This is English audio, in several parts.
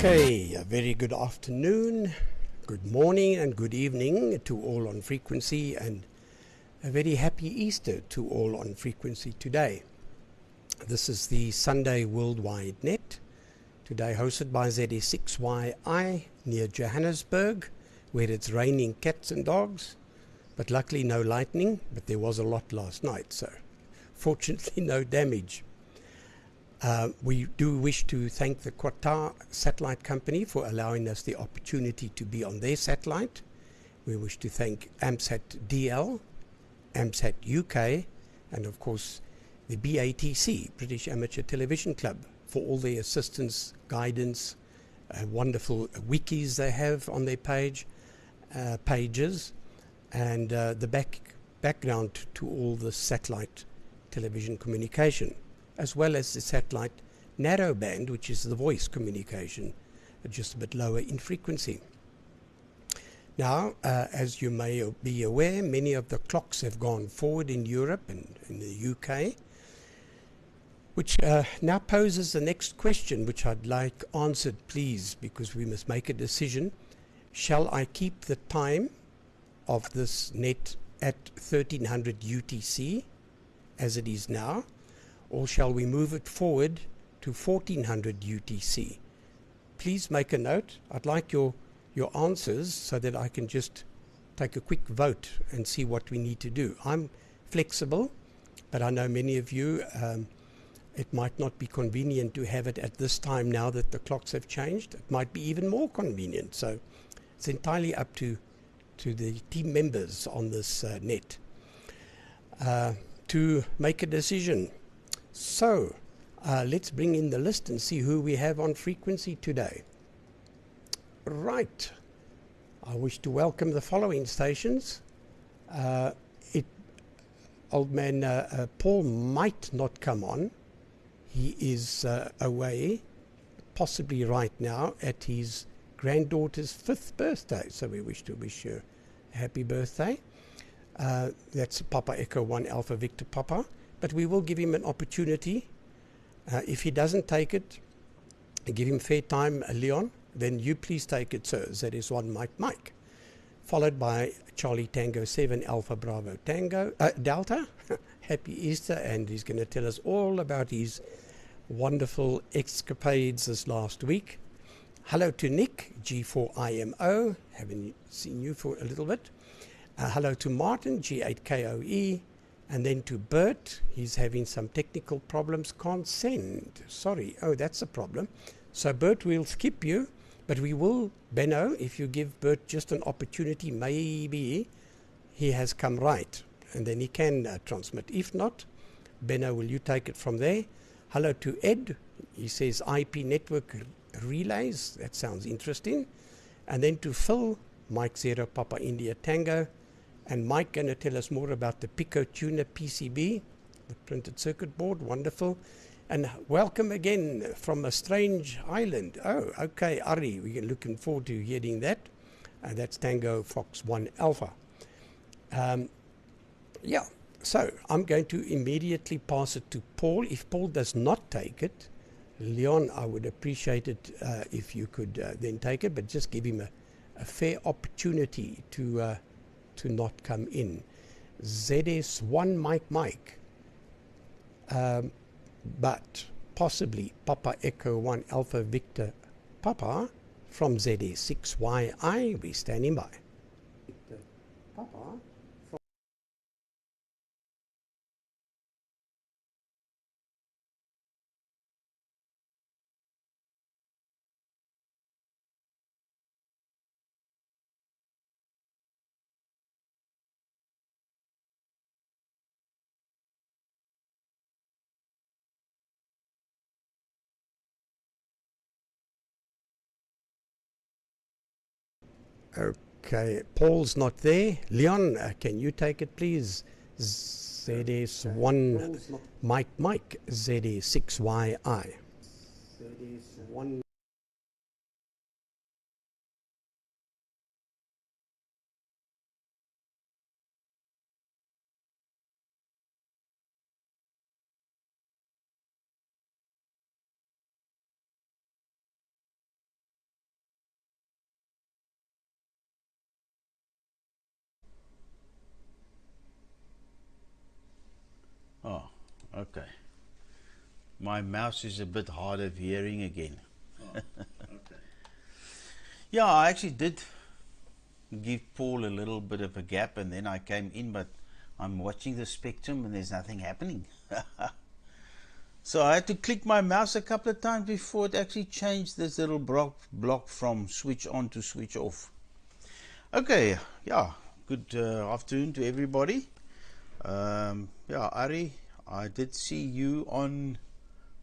Okay, a very good afternoon, good morning and good evening to all on frequency, and a very happy Easter to all on frequency today. This is the Sunday Worldwide Net, today hosted by ZD6YI near Johannesburg, where it's raining cats and dogs, but luckily no lightning, but there was a lot last night, so fortunately no damage. We do wish to thank the Qatar satellite company for allowing us the opportunity to be on their satellite. We wish to thank AMSAT DL, AMSAT UK, and of course the BATC, British Amateur Television Club, for all their assistance, guidance, wonderful wikis they have on their pages, and the background to all the satellite television communication, as well as the satellite narrowband, which is the voice communication, just a bit lower in frequency. Now, as you may be aware, many of the clocks have gone forward in Europe and in the UK, which now poses the next question, which I'd like answered, please, because we must make a decision. Shall I keep the time of this net at 1300 UTC as it is now, or shall we move it forward to 1400 UTC? Please make a note. I'd like your answers so that I can just take a quick vote and see what we need to do. I'm flexible, but I know many of you, it might not be convenient to have it at this time now that the clocks have changed. It might be even more convenient. So it's entirely up to the team members on this net to make a decision. So let's bring in the list and see who we have on frequency today. Right. I wish to welcome the following stations. Old man Paul might not come on. He is away, possibly right now, at his granddaughter's 5th birthday. So we wish to wish her a happy birthday. That's Papa Echo 1 Alpha Victor Papa. But we will give him an opportunity. If he doesn't take it, give him fair time, Leon, then you please take it, sir. That is 1 Mike. Followed by Charlie Tango 7 Alpha Bravo Tango Delta. Happy Easter, and he's going to tell us all about his wonderful escapades this last week. Hello to Nick, G4IMO. Haven't seen you for a little bit. Hello to Martin, G8KOE. And then to Bert, he's having some technical problems, can't send. Sorry, oh, that's a problem. So Bert, we'll skip you, but we will, Benno, if you give Bert just an opportunity, maybe he has come right, and then he can transmit. If not, Benno, will you take it from there? Hello to Ed, he says IP network relays, that sounds interesting. And then to Phil, Mike 0 Papa India Tango. And Mike going to tell us more about the Pico Tuner PCB, the printed circuit board. Wonderful. And welcome again from a strange island. Oh, okay, Ari, we're looking forward to hearing that. That's Tango Fox 1 Alpha. Yeah, so I'm going to immediately pass it to Paul. If Paul does not take it, Leon, I would appreciate it if you could then take it, but just give him a fair opportunity to not come in. ZS1 Mike, but possibly Papa Echo 1 Alpha Victor Papa from ZS6YI. We standing by. Victor Papa. Okay, Paul's not there. Leon, can you take it, please? ZS1 Mike, ZS6YI. ZS1 Okay. My mouse is a bit hard of hearing again. Oh, okay. Yeah, I actually did give Paul a little bit of a gap and then I came in, but I'm watching the spectrum and there's nothing happening. So I had to click my mouse a couple of times before it actually changed this little block from switch on to switch off. Okay, yeah, good afternoon to everybody. Yeah, Ari, I did see you on,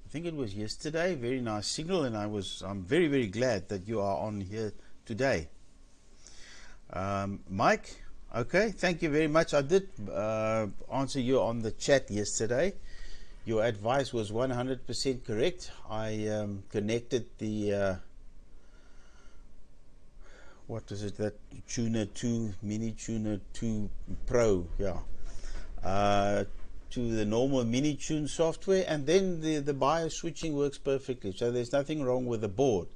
I think it was yesterday, very nice signal, and I'm very, very glad that you are on here today. Mike, okay, thank you very much. I did answer you on the chat yesterday. Your advice was 100% correct. I connected the what is it, that Tuner 2, Mini Tuner 2 Pro, yeah, to the normal Mini Tune software, and then the BIOS switching works perfectly. So there's nothing wrong with the board.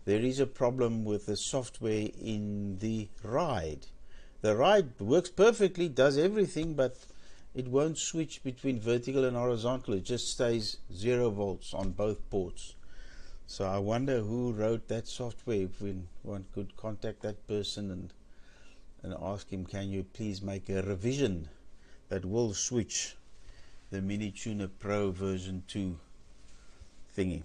There is a problem with the software in the RIDE. The RIDE works perfectly, does everything, but it won't switch between vertical and horizontal. It just stays 0 volts on both ports. So I wonder who wrote that software. If one could contact that person and ask him, can you please make a revision that will switch the Mini Tuner Pro version 2 thingy.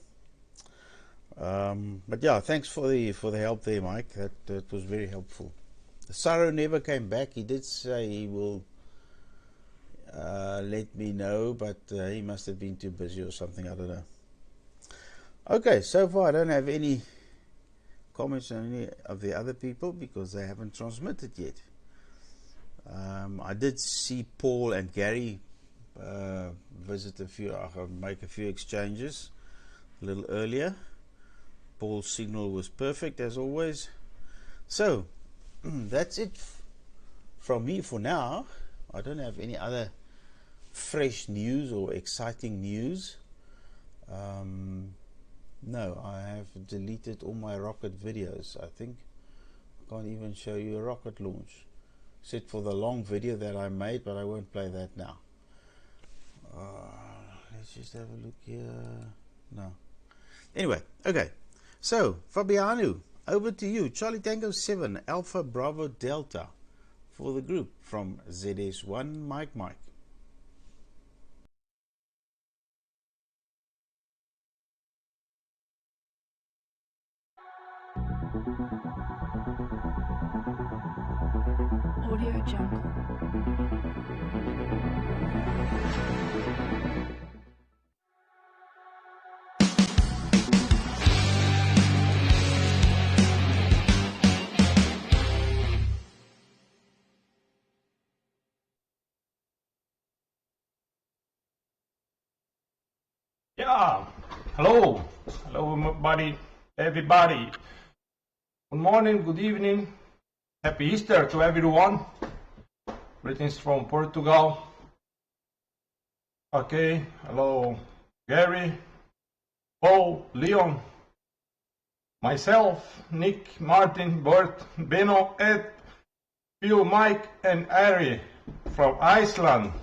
But yeah, thanks for the help there, Mike. That was very helpful. Saro never came back. He did say he will let me know, but he must have been too busy or something, I don't know. Okay, so far I don't have any comments on any of the other people because they haven't transmitted yet. I did see Paul and Gary visit make a few exchanges a little earlier. Paul's signal was perfect as always. So that's it from me for now. I don't have any other fresh news or exciting news. No, I have deleted all my rocket videos. I think I can't even show you a rocket launch, except for the long video that I made, but I won't play that now. Let's just have a look here. No. Anyway, okay. So, Fabiano, over to you. Charlie Tango 7, Alpha Bravo Delta for the group from ZS1 Mike. Audio Jungle. Yeah, hello everybody. Good morning, good evening, happy Easter to everyone. Greetings from Portugal. Okay, hello Gary, Paul, Leon, myself, Nick, Martin, Bert, Beno, Ed, Phil, Mike, and Ari from Iceland.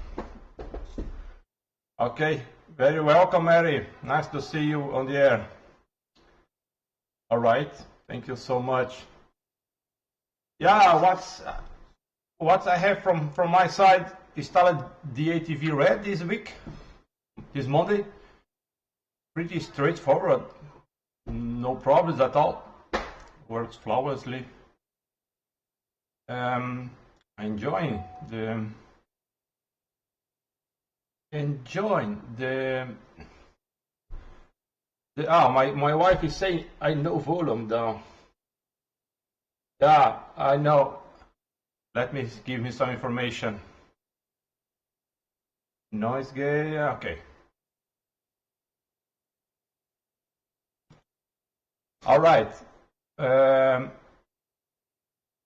Okay, very welcome, Ari. Nice to see you on the air. All right, thank you so much. Yeah, what I have from my side, installed DATV Red this week, this Monday. Pretty straightforward, no problems at all. Works flawlessly. Enjoying my wife is saying I know volume down. Yeah, I know. Let me give me some information. Noise gate, okay. All right.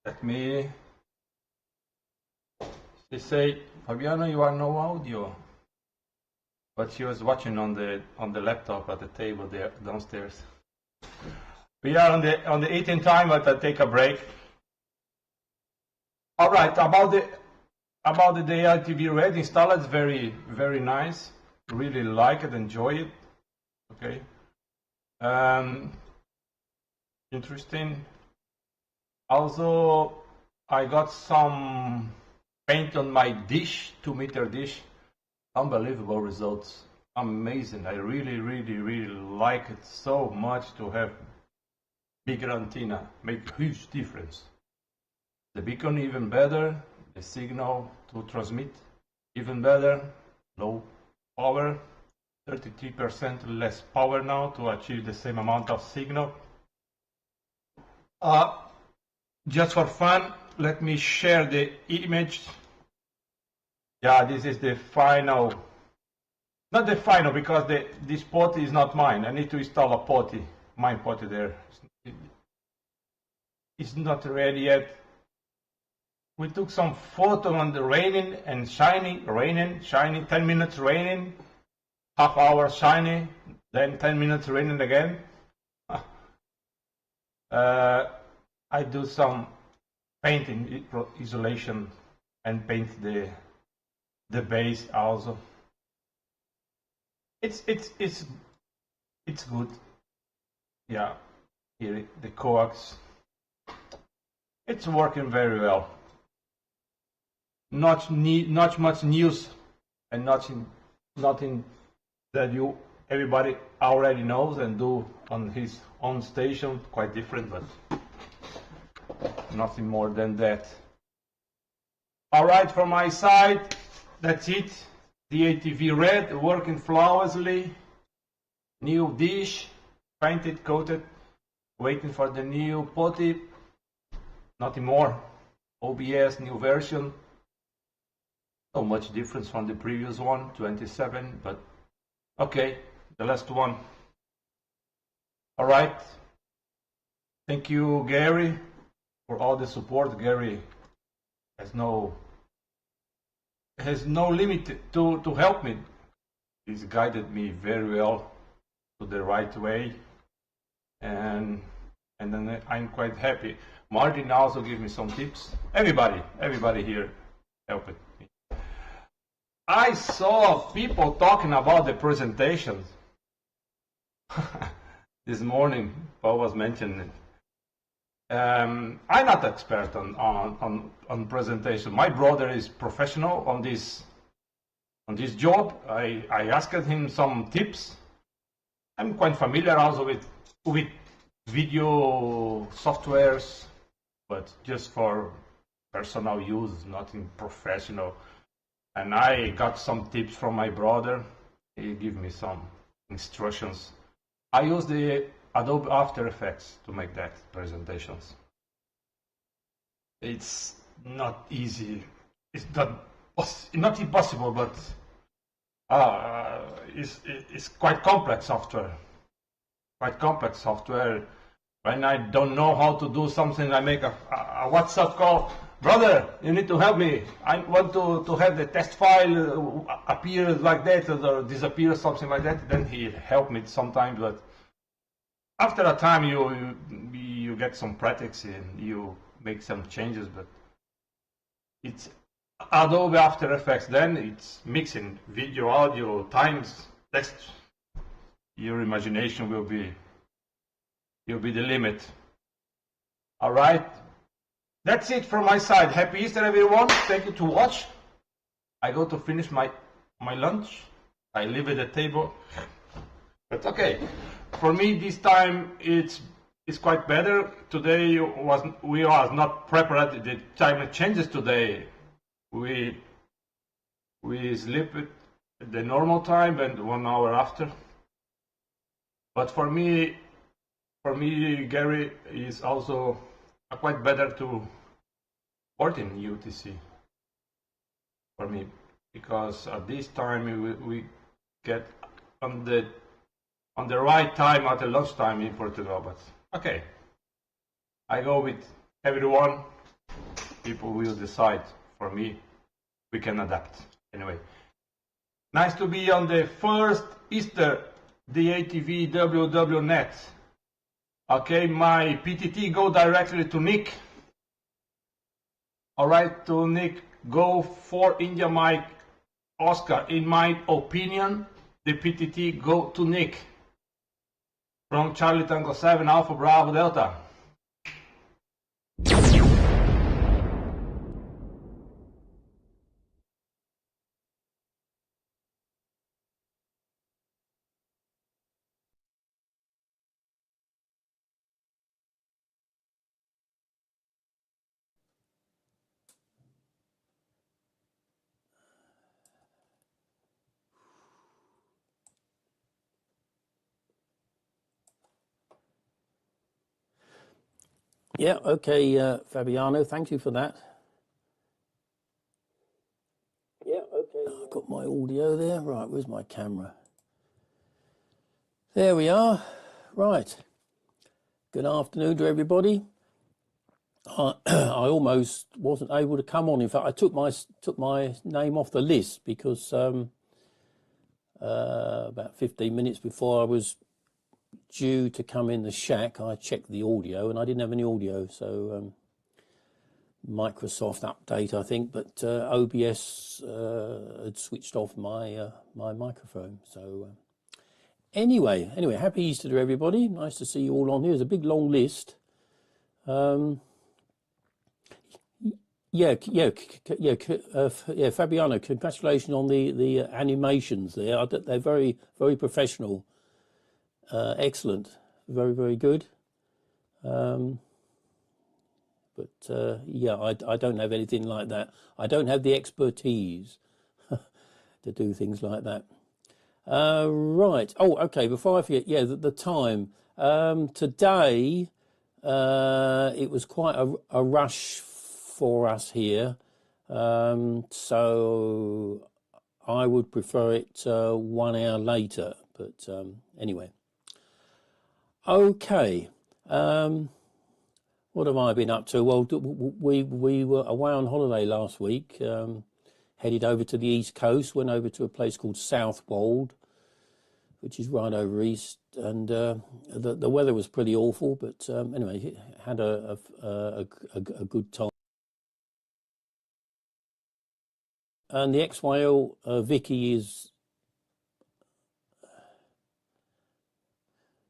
Let me. They say, Fabiano, you are no audio. But she was watching on the laptop at the table there downstairs. We are on the 18th time, but I take a break. All right, about the DATV Red installed, very very nice. really like it, enjoy it. Okay. Interesting. Also, I got some paint on my dish, 2-meter dish. Unbelievable results. Amazing. I really like it so much to have bigger antenna. Make a huge difference. The beacon even better. The signal to transmit even better. Low power. 33% less power now to achieve the same amount of signal. Just for fun, let me share the image. Yeah, this is the final. Not the final, because this potty is not mine. I need to install a potty, mine potty there. It's not ready yet. We took some photo on the raining and shining, 10 minutes raining, half hour shiny, then 10 minutes raining again. I do some painting, isolation, and paint the base also. It's good. Yeah, here the coax. It's working very well. Not much news, and nothing that everybody already knows and do on his own station. Quite different, but nothing more than that. All right, from my side, that's it. DATV Red working flawlessly. New dish, painted, coated, waiting for the new potty. Nothing more. OBS new version. Not much difference from the previous one, 27, but okay, the last one. All right. Thank you, Gary, for all the support. Gary has no limit to help me. He's guided me very well to the right way, and then I'm quite happy. Martin also gave me some tips. Everybody here helped me. I saw people talking about the presentations this morning. Paul was mentioning it. I'm not expert on presentation. My brother is professional on this job. I asked him some tips. I'm quite familiar also with video softwares, but just for personal use, nothing professional. And I got some tips from my brother. He gave me some instructions. I use the Adobe After Effects to make that presentations. It's not easy. It's not impossible, but it's quite complex software. Quite complex software. When I don't know how to do something, I make a WhatsApp call. Brother, you need to help me. I want to have the test file appear like that or disappear, something like that. Then he helped me sometimes, but after a time you get some practice and you make some changes. But it's Adobe After Effects. Then it's mixing video, audio, times, text. Your imagination will be the limit. All right. That's it from my side. Happy Easter, everyone. Thank you to watch. I go to finish my lunch. I leave it at the table. But okay. For me, this time it's quite better. Today we was not prepared. The time changes today. We sleep at the normal time and 1 hour after. But for me, Gary is also quite better to port in UTC for me, because at this time we get on the right time at the lunchtime in Portugal. But okay, I go with everyone. People will decide. For me, we can adapt anyway. Nice to be on the first Easter DATV WW Net. Okay, my PTT go directly to Nick. All right, to Nick, go for India Mike Oscar. In my opinion, the PTT go to Nick from Charlie Tango 7 Alpha Bravo Delta. Yeah, okay, Fabiano, thank you for that. Yeah, okay. I've got my audio there. Right, where's my camera? There we are. Right. Good afternoon to everybody. I almost wasn't able to come on. In fact, I took my name off the list because about 15 minutes before I was due to come in the shack, I checked the audio and I didn't have any audio. So Microsoft update, I think, but OBS had switched off my my microphone. So anyway, happy Easter to everybody. Nice to see you all on here. There's a big long list. Yeah, Fabiano, congratulations on the animations there. They're very, very professional. Excellent. Very, very good. But yeah, I don't have anything like that. I don't have the expertise to do things like that. Right. Oh, okay. Before I forget, yeah, the time. Today, it was quite a rush for us here. So I would prefer it 1 hour later. But anyway. Okay. What have I been up to? Well, we were away on holiday last week, headed over to the East Coast, went over to a place called Southwold, which is right over east, and the weather was pretty awful, but anyway, had a good time. And the XYL Vicky is...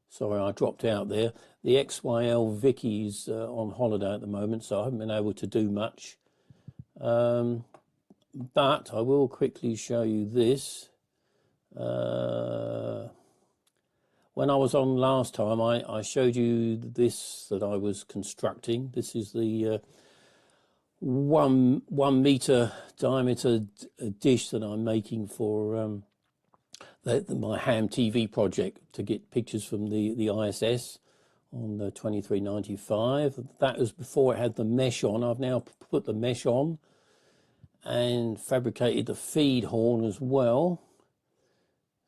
Sorry, I dropped out there. The XYL Vicky's on holiday at the moment, so I haven't been able to do much. But I will quickly show you this. When I was on last time, I showed you this that I was constructing. This is the 1 meter diameter dish that I'm making for my ham TV project to get pictures from the ISS on the 2395. That was before it had the mesh on. I've now put the mesh on and fabricated the feed horn as well.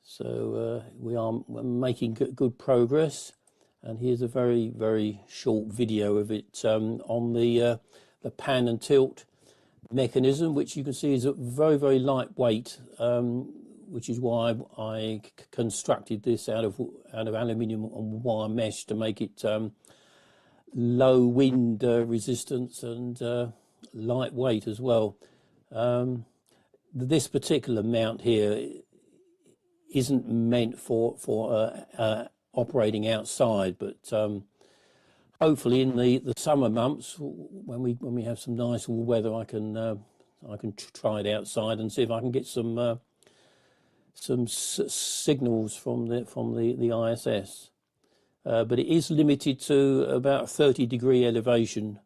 So we're making good progress. And here's a very, very short video of it on the pan and tilt mechanism, which you can see is very, very lightweight, which is why I constructed this out of aluminium and wire mesh to make it low wind resistance and lightweight as well. This particular mount here isn't meant for operating outside, but hopefully in the summer months when we have some nice weather, I can try it outside and see if I can get some signals from the ISS. But it is limited to about 30-degree elevation.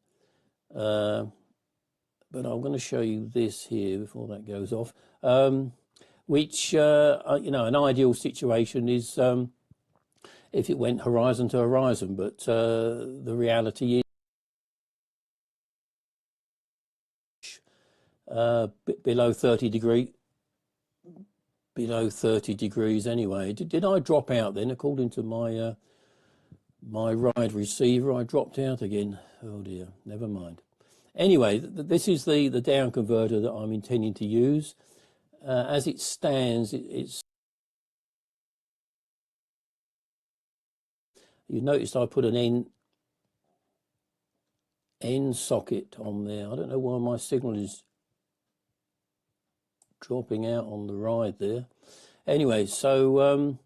But I'm going to show you this here before that goes off. Which an ideal situation is if it went horizon to horizon, but the reality is below 30 degrees anyway. Did I drop out then? According to my my ride receiver, I dropped out again. Oh dear, never mind. Anyway, this is the down converter that I'm intending to use. As it stands, it's... You noticed I put an N socket on there. I don't know why my signal is dropping out on the ride there. Anyway, so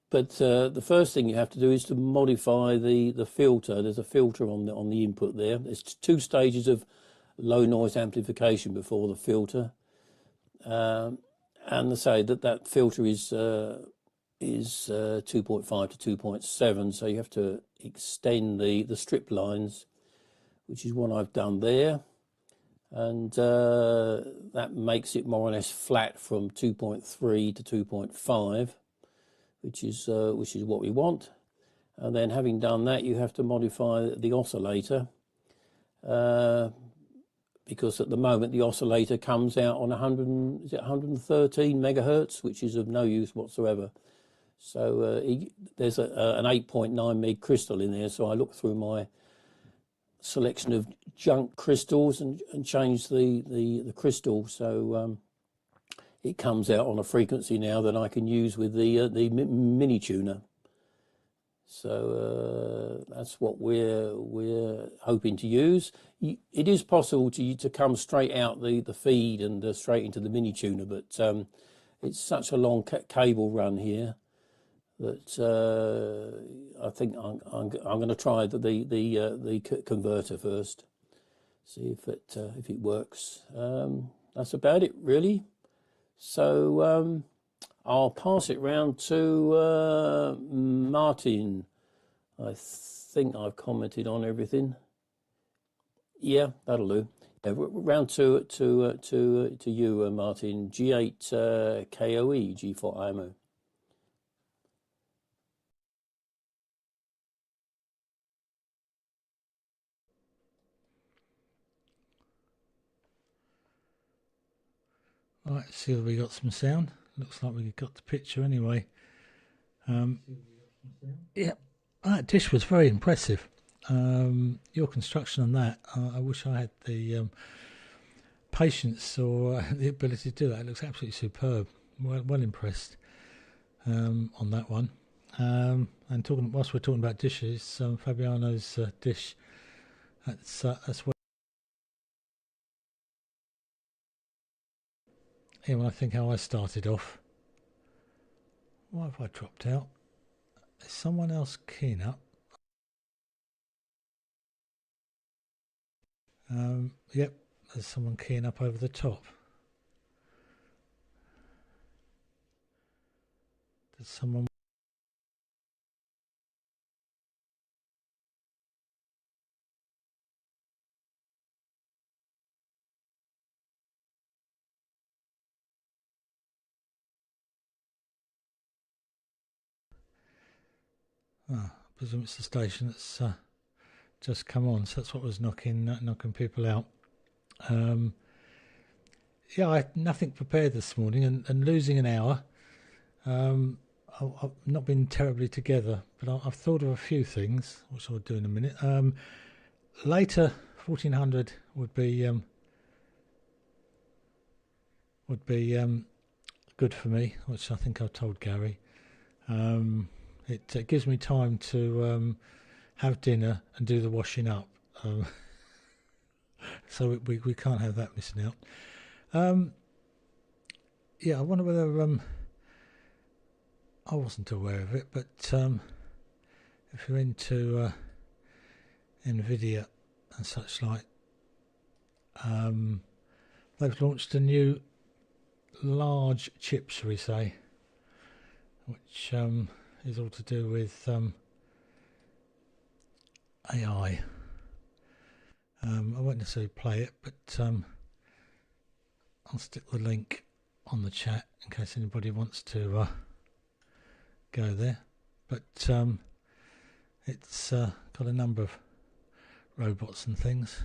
but the first thing you have to do is to modify the filter. There's a filter on the input there. There's two stages of low noise amplification before the filter, and they say that filter is 2.5 to 2.7. So you have to extend the strip lines, which is what I've done there. And that makes it more or less flat from 2.3 to 2.5, which is what we want. And then having done that, you have to modify the oscillator, because at the moment the oscillator comes out on 113 megahertz, which is of no use whatsoever. So there's an 8.9 meg crystal in there, so I looked through my selection of junk crystals and changed the crystal, so it comes out on a frequency now that I can use with the mini tuner. So that's what we're hoping to use. It is possible to come straight out the feed and straight into the mini tuner, but it's such a long cable run here that I think I'm going to try the converter first, see if it works. That's about it, really. So I'll pass it round to Martin. I think I've commented on everything. Yeah, that'll do. Yeah, round to you, Martin. G8 KOE, G4 IMO. Right, see if we got some sound. Looks like we got the picture anyway. Yeah, that dish was very impressive. Your construction on that, I wish I had the patience or the ability to do that. It looks absolutely superb. Well impressed on that one. And whilst we're talking about dishes, Fabiano's dish, that's where. Yeah, when I think how I started off. Why have I dropped out? Is someone else keying up? Yep, there's someone keying up over the top. Does someone... I presume it's the station that's just come on, so that's what was knocking people out. Yeah, I had nothing prepared this morning, and losing an hour. I've not been terribly together, but I've thought of a few things, which I'll do in a minute. Later, 1400 would be good for me, which I think I've told Gary. It gives me time to have dinner and do the washing up, so we can't have that missing out. Yeah, I wonder whether I wasn't aware of it, but if you're into NVIDIA and such like, they've launched a new large chip, shall we say, which is all to do with AI. I won't necessarily play it, but I'll stick the link on the chat in case anybody wants to go there. But it's got a number of robots and things,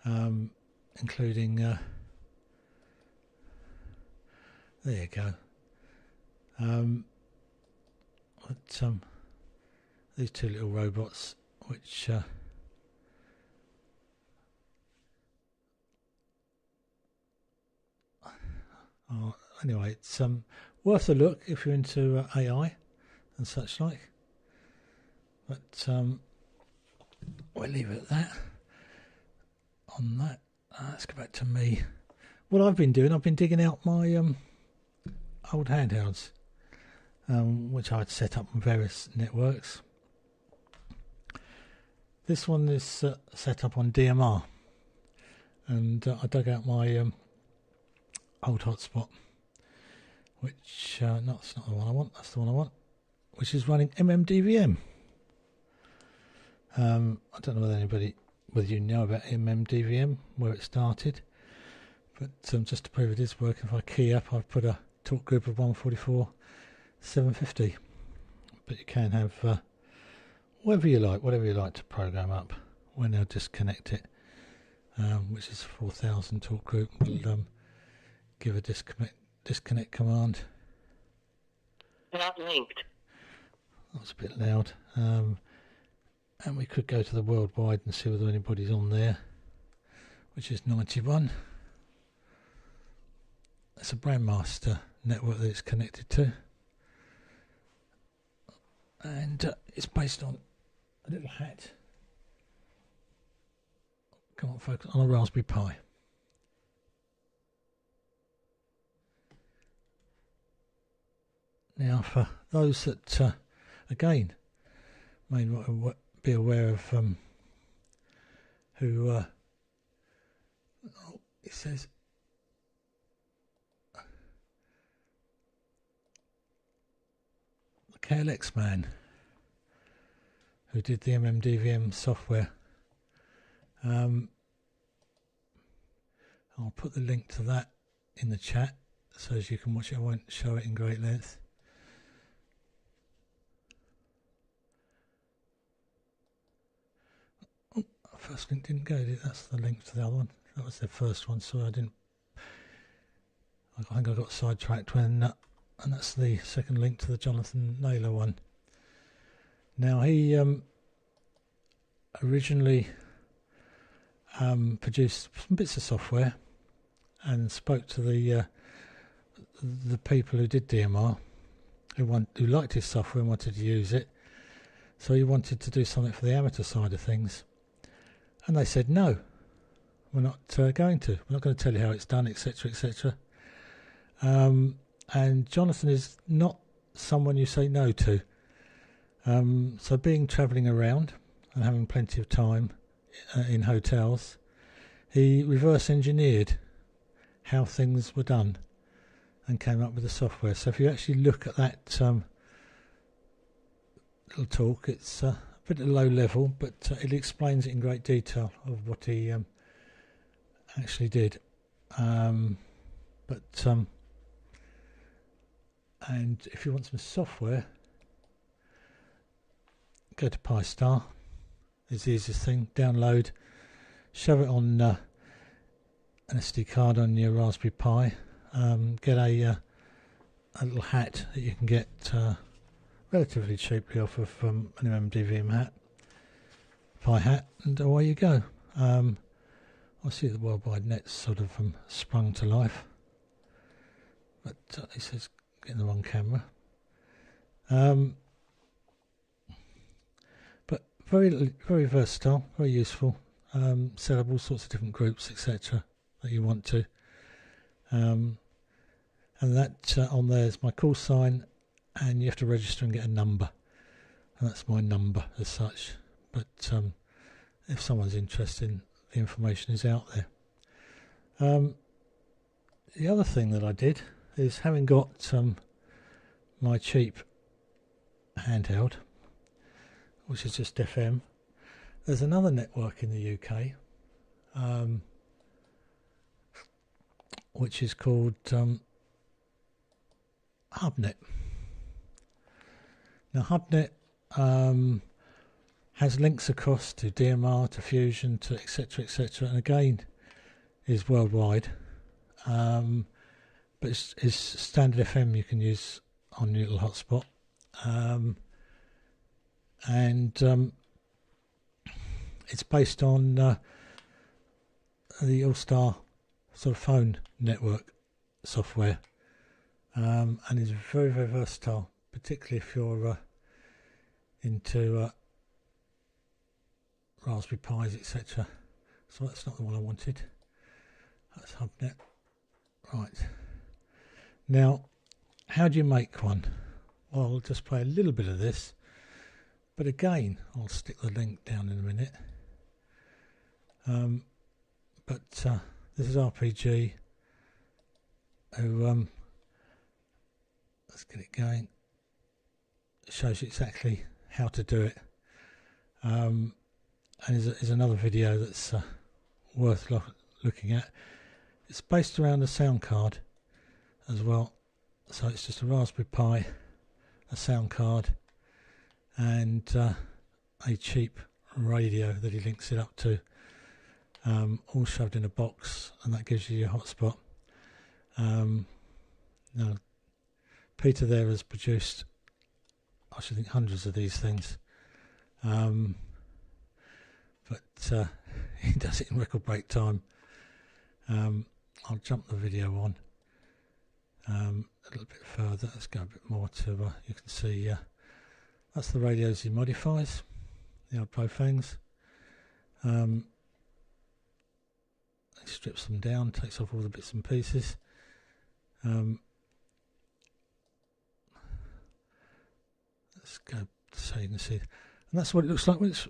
including there you go. But these two little robots, which anyway, it's worth a look if you're into AI and such like. But we'll leave it at that. On that, let's go back to me. What I've been doing, I've been digging out my old handhelds, which I had set up on various networks. This one is set up on DMR, and I dug out my old hotspot, which no, that's not the one I want. That's the one I want, which is running MMDVM. I don't know whether you know about MMDVM, where it started, but just to prove it is working, if I key up, I've put a talk group of 144.750. But you can have whatever you like to program up when they'll disconnect it, which is 4000 talk group. We'll give a disconnect command. Not linked. That was a bit loud. And we could go to the worldwide and see whether anybody's on there, which is 91. It's a Brandmaster network that it's connected to, and it's based on a little hat. Come on, focus on a Raspberry Pi. Now, for those that again may not be aware of who it says the KLX man who did the MMDVM software. I'll put the link to that in the chat so as you can watch it. I won't show it in great length. First link didn't go, did it? That's the link to the other one. That was the first one, so I think I got sidetracked when, and that's the second link to the Jonathan Naylor one. Now he originally produced some bits of software and spoke to the people who did DMR, who liked his software and wanted to use it. So he wanted to do something for the amateur side of things. And they said, no, we're not going to. We're not going to tell you how it's done, etc., etc. And Jonathan is not someone you say no to. So being travelling around and having plenty of time in hotels, he reverse engineered how things were done and came up with the software. So if you actually look at that little talk, it's a bit low level, but it explains it in great detail of what he actually did. And if you want some software, go to PiStar. It's the easiest thing. Download, shove it on an SD card on your Raspberry Pi. Get a little hat that you can get relatively cheaply off of an MMDVM hat, Pi hat, and away you go. I see the worldwide net sort of sprung to life, but it says getting the wrong camera. But very versatile, very useful. Set up all sorts of different groups, etc. that you want to. And that on there is my call sign, and you have to register and get a number, and that's my number as such. But if someone's interested, the information is out there. The other thing that I did is, having got my cheap handheld, which is just FM, there's another network in the UK which is called HubNet. Now HubNet has links across to DMR, to Fusion, to etc., etc., and again is worldwide, but it's standard FM you can use on your little hotspot, and it's based on the All-Star sort of phone network software, and is very versatile, particularly if you're into Raspberry Pis, etc. So that's not the one I wanted. That's HubNet. Right. Now, how do you make one? Well, I'll just play a little bit of this, but again, I'll stick the link down in a minute. This is RPG, who, let's get it going. It shows you exactly how to do it. And is another video that's worth looking at. It's based around a sound card as well, so it's just a Raspberry Pi, a sound card, and a cheap radio that he links it up to, all shoved in a box, and that gives you your hotspot. Now, Peter there has produced, I should think, hundreds of these things, but he does it in record break time. I'll jump the video on a little bit further. Let's go a bit more to, you can see that's the radios he modifies, the old Profangs. He strips them down, takes off all the bits and pieces. Let's go so you can see, and that's what it looks like when it's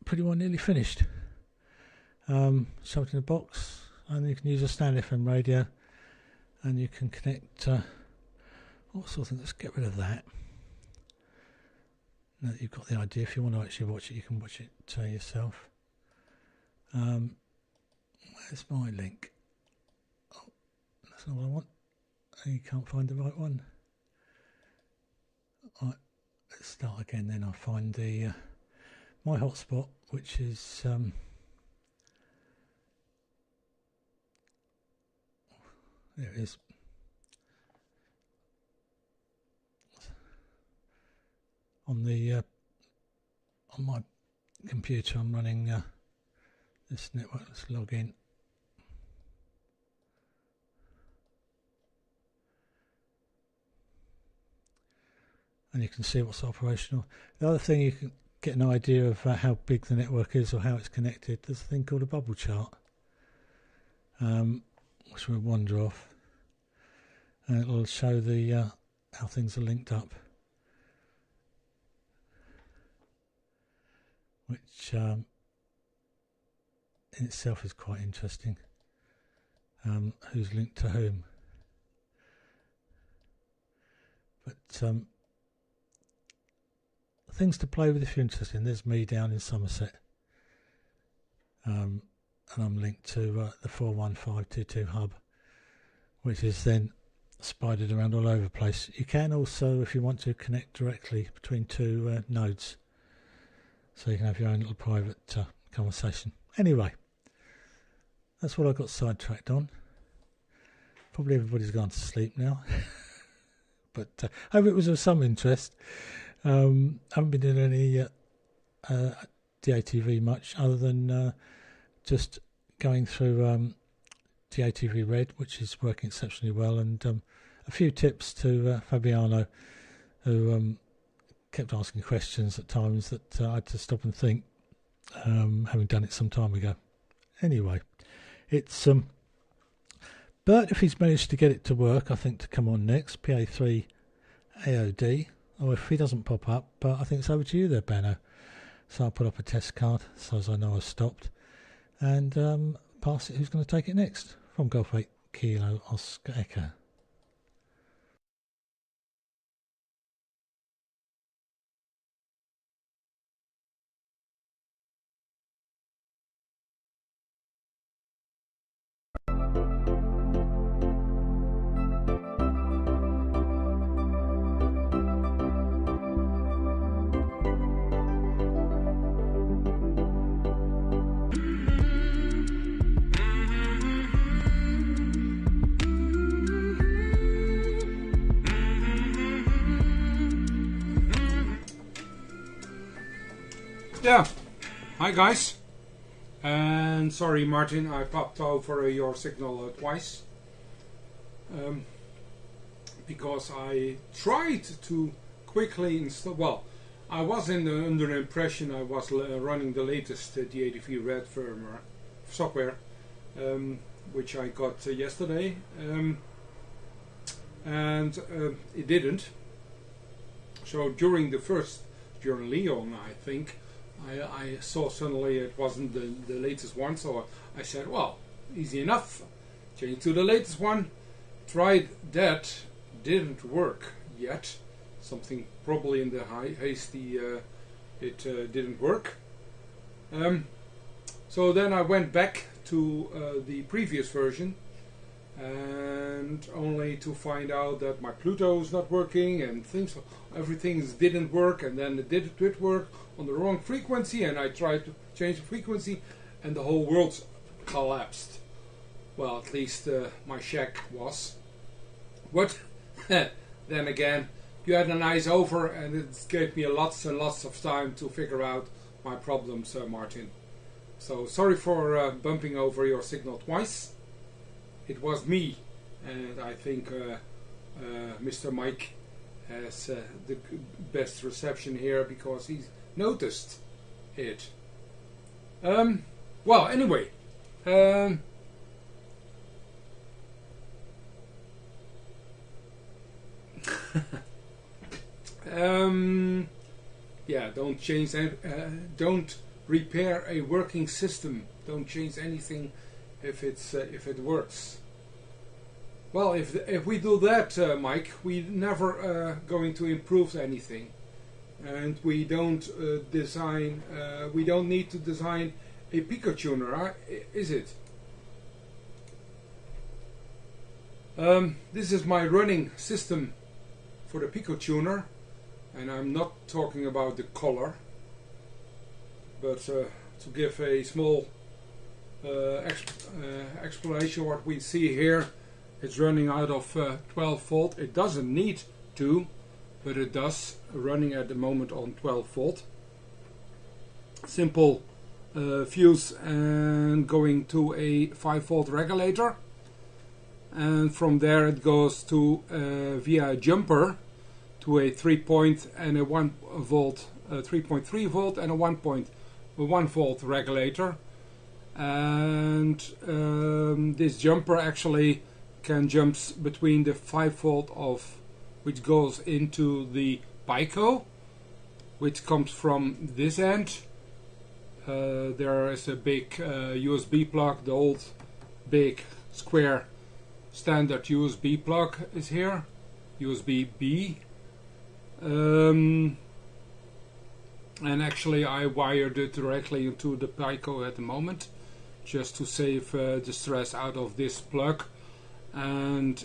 pretty well nearly finished. Shoved in a box, and you can use a standard FM radio, and you can connect all sorts of things. Let's get rid of that. Now that you've got the idea, if you want to actually watch it, you can watch it yourself. Where's my link? Oh, that's not what I want. You can't find the right one. Right, let's start again. Then I'll find the my hotspot, which is there it is. On the on my computer, I'm running this network. Let's log in. And you can see what's operational. The other thing, you can get an idea of how big the network is or how it's connected. There's a thing called a bubble chart, which we'll wander off, and it'll show the how things are linked up, which in itself is quite interesting. Who's linked to whom? But things to play with if you're interested. There's me down in Somerset, and I'm linked to the 41522 hub, which is then spidered around all over the place. You can also, if you want to, connect directly between two nodes, so you can have your own little private conversation. Anyway, that's what I got sidetracked on. Probably everybody's gone to sleep now, but I hope it was of some interest. I haven't been doing any DATV much, other than just going through DATV Red, which is working exceptionally well, and a few tips to Fabiano, who kept asking questions at times that I had to stop and think, having done it some time ago. Anyway, it's Bert, if he's managed to get it to work, I think, to come on next, PA3 AOD. Or if he doesn't pop up, but I think it's over to you there, Benno. So I'll put up a test card so as I know I've stopped, and pass it. Who's going to take it next? From Golf 8 Kilo Oscar Echo. Yeah, hi guys, and sorry Martin, I popped over your signal twice, because I tried to quickly install, well, I was under the impression I was running the latest DATV Red firmware software, which I got yesterday, and it didn't. So during Leon, I think, I saw suddenly it wasn't the latest one, so I said, well, easy enough, change to the latest one. Tried that, didn't work yet. Something probably in the hasty, it didn't work. So then I went back to the previous version, and only to find out that my Pluto is not working and things, everything didn't work, and then it did work on the wrong frequency, and I tried to change the frequency and the whole world collapsed. Well, at least my shack was. But then again, you had a nice over, and it gave me lots and lots of time to figure out my problems, Martin. So sorry for bumping over your signal twice. It was me, and I think Mr. Mike has the best reception here because he's noticed it. Well, anyway, yeah, don't change. Don't repair a working system. Don't change anything if it works. Well, if we do that, Mike, we never going to improve anything, and we don't design. We don't need to design a Pico tuner, is it? This is my running system for the Pico tuner, and I'm not talking about the color, but to give a small explanation, what we see here, it's running out of 12 volt. It doesn't need to, but it does, running at the moment on 12 volt. Simple fuse and going to a 5 volt regulator, and from there it goes to via a jumper to a 3 point and a 1 volt, 3.3 volt and a 1.1 volt regulator. And this jumper actually can jump between the 5 volt of which goes into the Pico, which comes from this end. There is a big USB plug, the old big square standard USB plug is here, USB B. And actually I wired it directly into the Pico at the moment, just to save the stress out of this plug. And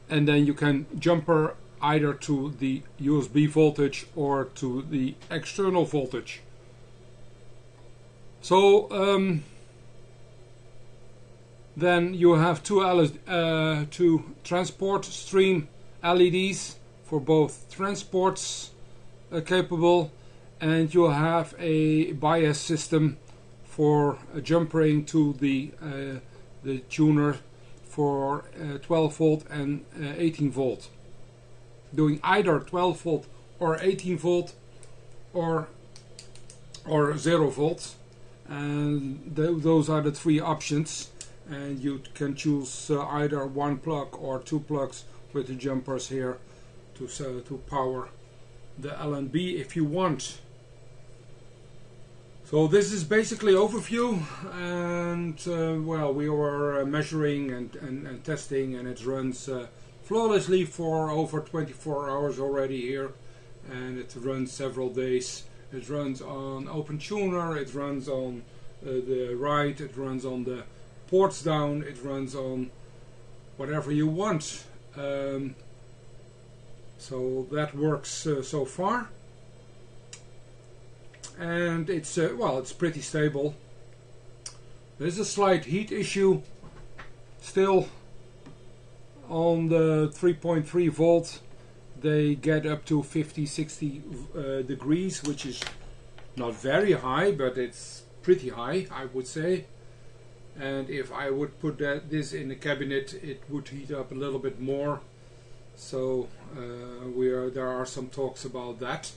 then you can jumper either to the USB voltage or to the external voltage. So then you have two transport stream LEDs for both transports capable, and you have a bias system for jumpering to the tuner for 12 volt and 18 volt, doing either 12 volt or 18 volt or 0 volt, and those are the three options, and you can choose either one plug or two plugs with the jumpers here to power the LNB if you want. So this is basically overview, and well, we were measuring and testing, and it runs flawlessly for over 24 hours already here, and it runs several days. It runs on OpenTuner, it runs on the right, it runs on the ports down, it runs on whatever you want. So that works so far. And it's well, it's pretty stable. There's a slight heat issue still on the 3.3 volt. They get up to 50-60 degrees, which is not very high, but it's pretty high, I would say. And if I would put this in the cabinet, it would heat up a little bit more. So there are some talks about that.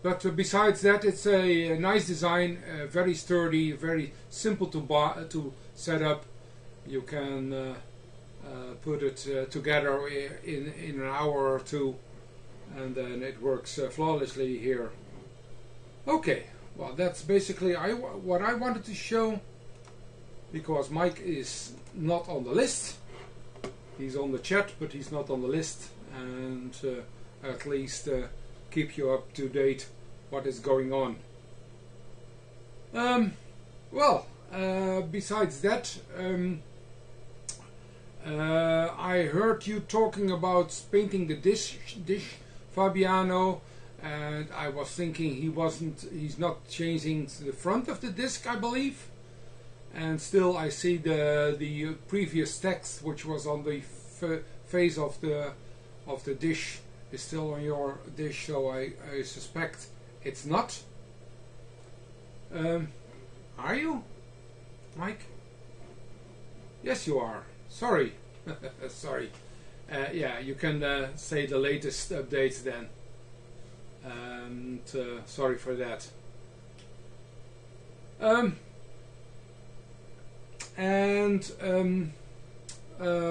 but besides that, it's a nice design, very sturdy, very simple to set up. You can put it together in an hour or two, and then it works flawlessly here. Okay, well, that's basically what I wanted to show, because Mike is not on the list. He's on the chat, but he's not on the list, and at least keep you up to date what is going on. Besides that, I heard you talking about painting the dish, Fabiano, and I was thinking he's not changing the front of the disc, I believe. And still I see the previous text, which was on the face of the dish, is still on your dish, so I suspect it's not. Are you, Mike? Yes, you are. Sorry. Sorry. Yeah, you can say the latest updates then. And sorry for that.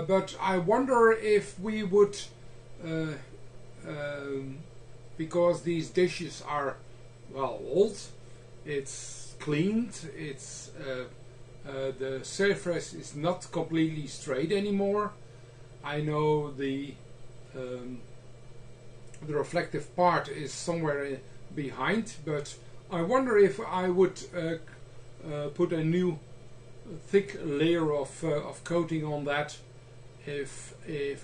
But I wonder if we would, because these dishes are, well, old, it's cleaned, it's the surface is not completely straight anymore. I know the reflective part is somewhere behind, but I wonder if I would put a new thick layer of coating on that, if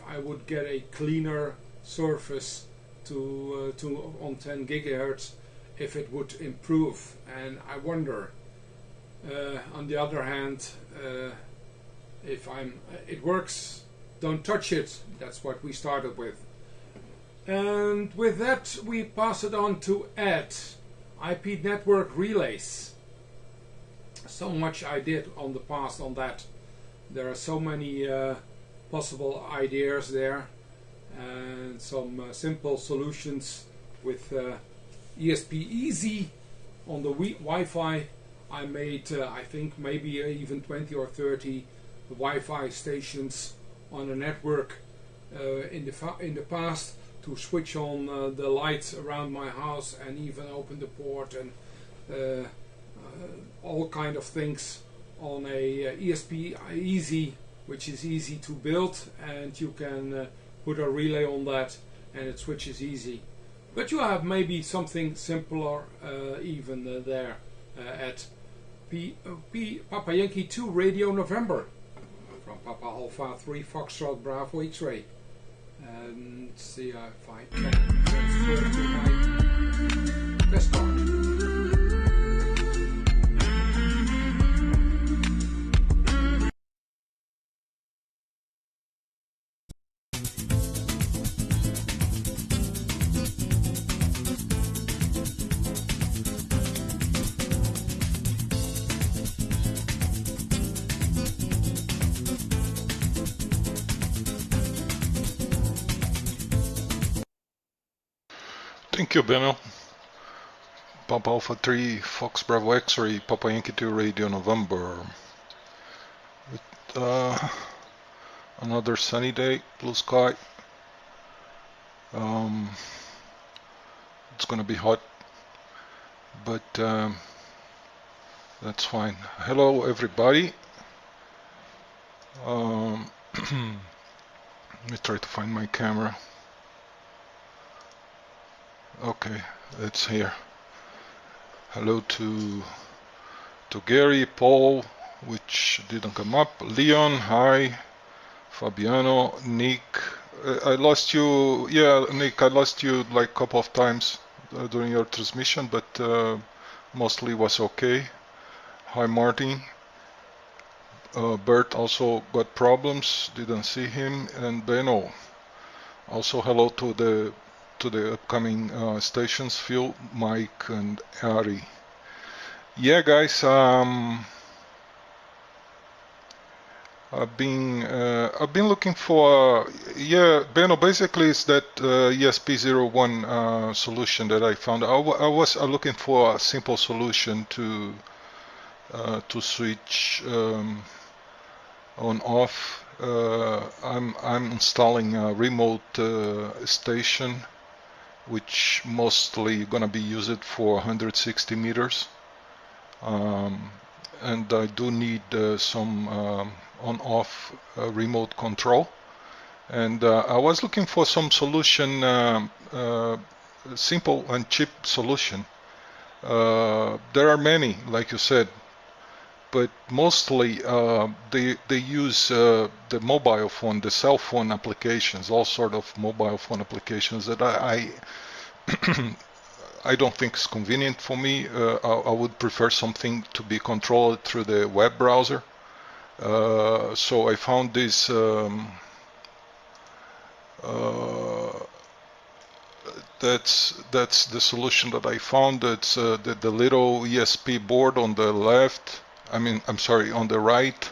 I would get a cleaner surface to on 10 gigahertz, if it would improve. And I wonder, on the other hand, if it works, don't touch it. That's what we started with. And with that, we pass it on to Ed, IP network relays. So much I did on the past on that. There are so many possible ideas there, and some simple solutions with ESP Easy on the Wi-Fi. I made, I think, maybe even 20 or 30 Wi-Fi stations on a network in the past, to switch on the lights around my house and even open the port and all kind of things on a ESP Easy, which is easy to build, and you can put a relay on that and it switches easy. But you have maybe something simpler even there at Papa Yankee 2 Radio November from Papa Alpha 3 Foxtrot Bravo X-Ray. And see if I can transfer to my test card. Thank you, Benno. Papa Alpha 3, Fox Bravo X-Ray, Papa Yankee 2 Radio November. With another sunny day, blue sky. It's gonna be hot, but that's fine. Hello, everybody. Let me try to find my camera. Okay, it's here. Hello to Gary, Paul, which didn't come up, Leon, hi, Fabiano, Nick. I lost you. Yeah, Nick, I lost you like a couple of times during your transmission, but mostly was okay. Hi, Martin. Bert also got problems, didn't see him, and Benno. Also hello to the upcoming stations, Phil, Mike, and Ari. Yeah, guys, I've been looking for, yeah, Benno, basically it's that ESP01 solution that I found. I was looking for a simple solution to switch on off. I'm installing a remote station, which mostly gonna be used for 160 meters. And I do need some on-off remote control. And I was looking for some solution, simple and cheap solution. There are many, like you said, but mostly they use the mobile phone, the cell phone applications, all sort of mobile phone applications that I don't think it's convenient for me. I would prefer something to be controlled through the web browser. So I found this that's the solution that I found. It's the little ESP board on the left. I'm sorry, on the right.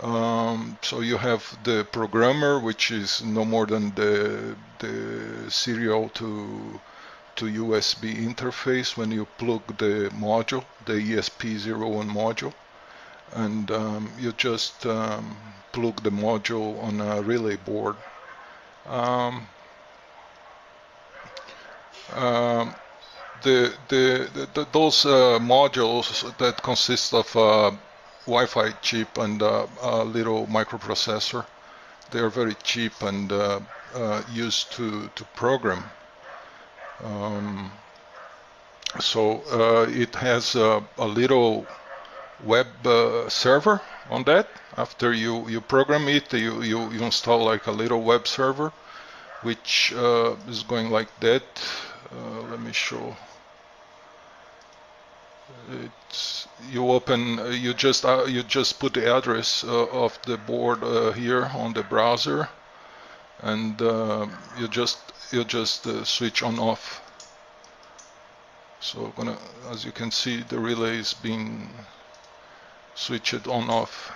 So you have the programmer, which is no more than the serial to USB interface when you plug the module, the ESP01 module, and you just plug the module on a relay board. Those modules that consist of Wi-Fi chip and a little microprocessor, they are very cheap and used to program. So it has a little web server on that. After you program it, you install like a little web server, which is going like that. Let me show. You just put the address of the board here on the browser, and you just switch on off. So as you can see, the relay is being switched on off.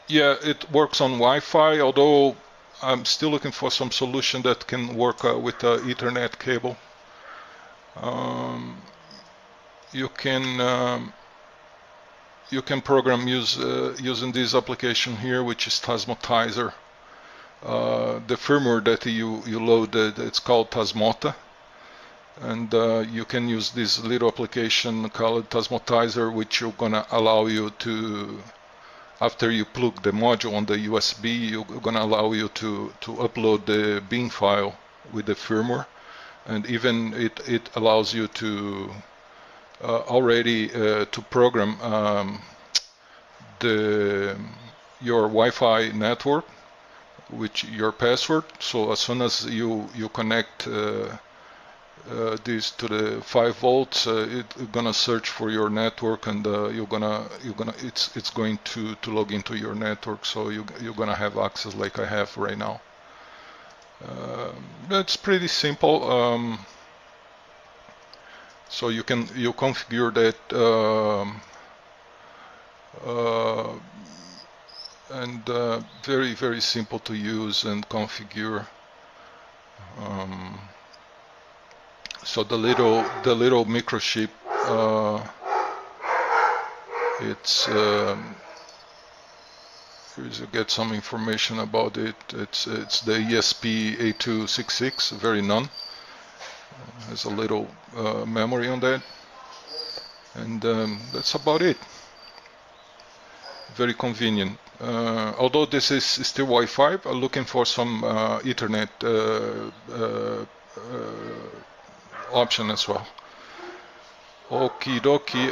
Yeah, it works on Wi-Fi, although I'm still looking for some solution that can work with Ethernet cable. You can program using this application here, which is Tasmatizer. The firmware that you loaded, it's called Tasmota, and you can use this little application called Tasmatizer, which is gonna allow you to, after you plug the module on the USB, you're gonna allow you to upload the bin file with the firmware, and even it allows you to already to program your Wi-Fi network with your password. So as soon as you connect this to the 5 volts, it's gonna search for your network, and it's going to log into your network. So you're gonna have access like I have right now. That's pretty simple. So you configure that, and very, very simple to use and configure. So the little microchip, it's here's you get some information about it. It's the ESP8266, very none. Has a little memory on that, and that's about it. Very convenient. Although this is still Wi-Fi, I'm looking for some Ethernet option as well. Okie dokie.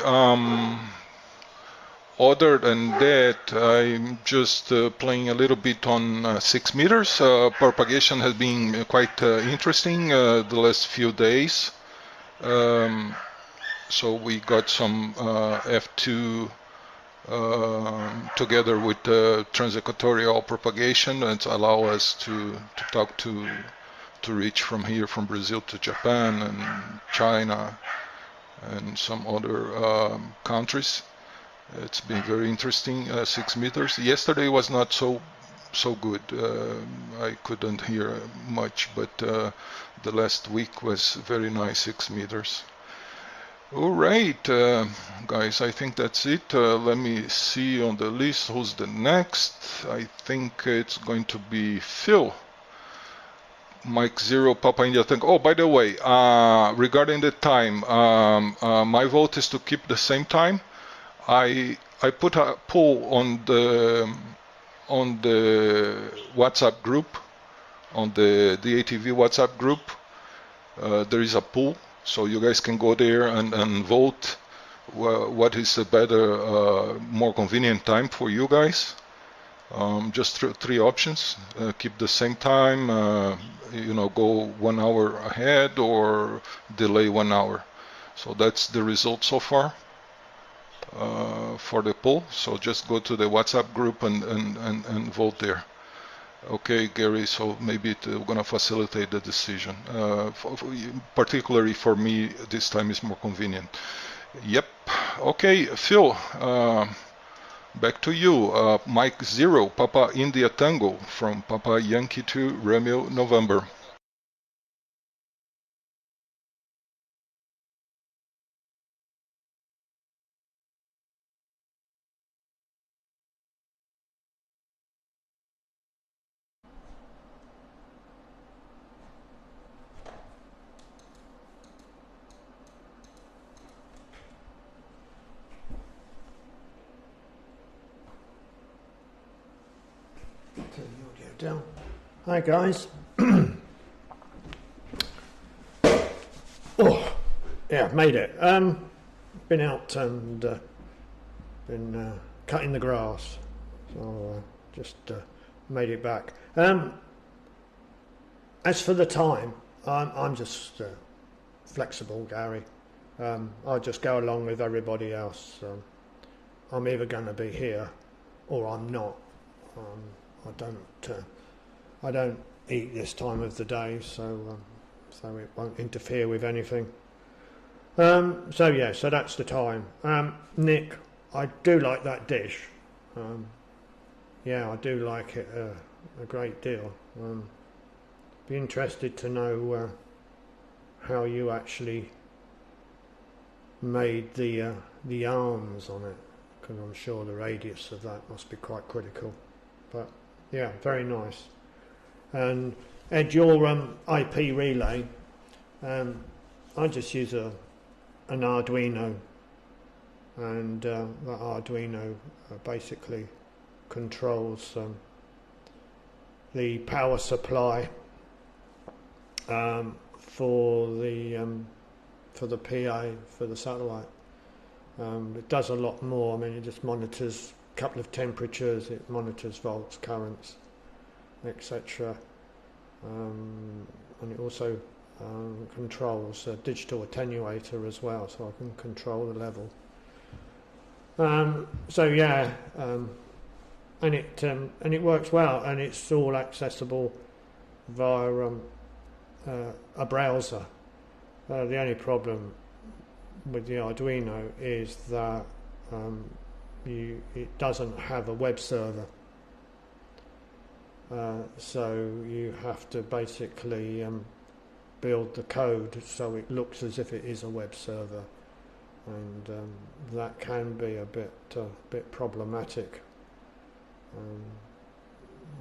Other than that, I'm just playing a little bit on 6 meters. Propagation has been quite interesting the last few days. So we got some F2 together with transequatorial propagation, and allow us to talk to reach from here, from Brazil to Japan and China and some other countries. It's been very interesting. 6 meters. Yesterday was not so good. I couldn't hear much, but the last week was very nice. 6 meters. All right, guys, I think that's it. Let me see on the list who's the next. I think it's going to be Phil. Mike 0, Papa India Tango. Oh, by the way, regarding the time, my vote is to keep the same time. I put a poll on the WhatsApp group, on the DATV WhatsApp group. There is a poll, so you guys can go there and vote what is the better, more convenient time for you guys. Just three options. Keep the same time, go 1 hour ahead or delay 1 hour. So that's the result so far for the poll. So just go to the WhatsApp group and vote there. Okay, Gary, so maybe it's going to facilitate the decision. Particularly for me, this time is more convenient. Yep. Okay, Phil, back to you. Mike 0, Papa India Tango, from Papa Yankee to Romeo November. Down. Hi guys. Oh, yeah, made it. Been out and been cutting the grass, so just made it back. As for the time, I'm just flexible, Gary. I'll just go along with everybody else. I'm either going to be here or I'm not. I don't eat this time of the day, so it won't interfere with anything. So that's the time. Nick, I do like that dish. Yeah, I do like it a great deal. Be interested to know how you actually made the arms on it, because I'm sure the radius of that must be quite critical. But yeah, very nice. And Ed, your IP relay, I just use an Arduino, and that Arduino basically controls the power supply for the PA, for the satellite. It does a lot more. I mean, it just monitors a couple of temperatures, it monitors volts, currents, etc. And it also controls a digital attenuator as well, so I can control the level. And it works well, and it's all accessible via a browser. The only problem with the Arduino is that it doesn't have a web server, so you have to basically build the code so it looks as if it is a web server, and that can be a bit problematic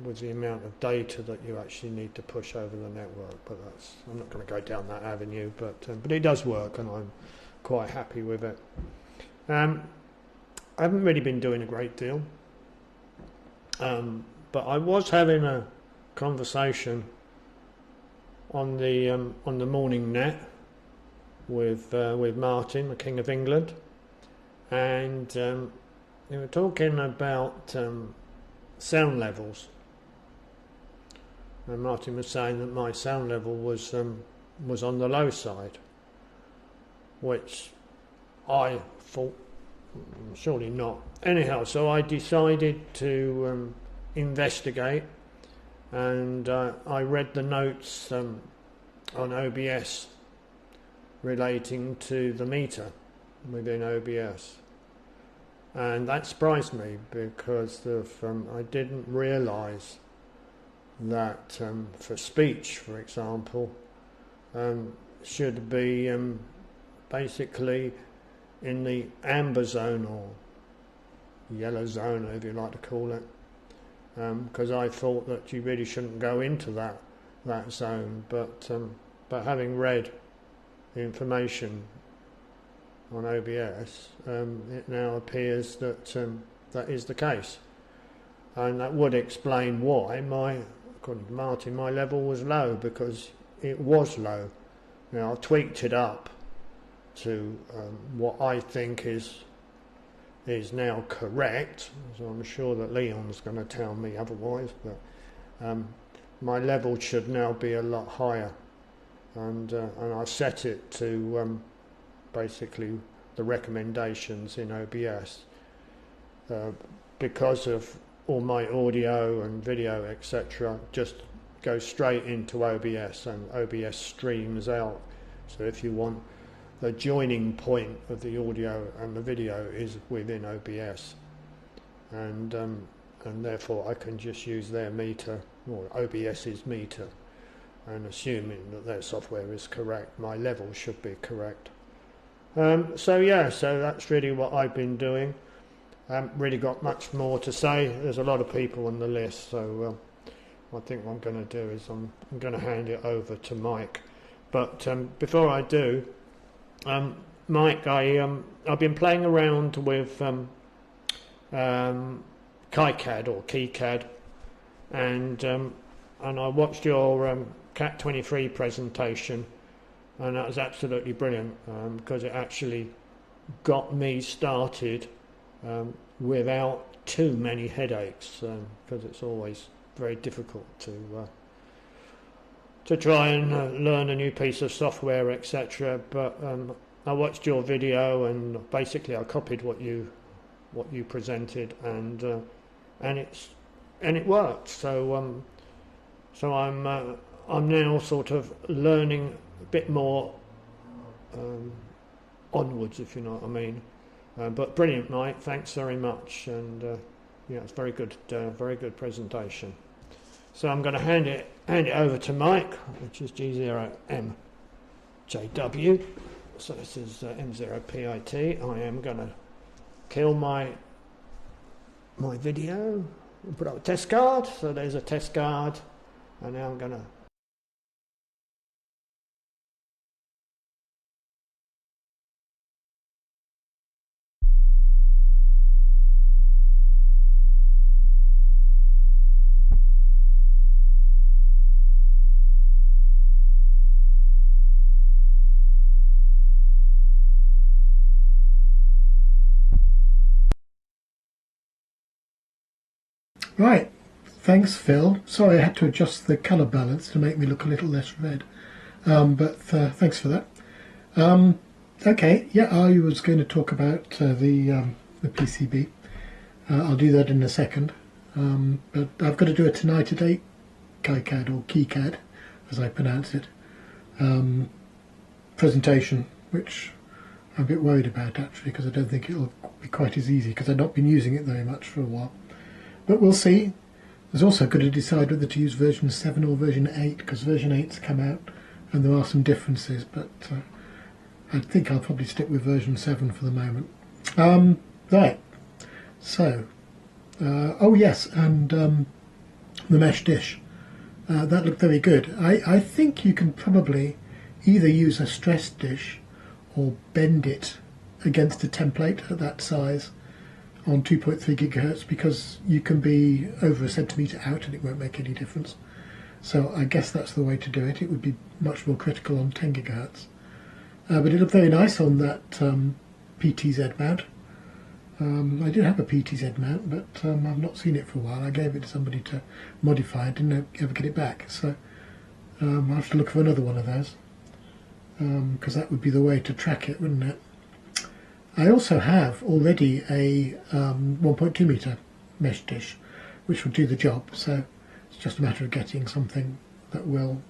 with the amount of data that you actually need to push over the network. But I'm not going to go down that avenue, but it does work, and I'm quite happy with it. I haven't really been doing a great deal, but I was having a conversation on the morning net with Martin, the King of England, and they were talking about sound levels. And Martin was saying that my sound level was on the low side, which I thought surely not. Anyhow, so I decided to investigate, and I read the notes on OBS relating to the meter within OBS, and that surprised me because I didn't realise that for speech, for example, should be basically in the amber zone or yellow zone, whatever you like to call it, because I thought that you really shouldn't go into that zone, but having read the information on OBS, it now appears that that is the case, and that would explain why according to Martin, my level was low, because it was low. Now I tweaked it up to what I think is now correct, so I'm sure that Leon's going to tell me otherwise, but my level should now be a lot higher, and I set it to basically the recommendations in OBS, because of all my audio and video etc. just go straight into OBS, and OBS streams out. So if you want, the joining point of the audio and the video is within OBS, and therefore I can just use their meter, or OBS's meter, and assuming that their software is correct, my level should be correct. So yeah, so that's really what I've been doing. I haven't really got much more to say. There's a lot of people on the list, so I think what I'm going to do is I'm going to hand it over to Mike. But before I do, Mike, I've been playing around with KiCad or KiCad, and I watched your Cat23 presentation, and that was absolutely brilliant, because it actually got me started without too many headaches, because it's always very difficult to try and learn a new piece of software, etc. But I watched your video, and basically I copied what you presented, and it worked. So so I'm now sort of learning a bit more onwards, if you know what I mean. But brilliant, Mike. Thanks very much, and yeah, it's very good presentation. So I'm going to hand it over to Mike, which is G0MJW. So this is M0PIT. I am going to kill my video and put up a test card. So there's a test card, and now I'm going to. Right, thanks Phil. Sorry I had to adjust the colour balance to make me look a little less red, but thanks for that. Okay, yeah, I was going to talk about the PCB. I'll do that in a second, but I've got to do a tonight at 8 KiCad, or KiCad as I pronounce it, presentation, which I'm a bit worried about actually, because I don't think it'll be quite as easy, because I've not been using it very much for a while. But we'll see. There's also got to decide whether to use version 7 or version 8, because version 8's come out and there are some differences, but I think I'll probably stick with version 7 for the moment. Right, so, oh yes, and the mesh dish. That looked very good. I think you can probably either use a stress dish or bend it against a template at that size on 2.3 gigahertz, because you can be over a centimetre out and it won't make any difference. So I guess that's the way to do it. It would be much more critical on 10 gigahertz. But it looked very nice on that PTZ mount. I did have a PTZ mount, but I've not seen it for a while. I gave it to somebody to modify. I didn't ever get it back, so I'll have to look for another one of those, because that would be the way to track it, wouldn't it? I also have already a 1.2 metre mesh dish, which will do the job, so it's just a matter of getting something that will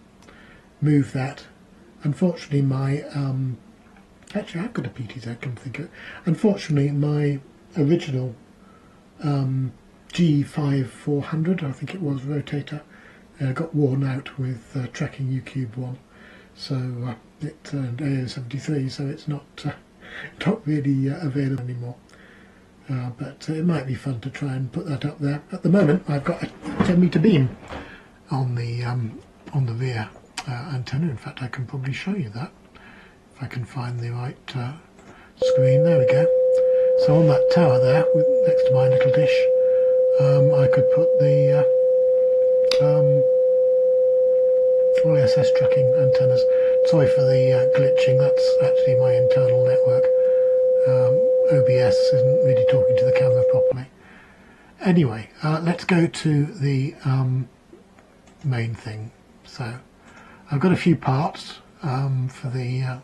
move that. Unfortunately my, actually I've got a PTZ, I can think of it. Unfortunately my original G5400, I think it was, rotator, got worn out with tracking U-Cube 1, so it turned AO73, so it's not really available anymore. But it might be fun to try and put that up there. At the moment, I've got a 10-metre beam on the rear antenna. In fact, I can probably show you that if I can find the right screen. There we go. So on that tower there, next to my little dish, I could put the ISS tracking antennas. Sorry for the glitching. That's actually my internal network. OBS isn't really talking to the camera properly. Anyway, let's go to the main thing. So I've got a few parts for the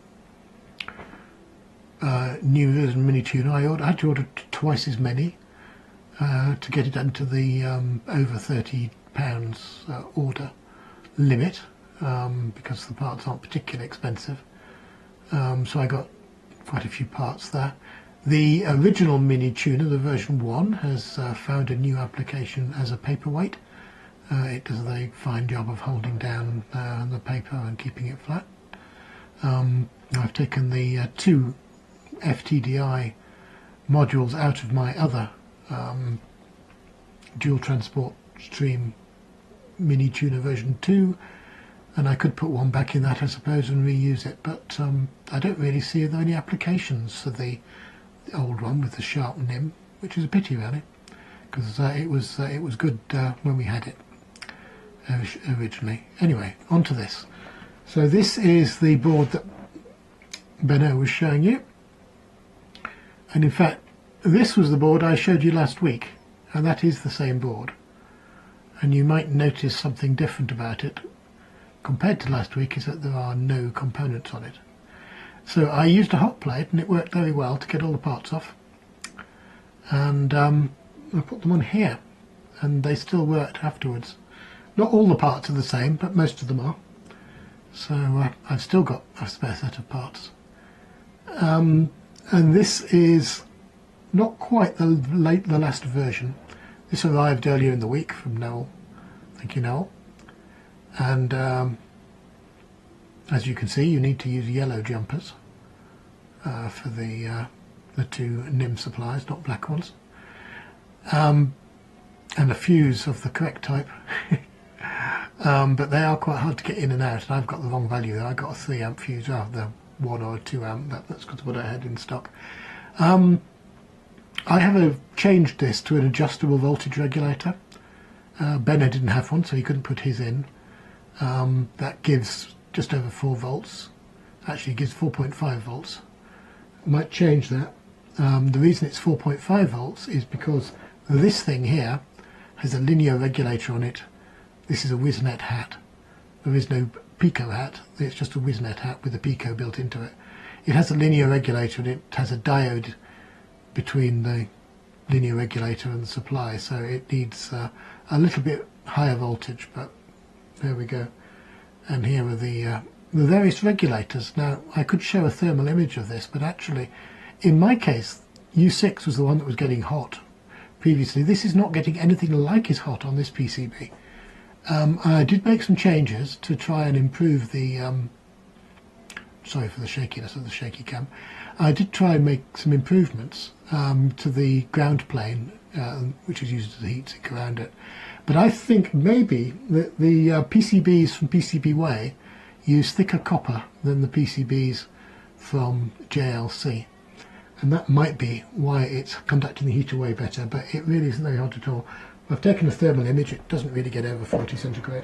new version mini tuner. I had to order twice as many to get it into the over £30 order limit, because the parts aren't particularly expensive. So I got quite a few parts there. The original mini tuner, the version 1, has found a new application as a paperweight. It does a fine job of holding down the paper and keeping it flat. I've taken the two FTDI modules out of my other dual transport stream mini tuner version 2, and I could put one back in that, I suppose, and reuse it, but I don't really see any applications for the old one with the sharp NIM, which is a pity really, because it was good when we had it originally. Anyway, on to this. So this is the board that Benno was showing you, and in fact this was the board I showed you last week, and that is the same board, and you might notice something different about it compared to last week is that there are no components on it. So I used a hot plate and it worked very well to get all the parts off, and I put them on here and they still worked afterwards. Not all the parts are the same, but most of them are. So I've still got a spare set of parts. And this is not quite the last version. This arrived earlier in the week from Noel. Thank you, Noel. And as you can see, you need to use yellow jumpers for the two NIM supplies, not black ones, and a fuse of the correct type. But they are quite hard to get in and out, and I've got the wrong value there. I got a 3 amp fuse rather than 1 or 2 amp. That's what I had in stock. I have changed this to an adjustable voltage regulator. Benno didn't have one, so he couldn't put his in. That gives just over 4 volts. Actually, it gives 4.5 volts. I might change that. The reason it's 4.5 volts is because this thing here has a linear regulator on it. This is a WizNet hat. There is no Pico hat. It's just a WizNet hat with a Pico built into it. It has a linear regulator and it has a diode between the linear regulator and the supply, so it needs a little bit higher voltage, but there we go. And here are the various regulators. Now I could show a thermal image of this, but actually in my case U6 was the one that was getting hot previously. This is not getting anything like as hot on this PCB. I did make some changes to try and improve the sorry for the shakiness of the shaky cam. I did try and make some improvements to the ground plane, which is used as a heat sink around it. But I think maybe that the PCBs from PCBWay use thicker copper than the PCBs from JLC. And that might be why it's conducting the heat away better, but it really isn't very hot at all. I've taken a thermal image, it doesn't really get over 40 centigrade.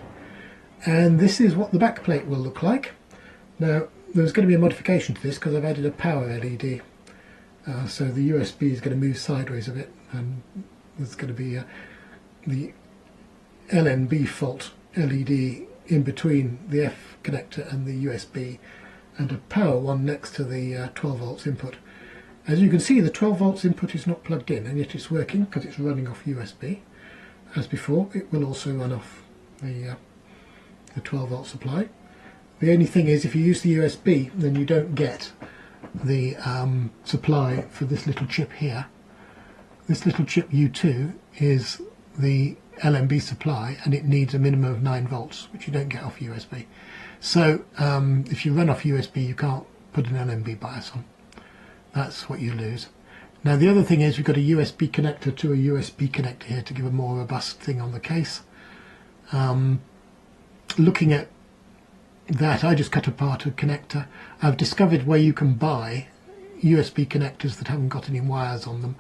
And this is what the back plate will look like. Now, there's going to be a modification to this because I've added a power LED. So the USB is going to move sideways a bit, and there's going to be the LNB fault LED in between the F connector and the USB, and a power one next to the 12 volts input. As you can see, the 12 volts input is not plugged in, and yet it's working because it's running off USB. As before, it will also run off the 12 volt supply. The only thing is, if you use the USB, then you don't get the supply for this little chip here, this little chip U2 is the LNB supply, and it needs a minimum of 9 volts, which you don't get off USB. So if you run off USB, you can't put an LNB bias on. That's what you lose. Now the other thing is we've got a USB connector to a USB connector here to give a more robust thing on the case. Looking at that, I just cut apart a connector. I've discovered where you can buy USB connectors that haven't got any wires on them,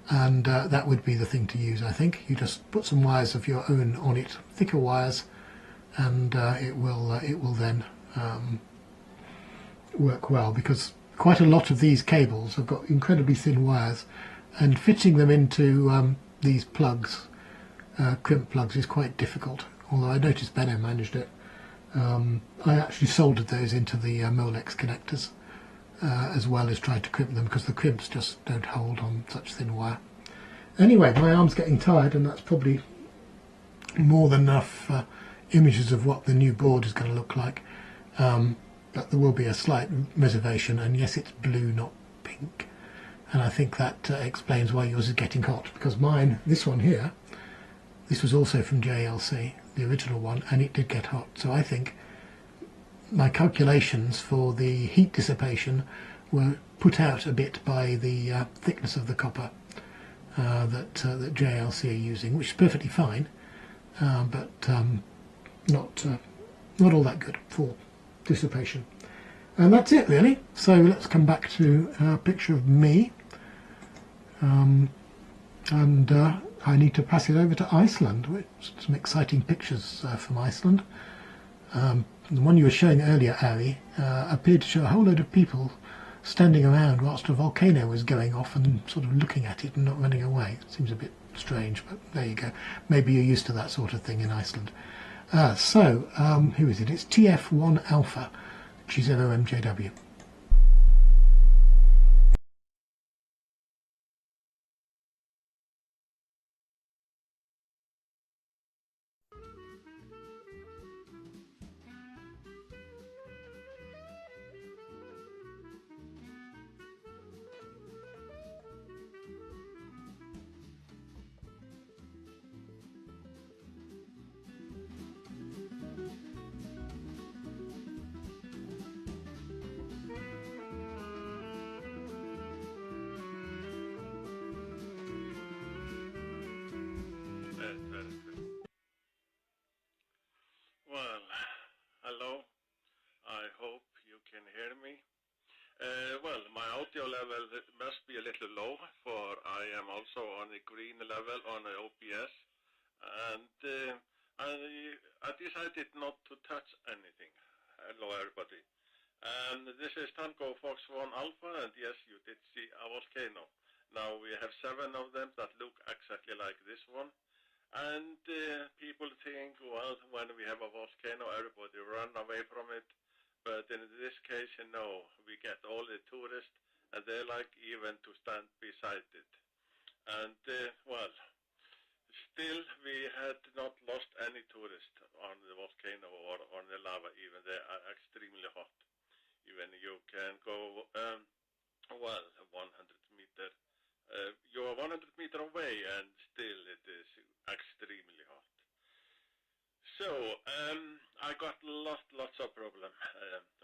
and that would be the thing to use, I think. You just put some wires of your own on it, thicker wires, and it will then work well, because quite a lot of these cables have got incredibly thin wires, and fitting them into these plugs, crimp plugs, is quite difficult, although I noticed Benno managed it. I actually soldered those into the Molex connectors as well as tried to crimp them, because the crimps just don't hold on such thin wire. Anyway, my arm's getting tired, and that's probably more than enough images of what the new board is going to look like. But there will be a slight reservation, and yes, it's blue, not pink, and I think that explains why yours is getting hot, because mine, this one here, this was also from JLC, the original one, and it did get hot. So I think my calculations for the heat dissipation were put out a bit by the thickness of the copper that JLC are using, which is perfectly fine, but not all that good for dissipation. And that's it really. So let's come back to a picture of me, and I need to pass it over to Iceland, with some exciting pictures from Iceland. The one you were showing earlier, Ari, appeared to show a whole load of people standing around whilst a volcano was going off and sort of looking at it and not running away. It seems a bit strange, but there you go. Maybe you're used to that sort of thing in Iceland. Who is it? It's TF1 Alpha, G0MJW. Well, hello. I hope you can hear me. Well, my audio level must be a little low, for I am also on a green level on the OBS, and I decided not to touch anything. Hello, everybody. And this is Tango Fox 1 Alpha, and yes, you did see a volcano. Now we have 7 of them that look exactly like this one. And people think, well, when we have a volcano, everybody run away from it. But in this case, no, we get all the tourists, and they like even to stand beside it. And, well, still we had not lost any tourists on the volcano or on the lava even. They are extremely hot. Even you can go, well, 100 meter. You are 100 meter away, and still it is extremely hot. So I got lots of problems.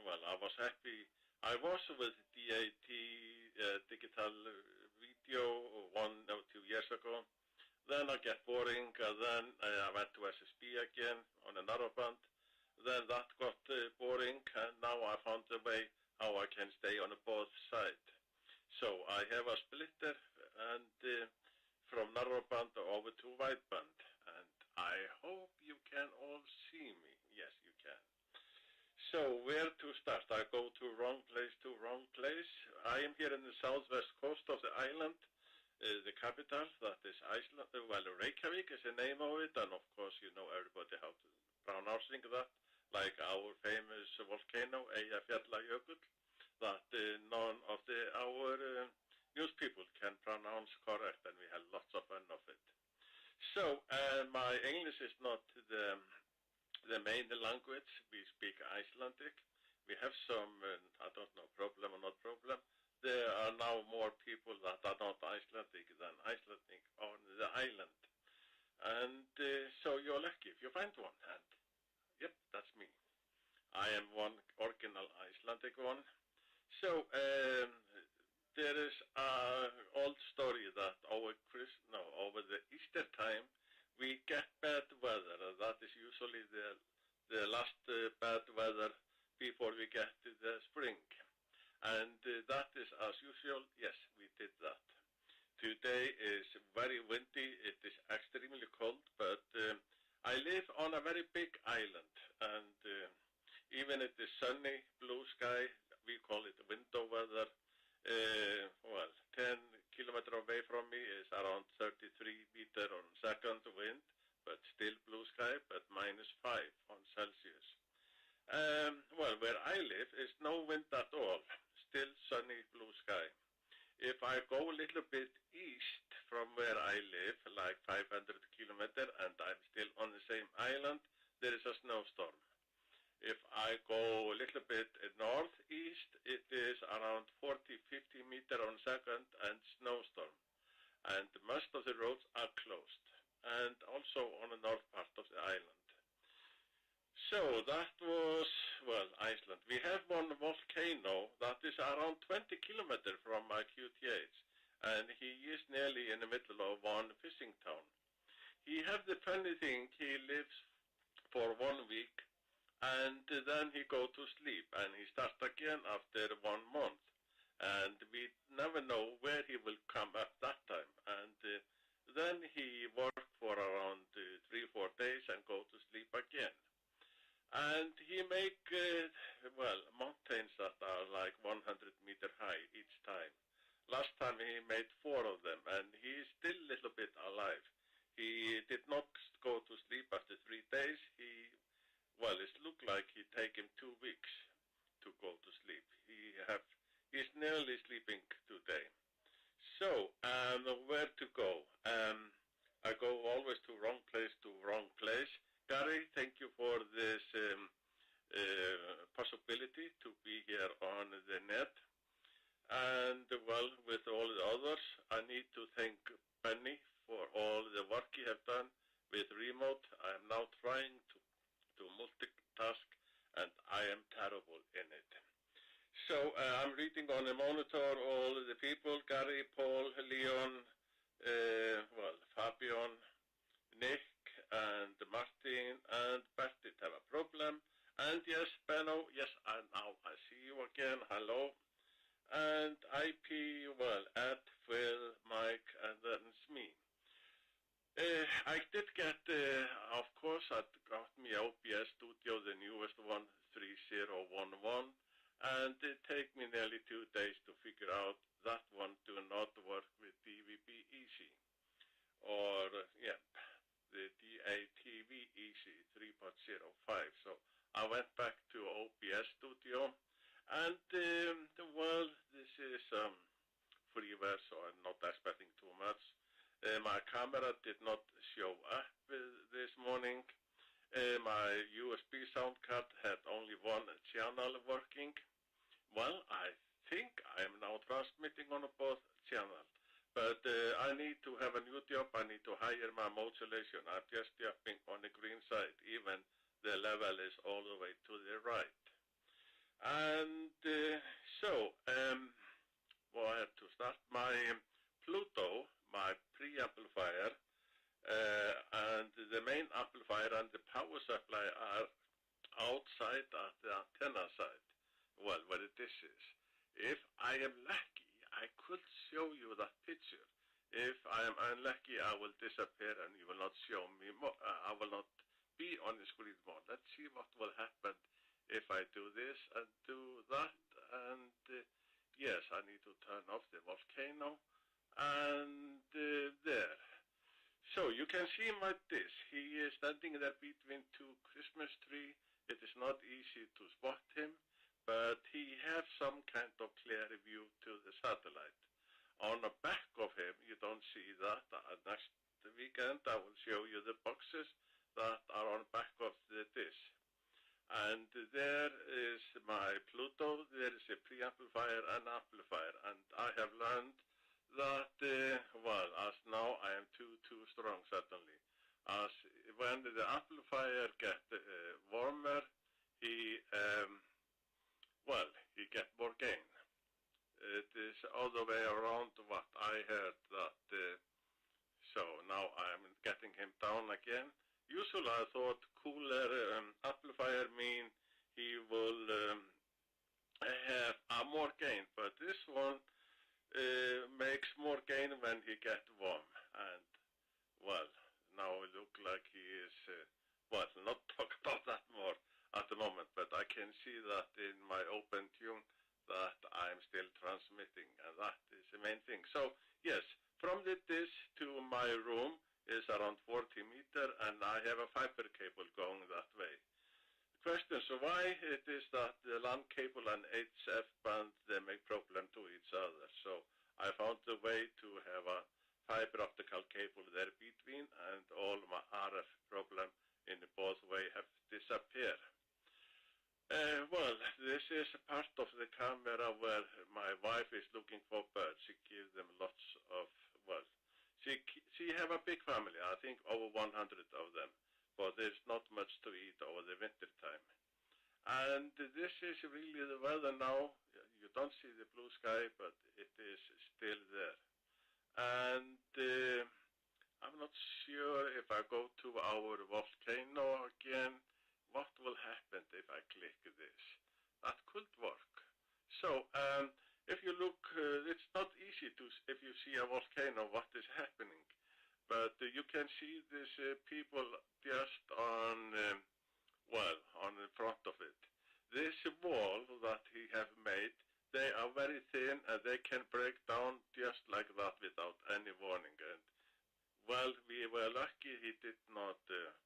Well, I was happy. I was with DAT digital video 1 or 2 years ago. Then I get boring. Then I went to SSB again on a narrowband. Then that got boring, and now I found a way how I can stay on both sides. So I have a splitter, and from narrowband over to wideband, and I hope you can all see me. Yes, you can. So where to start? I go to wrong place. I am here in the southwest coast of the island, the capital, that is Iceland. Well, Reykjavik is the name of it, and of course you know everybody how to pronouncing that, like our famous volcano, Eyjafjallajökull, that none of our news people can pronounce correct, and we had lots of fun of it. So my English is not the main language. We speak Icelandic. We have some, I don't know, problem or not problem. there are now more people that are not Icelandic than Icelandic on the island. And so you're lucky if you find one. And yep, that's me. I am one original Icelandic one. So there is an old story that over the Easter time we get bad weather. That is usually the last bad weather before we get to the spring. And that is as usual. Yes, we did that. Today is very windy. It is extremely cold, but I live on a very big island, and even it is sunny, blue sky, we call it window weather. 10 kilometers away from me is around 33 meters on second wind, but still blue sky, but -5 on Celsius. Where I live is no wind at all, still sunny, blue sky. If I go a little bit east from where I live, like 500 kilometers, and I'm still on the same island, there is a snowstorm. If I go a little bit northeast, it is around 40-50 meters on second and snowstorm. And most of the roads are closed, and also on the north part of the island. So that was, Iceland. We have one volcano that is around 20 kilometers from my QTH, and he is nearly in the middle of one fishing town. He has the funny thing, he lives for 1 week, and then he go to sleep, and he starts again after 1 month. And we never know where he will come up that time. And then he work for around 3-4 days and go to sleep again. And he make, mountains that are like 100 meters high each time. Last time he made 4 of them, and he is still a little bit alive. He did not go to sleep after 3 days. It looked like he take him 2 weeks to go to sleep. He's nearly sleeping today. So, where to go? I go always to wrong place. Gary, thank you for this possibility to be here on the net. And, with all the others, I need to thank Benny for all the work he have done with remote. I am now trying to multitask, and I am terrible in it. So I'm reading on the monitor all the people, Gary, Paul, Leon, Fabian, Nick, and Martin, and Bertie have a problem. And yes, Benno, yes, now I see you again, hello. And IP, Ed, Phil, Mike, and then it's me. I did get, of course, I got me OBS Studio, the newest one, 3011, and it take me nearly 2 days to figure out that one do not work with DVB Easy, or, the DATV Easy 3.05. So I went back to OBS Studio, and, this is freeware, so I'm not expecting too much. My camera did not show up this morning. My USB sound card had only 1 channel working. I think I am now transmitting on both channels. But I need to have a new job. I need to hire my modulation. I'm just jumping on the green side, even the level is all the way to the right. And I have to start my Pluto, my preamplifier, and the main amplifier and the power supply are outside at the antenna side, where this is. If I am lucky, I could show you that picture. If I am unlucky, I will disappear and you will not show me more. I will not be on the screen more. Let's see what will happen if I do this and do that. And yes, I need to turn off the volcano. And there. So you can see him like this. He is standing there between 2 Christmas trees. It is not easy to spot him, but he has some kind of clear view to the satellite. On the back of him, you don't see that. Next weekend, I will show you the boxes that are on the back of the dish. And there is my Pluto. There is a preamplifier and amplifier. And I have learned that, well, as now I am too strong suddenly. As when the amplifier gets warmer, he get more gain. It is all the way around what I heard that, so now I'm getting him down again. Usually I thought cooler amplifier mean he will have more gain, but this one makes more gain when he gets warm. And, well, now it looks like he is, well, not talk about that more at the moment, but I can see that in my open tune that I'm still transmitting, and that is the main thing. So, yes, from the dish to my room is around 40 meters, and I have a fiber cable going that way. The question is why it is that the LAN cable and HF band, they make problem to each other. So I found a way to have a fiber optical cable there between, and all my RF problem in both way have disappeared. Well, this is a part of the camera where my wife is looking for birds. She gives them lots of, well, she have a big family, I think over 100 of them, but there's not much to eat over the winter time. And this is really the weather now. You don't see the blue sky, but it is still there. And I'm not sure if I go to our volcano again, what will happen if I click this? That could work. So if you look, it's not easy to, if you see a volcano, what is happening. But you can see these people just on, well, on the front of it. This wall that he have made, they are very thin and they can break down just like that without any warning. And, well, we were lucky he did not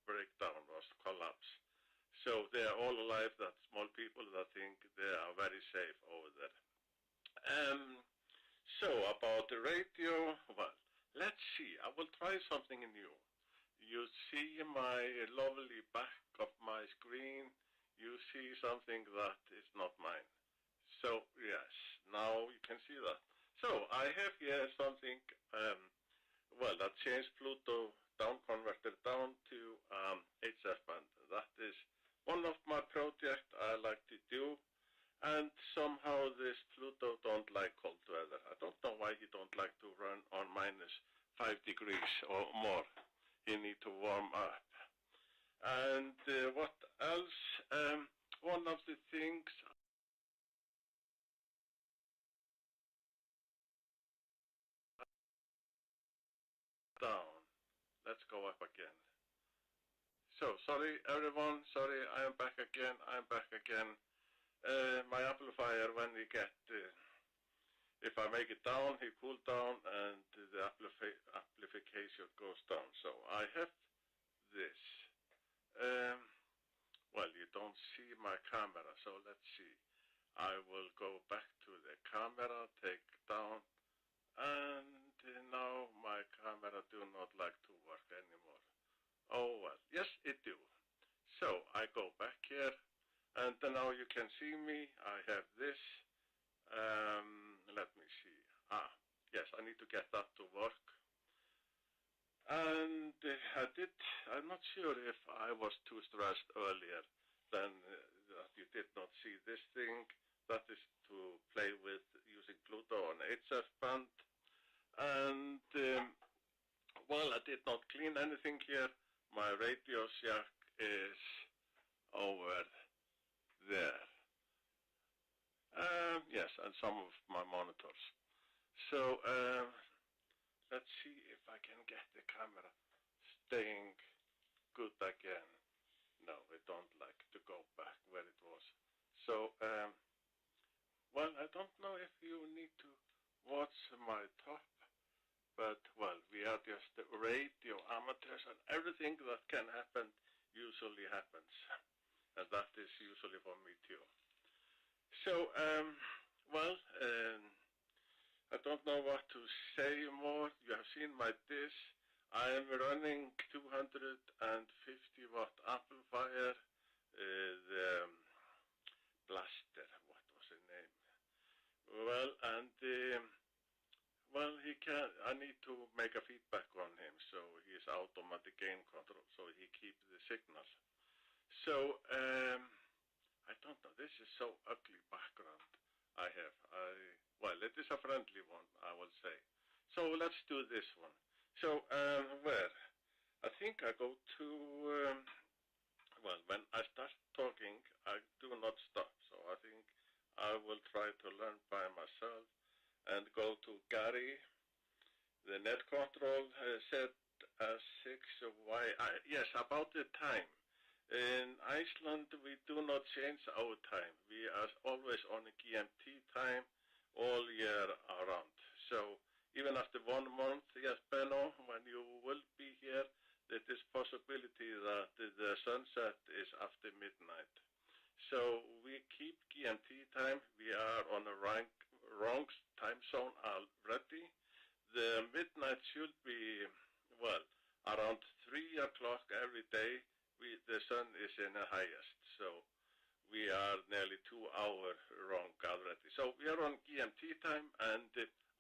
break down or collapse. So they are all alive, that small people that think they are very safe over there. So about the radio, well, let's see. I will try something new. You see my lovely back of my screen. You see something that is not mine. So yes, now you can see that. So I have here something, well, that changed Pluto down converter down to HF band. That is one of my projects I like to do, and somehow this Pluto don't like cold weather. I don't know why he don't like to run on -5 degrees or more. He need to warm up. And what else? One of the things down. Let's go up again. So, sorry everyone, sorry, I am back again, my amplifier, when we get, if I make it down, he cools down and the amplification goes down. So I have this. Well, you don't see my camera, so let's see. I will go back to the camera, take down, and now my camera do not like to work anymore. Oh well, yes it do. So I go back here, and now you can see me. I have this. Let me see. Yes, I need to get that to work. And I'm not sure if I was too stressed earlier than that you did not see this thing. That is to play with using Pluto on HF band. And well, I did not clean anything here. My radio jack is over there. Yes, and some of my monitors. So let's see if I can get the camera staying good again. No, I don't like to go back where it was. So, well, I don't know if you need to watch my top, but, well, we are just radio amateurs, and everything that can happen usually happens. And that is usually for me too. So, well, I don't know what to say more. You have seen my dish. I am running 250 watt amplifier, the Blaster, what was the name? Well, and I need to make a feedback on him, so he is automatic gain control, so he keeps the signal. So I don't know. This is so ugly background I have. Well, it is a friendly one, I will say. So let's do this one. So where? I think I go to. Well, when I start talking, I do not stop. So I think I will try to learn by myself and go to Gary. The net control set as 6 Y. Yes, about the time. In Iceland, we do not change our time. We are always on a GMT time all year around. So even after 1 month, yes, Benno, when you will be here, there is possibility that the sunset is after midnight. So we keep GMT time. We are on a wrong time zone already. The midnight should be, well, around 3 o'clock every day. The sun is in the highest, so we are nearly 2 hours wrong already. So we are on GMT time, and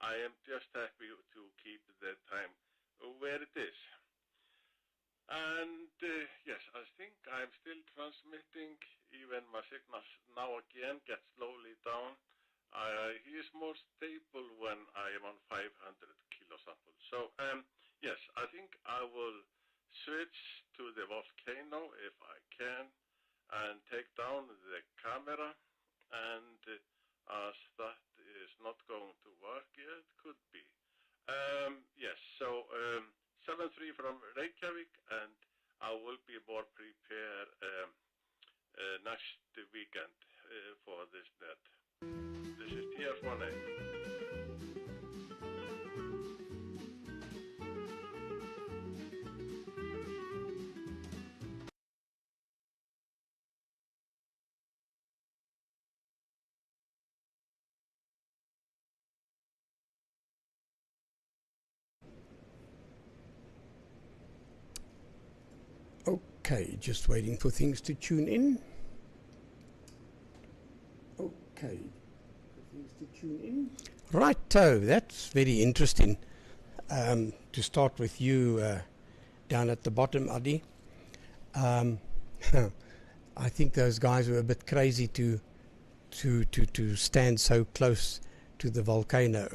I am just happy to keep the time where it is. And yes, I think I'm still transmitting. Even my signal now again gets slowly down. He is more stable when I am on 500 kilosamples. So yes, I think I will switch to the volcano if I can and take down the camera. And as that is not going to work yet, could be. Yes, so 7-3 from Reykjavik, and I will be more prepared next weekend for this net. This is TF1A. Okay, just waiting for things to tune in. Okay, things to tune in. Righto, that's very interesting. To start with you down at the bottom, Adi. I think those guys were a bit crazy to stand so close to the volcano.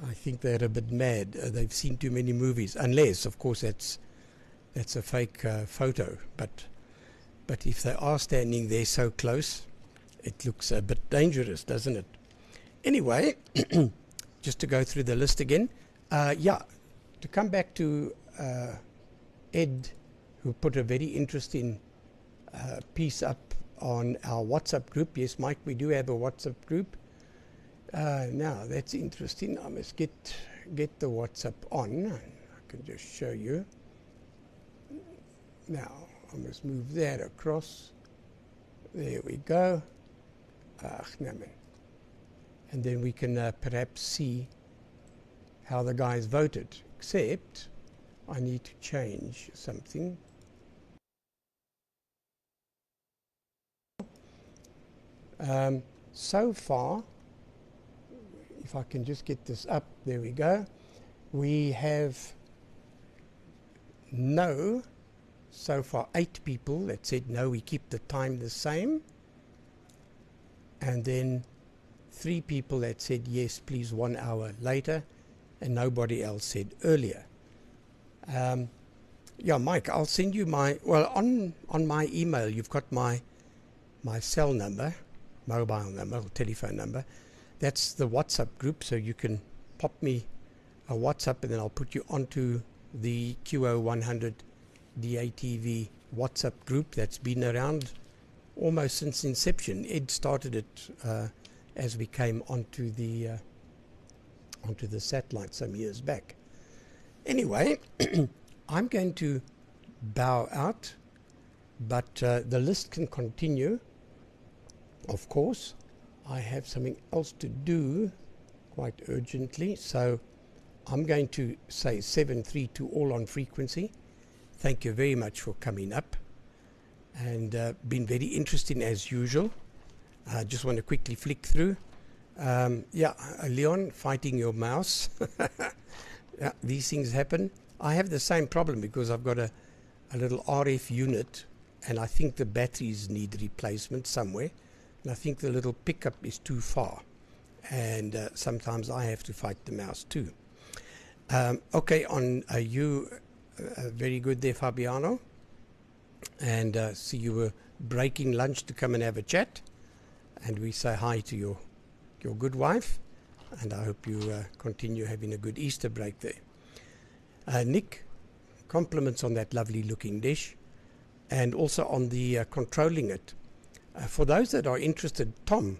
I think they're a bit mad. They've seen too many movies, unless, of course, that's a fake photo. But if they are standing there so close, it looks a bit dangerous, doesn't it? Anyway, just to go through the list again. To come back to Ed, who put a very interesting piece up on our WhatsApp group. Yes, Mike, we do have a WhatsApp group. Now that's interesting. I must get the WhatsApp on. I can just show you. Now I must move that across. There we go. And then we can perhaps see how the guys voted. Except I need to change something. So far, if I can just get this up, there we go. We have no, so far 8 people that said no, we keep the time the same. And then 3 people that said yes, please 1 hour later. And nobody else said earlier. Mike, I'll send you on my email, you've got my cell number, mobile number, or telephone number. That's the WhatsApp group, so you can pop me a WhatsApp and then I'll put you onto the QO-100 DATV WhatsApp group that's been around almost since inception. Ed started it as we came onto the satellite some years back. Anyway, I'm going to bow out, but the list can continue, of course. I have something else to do quite urgently, so I'm going to say 7-3 to all on frequency. Thank you very much for coming up and been very interesting as usual. I just want to quickly flick through. Yeah, Leon, fighting your mouse. Yeah, these things happen. I have the same problem because I've got a little RF unit, and I think the batteries need replacement somewhere. And I think the little pickup is too far. And sometimes I have to fight the mouse too. Okay, on you, very good there, Fabiano. And see, you were breaking lunch to come and have a chat. And we say hi to your good wife. And I hope you continue having a good Easter break there. Nick, compliments on that lovely looking dish. And also on the controlling it. For those that are interested, Tom,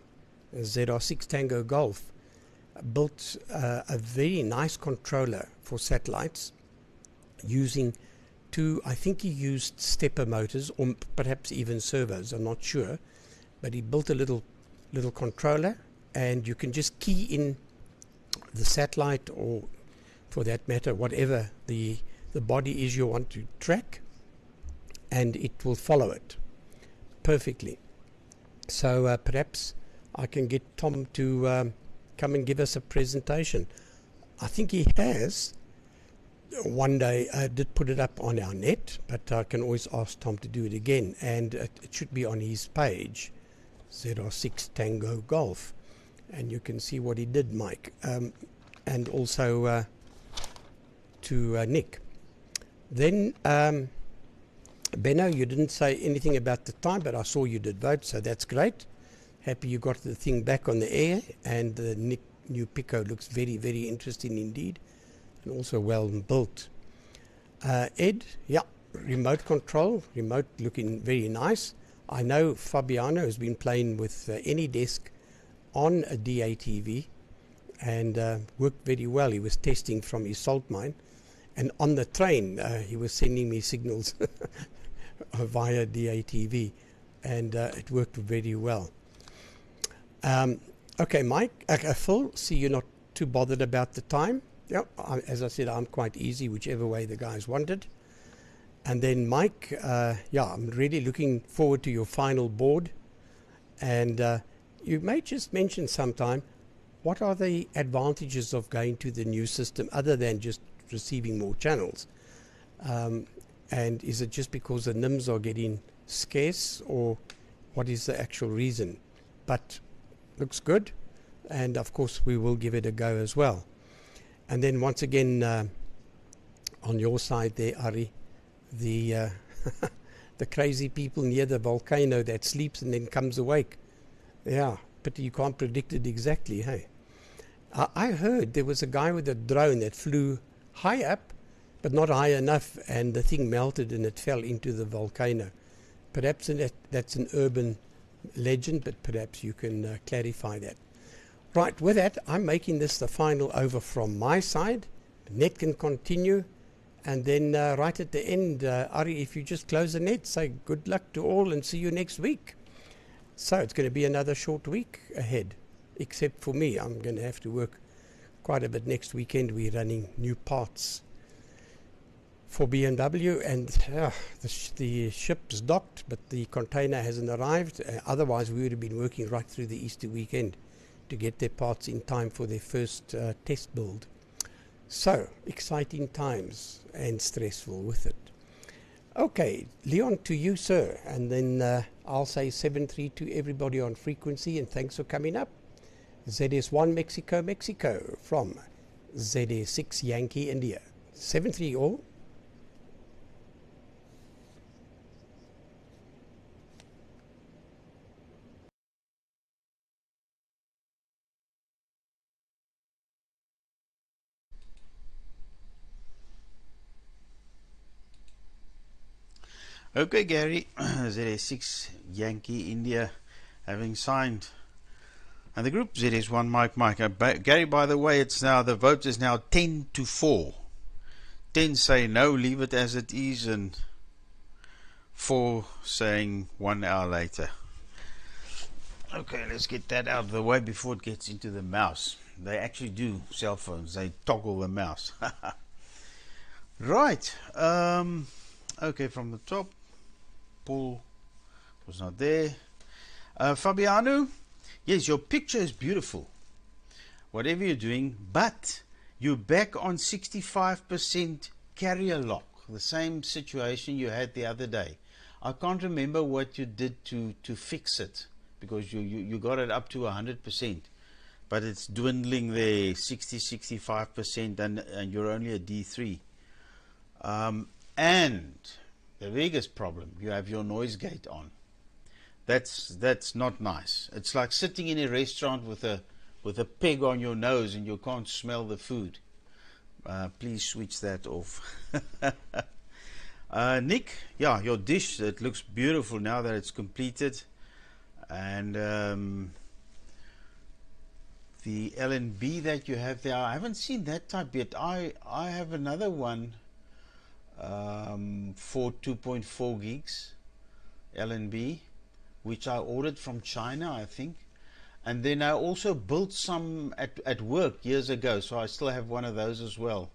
ZR6 Tango Golf, built a very nice controller for satellites using two, I think he used stepper motors or perhaps even servos, I'm not sure, but he built a little controller, and you can just key in the satellite, or for that matter whatever the body is you want to track, and it will follow it perfectly. So perhaps I can get Tom to come and give us a presentation. I think he has one day did put it up on our net, but I can always ask Tom to do it again, and it should be on his page, ZR6 Tango Golf, and you can see what he did, Mike, and also to Nick. Then Benno, you didn't say anything about the time, but I saw you did vote, so that's great. Happy you got the thing back on the air, and the new Pico looks very, very interesting indeed, and also well built. Ed, yeah, remote control, remote looking very nice. I know Fabiano has been playing with AnyDesk on a DATV and worked very well. He was testing from his salt mine, and on the train he was sending me signals via DATV, and it worked very well. Okay, Mike, Phil, see you're not too bothered about the time. Yep, as I said, I'm quite easy, whichever way the guys wanted. And then Mike, yeah, I'm really looking forward to your final board. And you may just mention sometime, what are the advantages of going to the new system other than just receiving more channels? And is it just because the NIMs are getting scarce, or what is the actual reason? But looks good, and of course we will give it a go as well. And then once again, on your side there, Ari, the the crazy people near the volcano that sleeps and then comes awake. Yeah, but you can't predict it exactly, hey? I heard there was a guy with a drone that flew high up, but not high enough, and the thing melted and it fell into the volcano. Perhaps that's an urban legend, but perhaps you can clarify that. Right, with that, I'm making this the final over from my side. Net can continue, and then right at the end, Ari, if you just close the net, say good luck to all and see you next week. So it's going to be another short week ahead, except for me. I'm going to have to work quite a bit next weekend. We're running new parts for BMW, and the ship's docked, but the container hasn't arrived. Otherwise, we would have been working right through the Easter weekend to get their parts in time for their first test build. So, exciting times and stressful with it. Okay, Leon, to you, sir, and then I'll say 7-3 to everybody on frequency, and thanks for coming up. ZS1 Mexico, Mexico, from ZS6 Yankee India. 7-3 all. Okay, Gary, ZS6 Yankee India having signed, and the group ZS1 Mike. Gary, by the way, it's now, the vote is now 10-4. 10 say no, leave it as it is, and 4 saying 1 hour later. Okay, let's get that out of the way before it gets into the mouse. They actually do cell phones, they toggle the mouse. Right, okay, from the top, Paul was not there. Fabiano, yes, your picture is beautiful. whatever you're doing, but you're back on 65% carrier lock, the same situation you had the other day. I can't remember what you did to fix it, because you got it up to 100%, but it's dwindling there, 65%, and you're only a D3. And the biggest problem, you have your noise gate on. That's not nice. It's like sitting in a restaurant with a peg on your nose and you can't smell the food. Please switch that off. Nick, yeah, your dish, it looks beautiful now that it's completed. And the LNB that you have there, I haven't seen that type yet. I have another one for 2.4 gigs LNB, which I ordered from China, I think. And then I also built some at work years ago, so I still have one of those as well,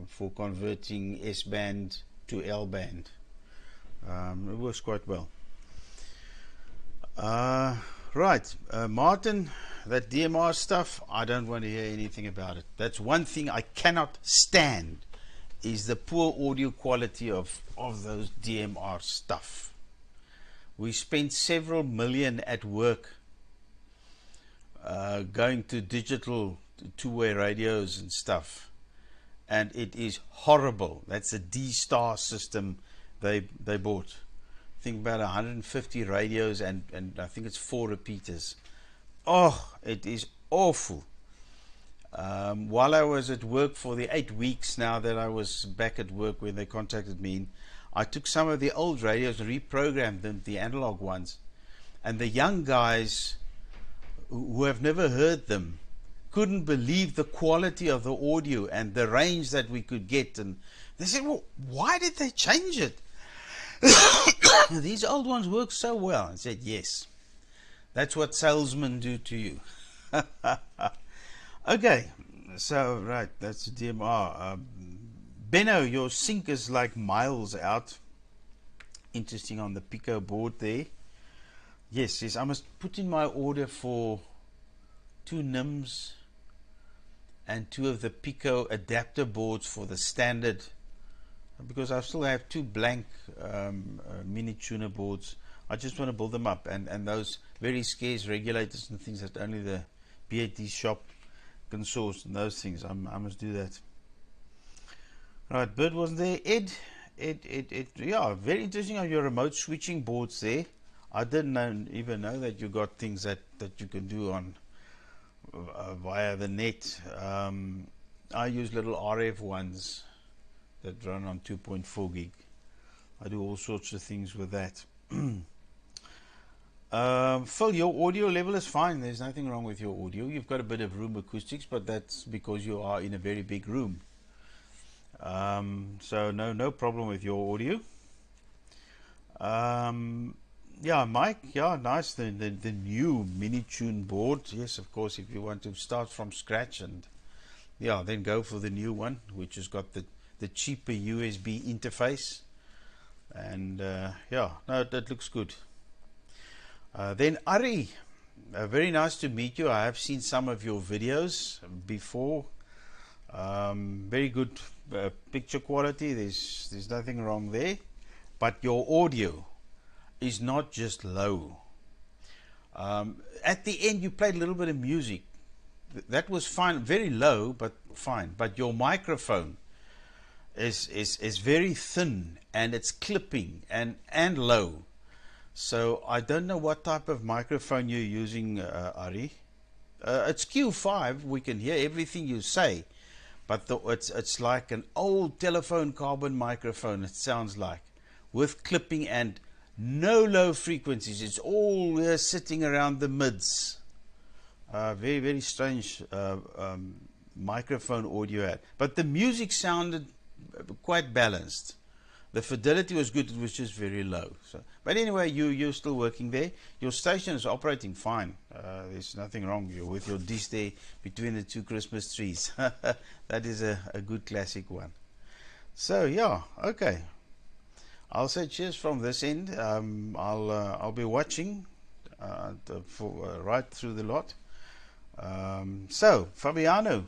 for converting S-band to L-band. It works quite well. Right, Martin, that DMR stuff, I don't want to hear anything about it. That's one thing I cannot stand, is the poor audio quality of those DMR stuff. We spent several million at work going to digital two-way radios and stuff, and it is horrible. That's a D-Star system they bought. Think about 150 radios and I think it's 4 repeaters. Oh, it is awful. While I was at work for the 8 weeks now that I was back at work when they contacted me, I took some of the old radios and reprogrammed them, the analog ones, and the young guys who have never heard them couldn't believe the quality of the audio and the range that we could get. And they said, well, why did they change it? These old ones work so well. I said, yes, that's what salesmen do to you. Okay, so right, that's DMR. Benno, your sync is like miles out. Interesting on the Pico board there. Yes, I must put in my order for 2 NIMs and 2 of the Pico adapter boards for the standard, because I still have 2 blank mini tuner boards. I just want to build them up, and those very scarce regulators and things that only the BAT shop can source, and those things, I must do that. Right, Bird wasn't there. Ed, yeah, very interesting on your remote switching boards there. I didn't even know that you got things that you can do on via the net. I use little RF ones that run on 2.4 gig. I do all sorts of things with that. Phil, your audio level is fine. There's nothing wrong with your audio. You've got a bit of room acoustics, but that's because you are in a very big room. So no problem with your audio. Yeah, Mike, yeah, nice. The new mini tune board. Yes, of course, if you want to start from scratch, and yeah, then go for the new one, which has got the cheaper USB interface. And yeah, no, that looks good. Then Ari, very nice to meet you. I have seen some of your videos before. Very good picture quality. There's nothing wrong there, but your audio is not just low. At the end you played a little bit of music. That was fine, very low, but fine. But your microphone is very thin, and it's clipping and low. So I don't know what type of microphone you're using, Ari. It's Q5. We can hear everything you say, but it's like an old telephone carbon microphone. It sounds like, with clipping and no low frequencies. It's all sitting around the mids. Very, very strange microphone audio had. But the music sounded quite balanced. The fidelity was good. It was just very low. So, but anyway, you're still working there. Your station is operating fine. There's nothing wrong with your dish there between the 2 Christmas trees. That is a good classic one. So yeah, okay. I'll say cheers from this end. I'll be watching for right through the lot. So, Fabiano,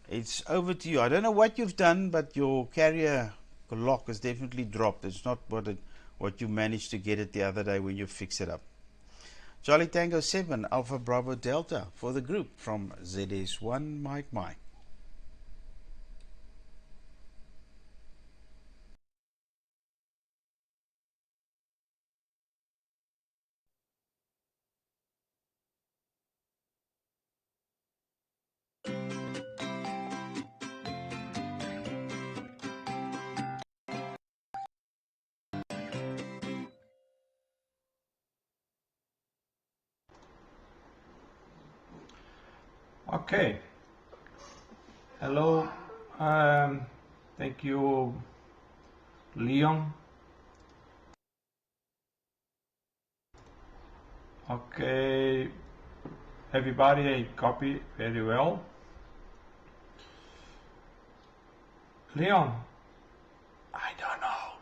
it's over to you. I don't know what you've done, but your carrier lock has definitely dropped. It's not what you managed to get it the other day when you fixed it up. Charlie Tango 7, Alpha Bravo Delta for the group from ZS1 Mike. Okay. Hello. Thank you, Leon. Okay. Everybody, I copy very well. Leon, I don't know.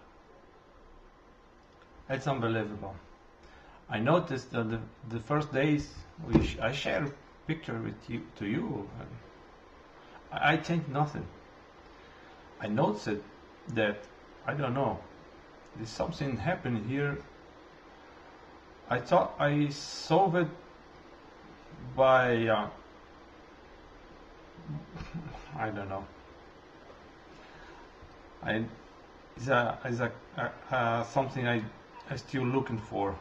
It's unbelievable. I noticed that the first days I shared a picture with you. I changed nothing. I noticed that, I don't know, there's something happening here. I thought I solved it by I don't know. It's something I still looking for.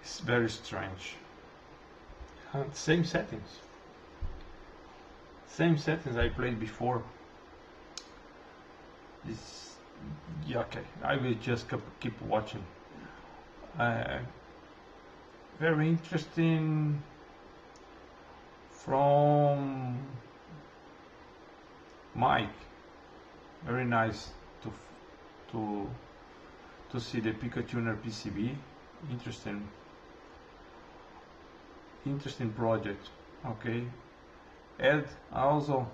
It's very strange. Same settings I played before. Yeah, okay, I will just keep watching. Very interesting from Mike. Very nice to see the Pika Tuner PCB. Interesting project. Okay. Ed, also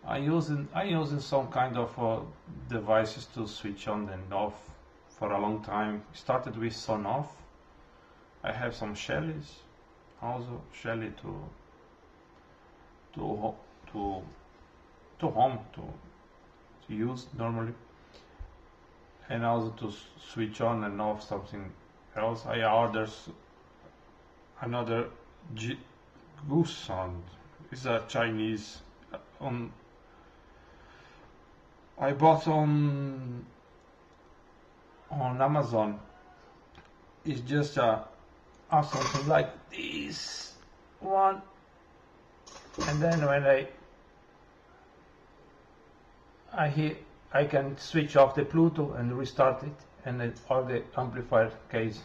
I'm using some kind of devices to switch on and off for a long time. Started with sun off. I have some Shellys, also Shelly to home to use normally, and also to switch on and off something else. I ordered another goose sound. It's a Chinese I bought on Amazon. It's just something like this one, and then when I can switch off the Pluto and restart it, and all the amplifier case.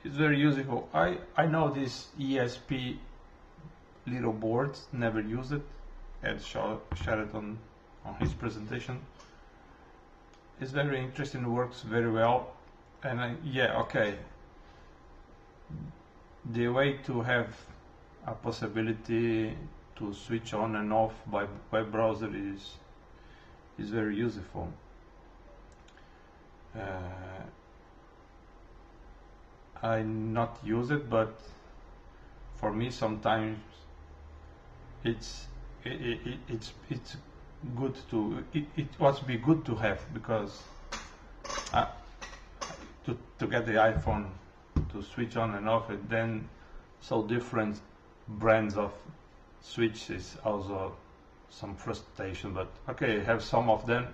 It's very useful. I know this ESP little board, never used it. Ed showed it on his presentation. It's very interesting, works very well, and yeah, okay. The way to have a possibility to switch on and off by web browser is very useful. I not use it, but for me sometimes it's good to it must be good to have, because to get the iPhone to switch on and off it, then so different brands of switches, also some frustration, but okay, I have some of them.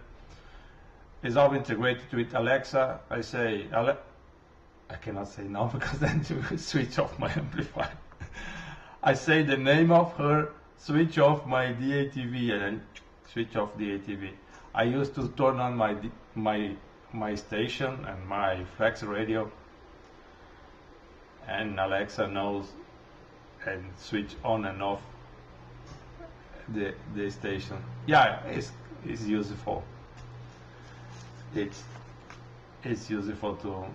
It's all integrated with Alexa. I say I cannot say no because then you will switch off my amplifier. I say the name of her, switch off my DATV, and then switch off DATV. I used to turn on my station and my flex radio, and Alexa knows and switch on and off the station. Yeah, it's useful. It's useful to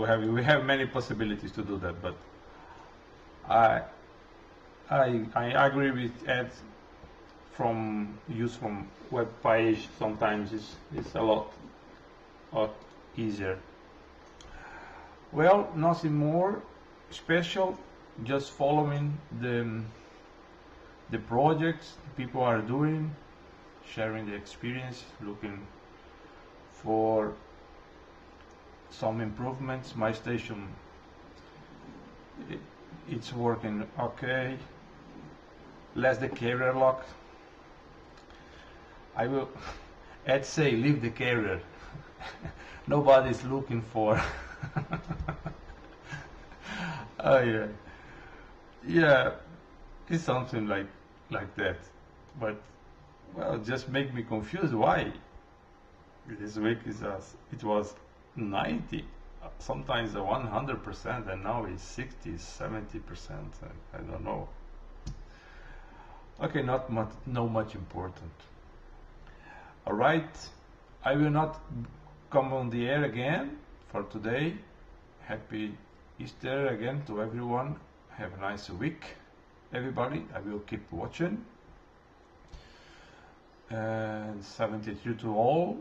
have. We have many possibilities to do that, but I agree with Ed. From web page sometimes it's a lot easier. Well, nothing more special, just following the projects people are doing, sharing the experience, looking for some improvements. My station, it's working okay. Less the carrier lock. I will I'd say leave the carrier. Nobody's looking for. Oh yeah, yeah, it's something like that. But well, just make me confused. Why this week it was 90, sometimes 100%, and now it's 60, 70%. I don't know. Okay, not much important. All right, I will not come on the air again for today. Happy Easter again to everyone. Have a nice week, everybody. I will keep watching. And 73 to all.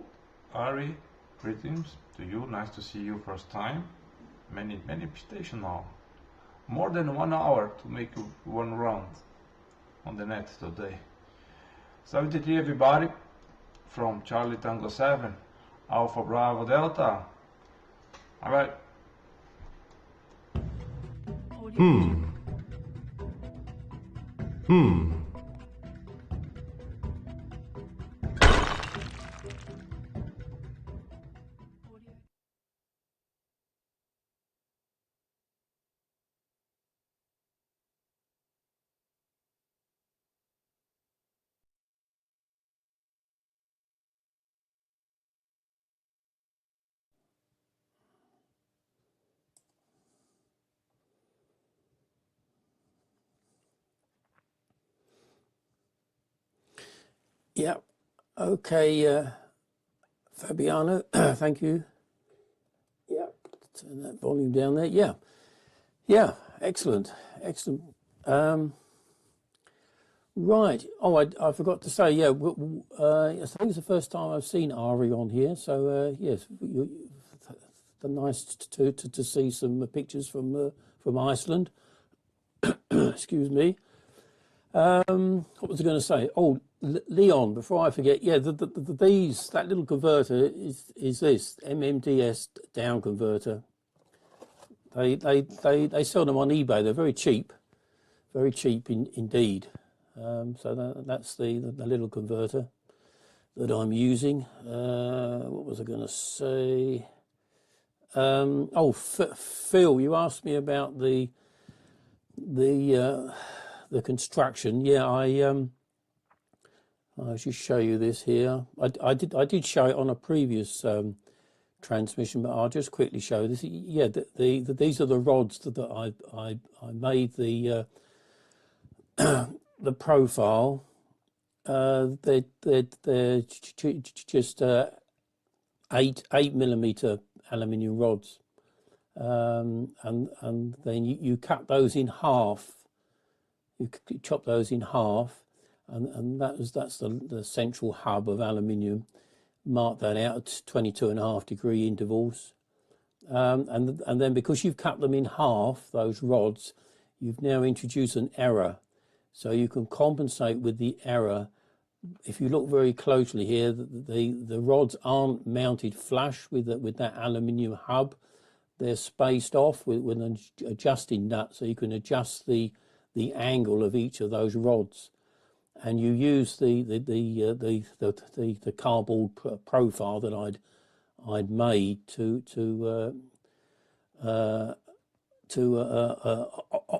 Ari, greetings to you. Nice to see you first time. Many stations now. More than 1 hour to make one round on the net today. 73 everybody. From Charlie Tango 7, Alpha Bravo Delta. All right. Yeah. Okay, Fabiano, thank you. Yeah, turn that volume down there. Yeah, yeah, excellent, excellent. Right. Oh, I forgot to say. Yeah, I think it's the first time I've seen Ari on here. So yes, nice to see some pictures from Iceland. Excuse me. What was I going to say? Oh, Leon, before I forget, yeah, that little converter is this MMDS down converter. They sell them on eBay. They're very cheap indeed. So that's the little converter that I'm using. What was I going to say? Oh, Phil, you asked me about the construction. Yeah, I'll just show you this here. I did show it on a previous transmission, but I'll just quickly show this. Yeah, these are the rods that I made the profile. They're just 8mm aluminium rods, and then you cut those in half. You chop those in half, and that's the central hub of aluminium. Mark that out at 22.5-degree intervals, and then because you've cut them in half, those rods, you've now introduced an error, so you can compensate with the error. If you look very closely here, the rods aren't mounted flush with that aluminium hub. They're spaced off with an adjusting nut, so you can adjust the angle of each of those rods, and you use the cardboard profile that I'd made to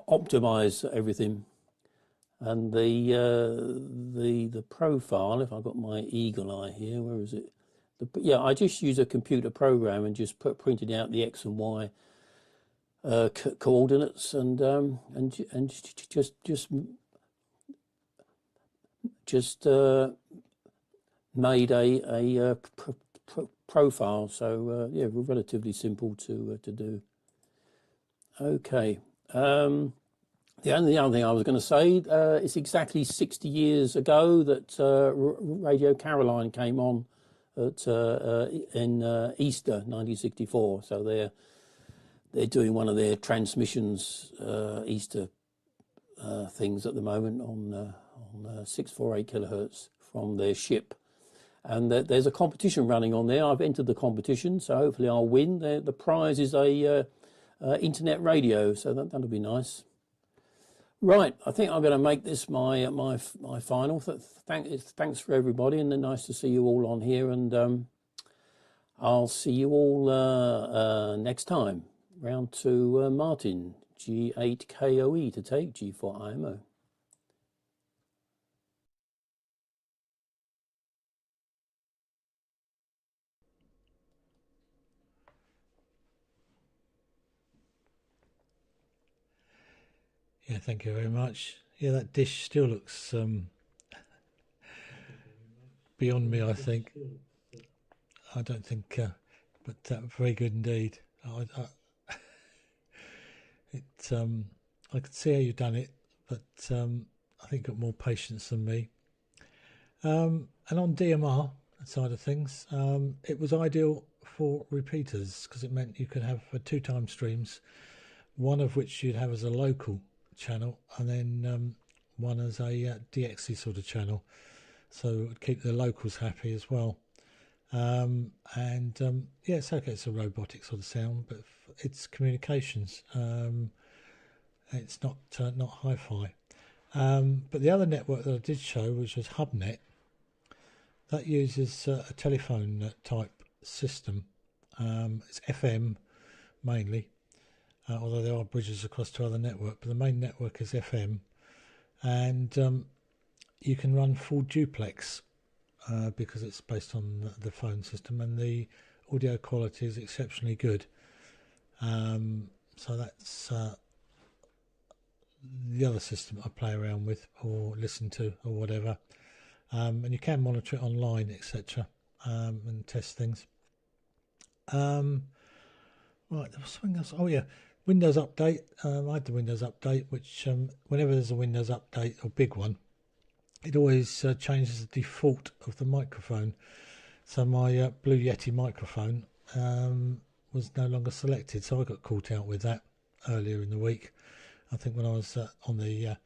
optimize everything. And the profile, if I've got my eagle eye here, where is it? Yeah, I just use a computer program and just printed out the X and Y coordinates, and just made a profile. So yeah, relatively simple to do. Okay. The only other thing I was going to say, it's exactly 60 years ago that Radio Caroline came on in Easter 1964. So they're doing one of their transmissions Easter things at the moment on 648 kilohertz from their ship, and there's a competition running on there. I've entered the competition, so hopefully I'll win. The prize is a internet radio, so that'll be nice. Right, I think I'm going to make this my final. Thanks for everybody, and nice to see you all on here, and I'll see you all next time. Round to Martin, G8KOE to take, G for IMO. Yeah, thank you very much. Yeah, that dish still looks beyond me, I think. I don't think, but very good indeed. I could see how you've done it, but I think you've got more patience than me. And on DMR side of things, it was ideal for repeaters because it meant you could have 2 time streams, one of which you'd have as a local channel, and then one as a DXY sort of channel, so it would keep the locals happy as well. Yeah, it's okay, it's a robotic sort of sound, but it's communications. It's not hi-fi. But the other network that I did show, which was HubNet, that uses a telephone type system. It's FM mainly, although there are bridges across to other networks, but the main network is FM, and you can run full duplex because it's based on the phone system, and the audio quality is exceptionally good. So that's the other system I play around with or listen to or whatever, and you can monitor it online, etc., and test things. Right, there was something else. Oh yeah, Windows Update. I had the Windows Update, which whenever there's a Windows Update, or big one, it always changes the default of the microphone. So my Blue Yeti microphone was no longer selected, so I got caught out with that earlier in the week. I think when I was on the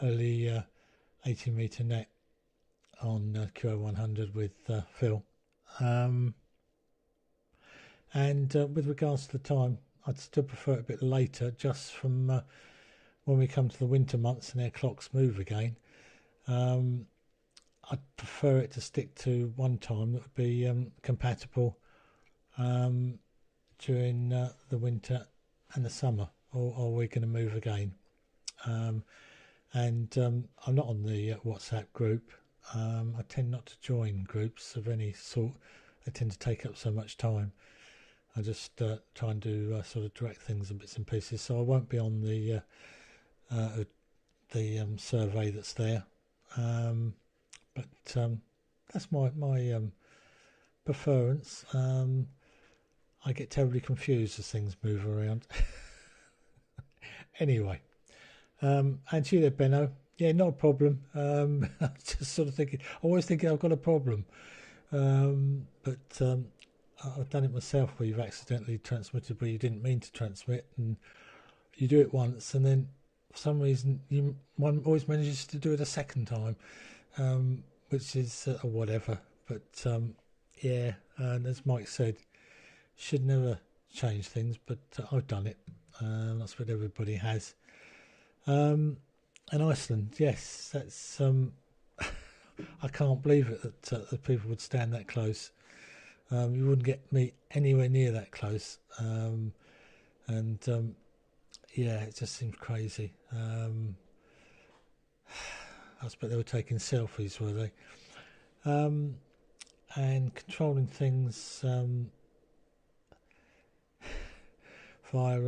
early 80 meter net on QO-100 with Phil. And with regards to the time, I'd still prefer it a bit later, just from when we come to the winter months and their clocks move again. I'd prefer it to stick to one time that would be compatible during the winter and the summer, or are we going to move again? I'm not on the WhatsApp group. I tend not to join groups of any sort. They tend to take up so much time. I just try and do sort of direct things and bits and pieces. So I won't be on the survey that's there. But that's my preference. I get terribly confused as things move around. Anyway, and you there, Benno. Yeah, not a problem. Just sort of thinking, always thinking I've got a problem. But I've done it myself where you've accidentally transmitted where you didn't mean to transmit, and you do it once, and then for some reason one always manages to do it a second time, which is whatever. But yeah, and as Mike said, should never change things, but I've done it. That's what everybody has. And Iceland, yes, that's I can't believe it that people would stand that close. You wouldn't get me anywhere near that close, and yeah, it just seems crazy. I suppose they were taking selfies, were they? And controlling things via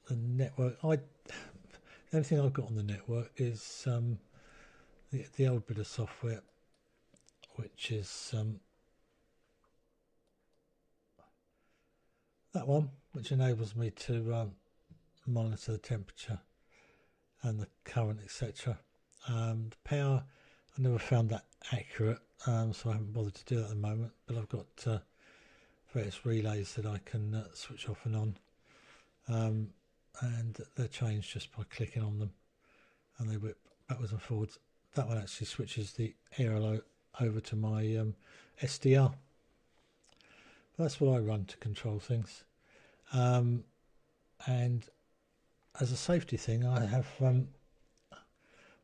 the network. The only thing I've got on the network is the old bit of software, which is that one, which enables me to monitor the temperature and the current, etc. The power, I never found that accurate, so I haven't bothered to do that at the moment, but I've got various relays that I can switch off and on. and they're changed just by clicking on them, and they whip backwards and forwards. That one actually switches the aerial over to my SDR. But that's what I run to control things. And as a safety thing, I have one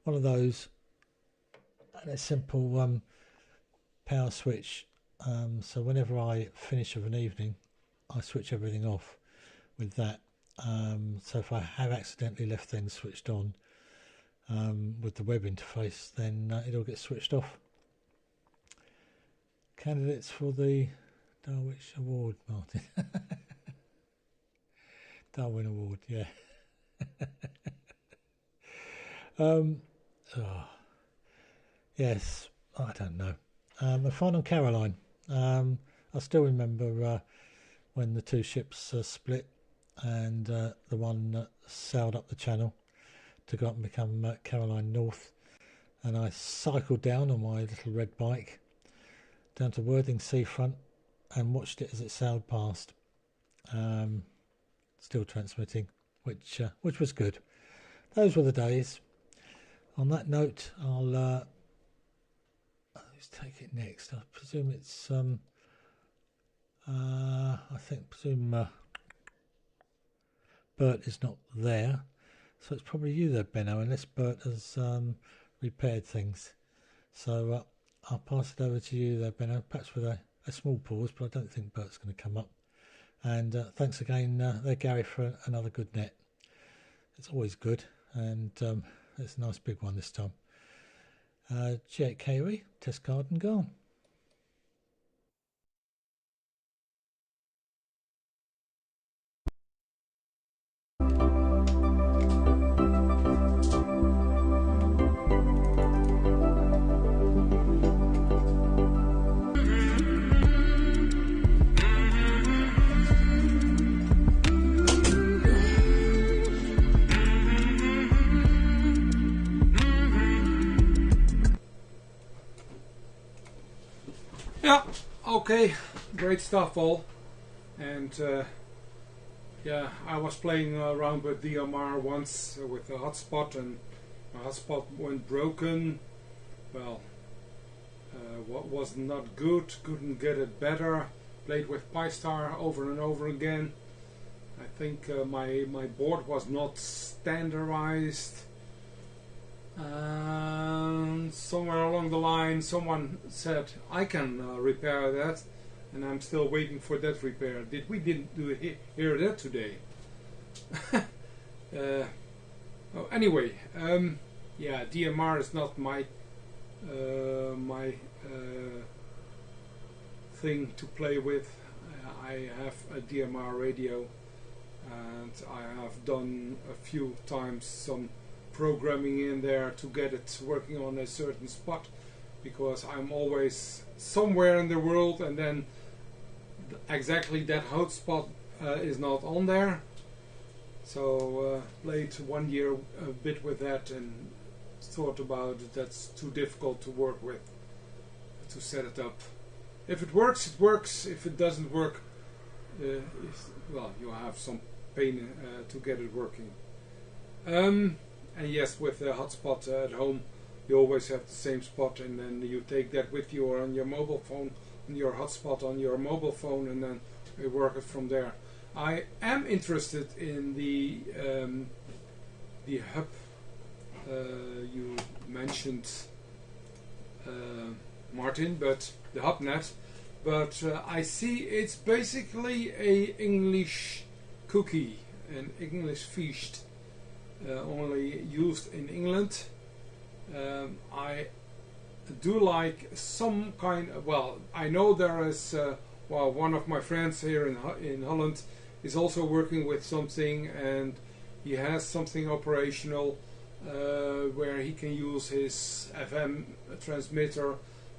of those, and a simple power switch. So whenever I finish of an evening, I switch everything off with that. So if I have accidentally left things switched on with the web interface, then it'll get switched off. Candidates for the Darwin Award, Martin. Darwin Award, yeah. Yes, I don't know. A fine on Caroline. I still remember when the two ships split, and the one sailed up the channel to go up and become Caroline North, and I cycled down on my little red bike down to Worthing seafront and watched it as it sailed past, still transmitting, which was good. Those were the days. On that note, I'll let's take it next. I presume it's presume Bert is not there, so it's probably you there, Benno, unless Bert has repaired things. So I'll pass it over to you there, Benno, perhaps with a small pause, but I don't think Bert's going to come up. And thanks again there, Gary, for another good net. It's always good, and it's a nice big one this time. G8KOE, test card and gone. Yeah, okay, great stuff all. And yeah, I was playing around with DMR once with a hotspot, and my hotspot went broken. Well, what was not good, couldn't get it better. Played with PyStar over and over again. I think my board was not standardized. Somewhere along the line someone said I can repair that, and I'm still waiting for that repair. Didn't hear that today. Anyway, yeah, DMR is not my thing to play with. I have a DMR radio, and I have done a few times some programming in there to get it working on a certain spot, because I'm always somewhere in the world, and then exactly that hotspot is not on there. So played 1 year a bit with that and thought about it. That's too difficult to work with, to set it up. If it works, it works. If it doesn't work, well, you have some pain to get it working. And yes, with the hotspot at home, you always have the same spot, and then you take that with you on your mobile phone, on your hotspot on your mobile phone, and then you work it from there. I am interested in the hub you mentioned, Martin, but the hubnet. But I see it's basically a English cookie, an English feast. Only used in England. I do like some kind of, well, I know there is, well, one of my friends here in Holland is also working with something, and he has something operational where he can use his FM transmitter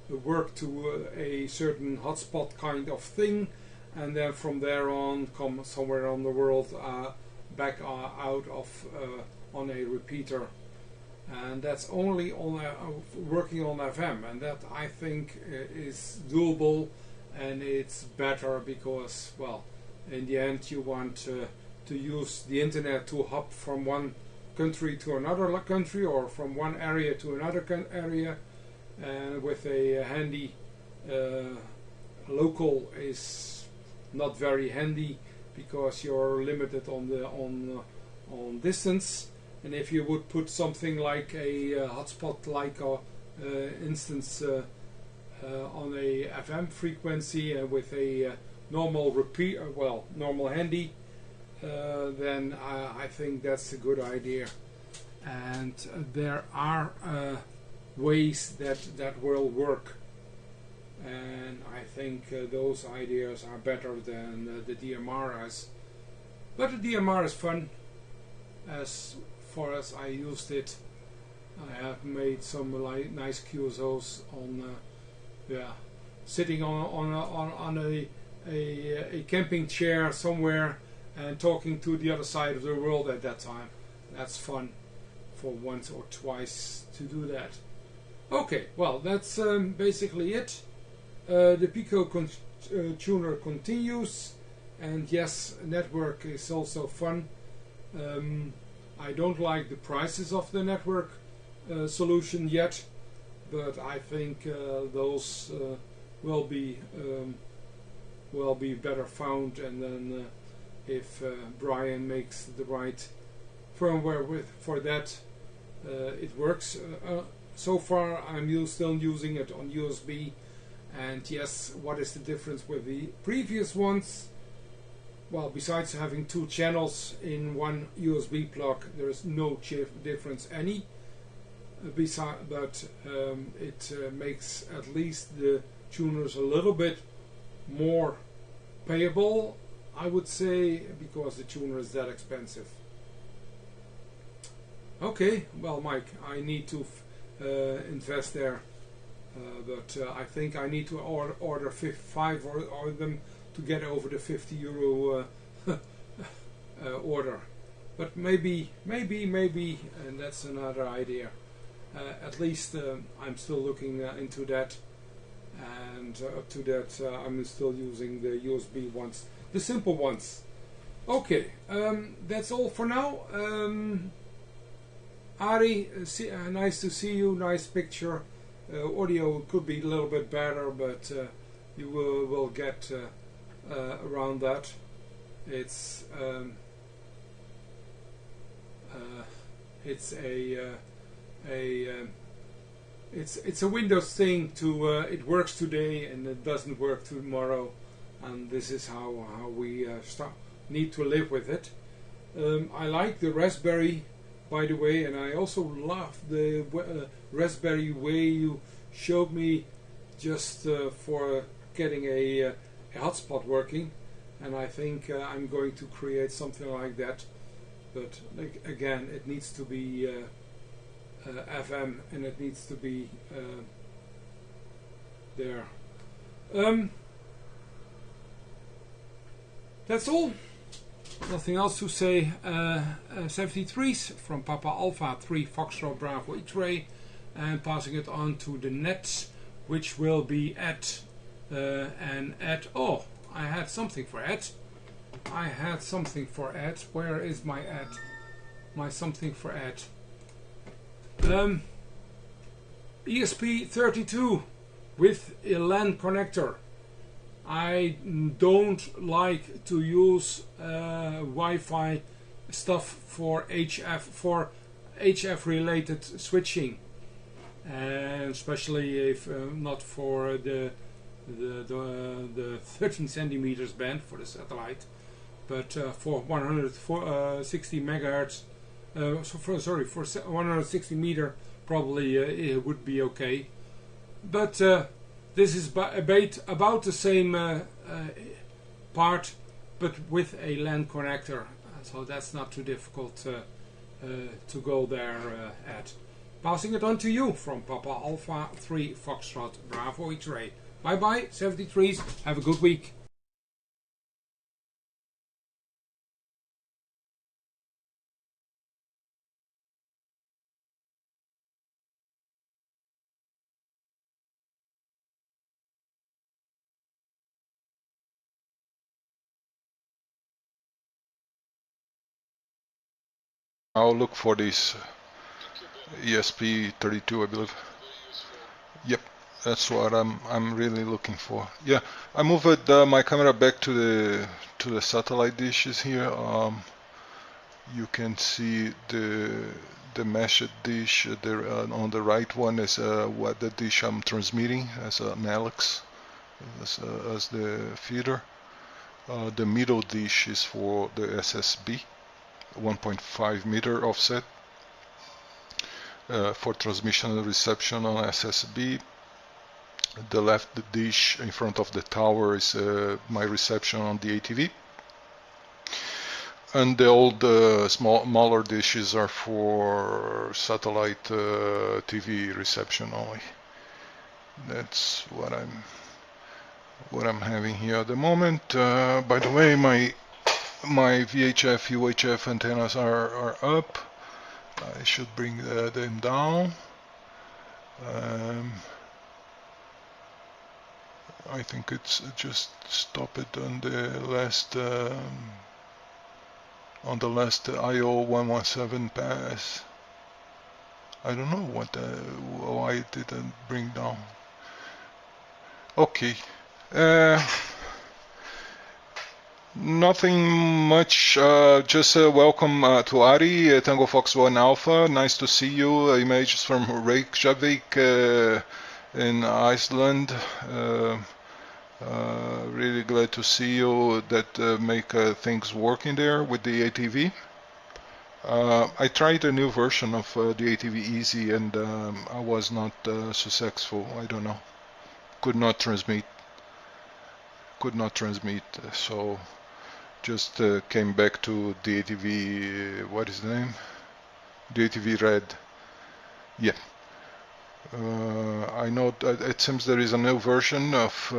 to work to a certain hotspot kind of thing, and then from there on come somewhere on the world back out of on a repeater, and that's only on working on FM, and that I think is doable, and it's better because, well, in the end you want to use the internet to hop from one country to another country, or from one area to another area, and with a handy local is not very handy, because you're limited on distance. And if you would put something like a hotspot, like instance on a FM frequency with a normal normal handy, then I think that's a good idea. And there are ways that will work, and I think those ideas are better than the DMRs. But the DMR is fun. As far as I used it, I have made some nice QSOs on sitting on a camping chair somewhere and talking to the other side of the world at that time. That's fun for once or twice to do that. Okay, well, that's basically it. The Pico tuner continues, and yes, network is also fun. I don't like the prices of the network solution yet, but I think those will be better found, and then if Brian makes the right firmware for that, it works. So far I'm still using it on USB, and yes, what is the difference with the previous ones? Well, besides having two channels in one USB plug, there is no difference any. But it makes at least the tuners a little bit more payable, I would say, because the tuner is that expensive. Okay, well, Mike, I need to invest there, but I think I need to order 5 of them to get over the €50 order. But maybe, and that's another idea. At least I'm still looking into that, and up to that I'm still using the USB ones, the simple ones. Okay, that's all for now. Ari, nice to see you, nice picture. Audio could be a little bit better, but you will get around that. It's a Windows thing. It works today and it doesn't work tomorrow, and this is how we need to live with it. I like the Raspberry, by the way, and I also love the Raspberry way you showed me just for getting a hotspot working, and I think I'm going to create something like that. But again, it needs to be FM, and it needs to be there. That's all. Nothing else to say. 73s from Papa Alpha 3 Foxtrot Bravo X-Ray, and passing it on to the net, which will be at and at. Oh, I had something for at. Where is my at? My something for at. ESP32 with a LAN connector. I don't like to use Wi-Fi stuff for HF related switching, and especially if not for the 13 centimeters band for the satellite, but for 160 megahertz. For 160 meter, probably it would be okay. But this is about the same part, but with a LAN connector, so that's not too difficult to go there at. Passing it on to you from Papa Alpha 3 Foxtrot Bravo X-Ray. Bye bye, 73s. Have a good week. I'll look for this ESP32, I believe. Yep, that's what I'm really looking for. Yeah, I moved my camera back to the satellite dishes here. You can see the meshed dish there on the right one is what the dish I'm transmitting as an Alex as the feeder. The middle dish is for the SSB, 1.5 meter offset for transmission and reception on SSB. The left dish in front of the tower is my reception on the DATV. And the old smaller dishes are for satellite TV reception only. That's what I'm having here at the moment. By the way, my VHF, UHF antennas are up. I should bring them down. I think it's just stop it on the last IO-117 pass. I don't know why it didn't bring down. Okay. Nothing much, just welcome to Ari, Tango Fox 1 Alpha. Nice to see you. Images from Reykjavik in Iceland. Really glad to see you that make things working there with the ATV. I tried a new version of the ATV Easy and I was not successful. I don't know. Could not transmit. So just came back to the DATV, what is the name? DATV Red. Yeah. I know that it seems there is a new version of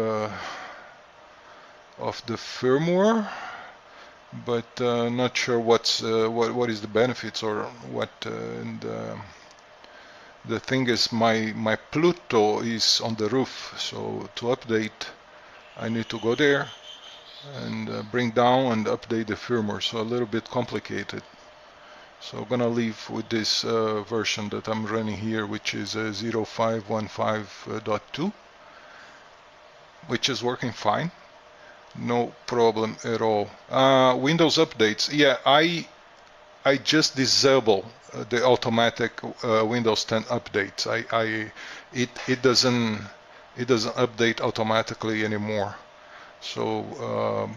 the firmware, but not sure what is the benefits or what. The thing is, my Pluto is on the roof, so to update, I need to go there and bring down and update the firmware. So a little bit complicated. So I'm gonna leave with this version that I'm running here, which is 0515.2, which is working fine, no problem at all. Windows updates, yeah, I just disable the automatic Windows 10 updates. It doesn't update automatically anymore. So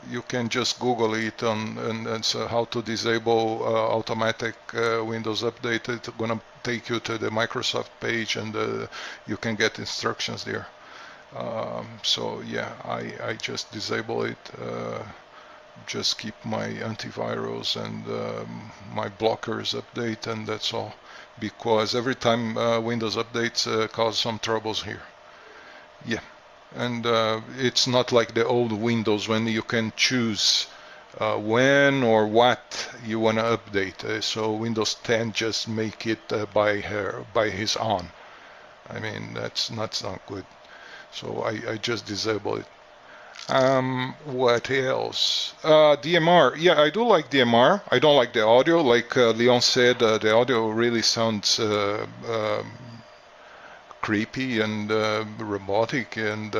you can just Google it and so how to disable automatic Windows update. It's gonna take you to the Microsoft page and you can get instructions there. So yeah, I just disable it. Just keep my antivirus and my blockers update, and that's all. Because every time Windows updates cause some troubles here. Yeah. And it's not like the old Windows when you can choose when or what you want to update. So Windows 10 just make it by his own. I mean, that's not good. So I just disable it. What else? DMR. Yeah, I do like DMR. I don't like the audio. Like Leon said, the audio really sounds creepy and robotic and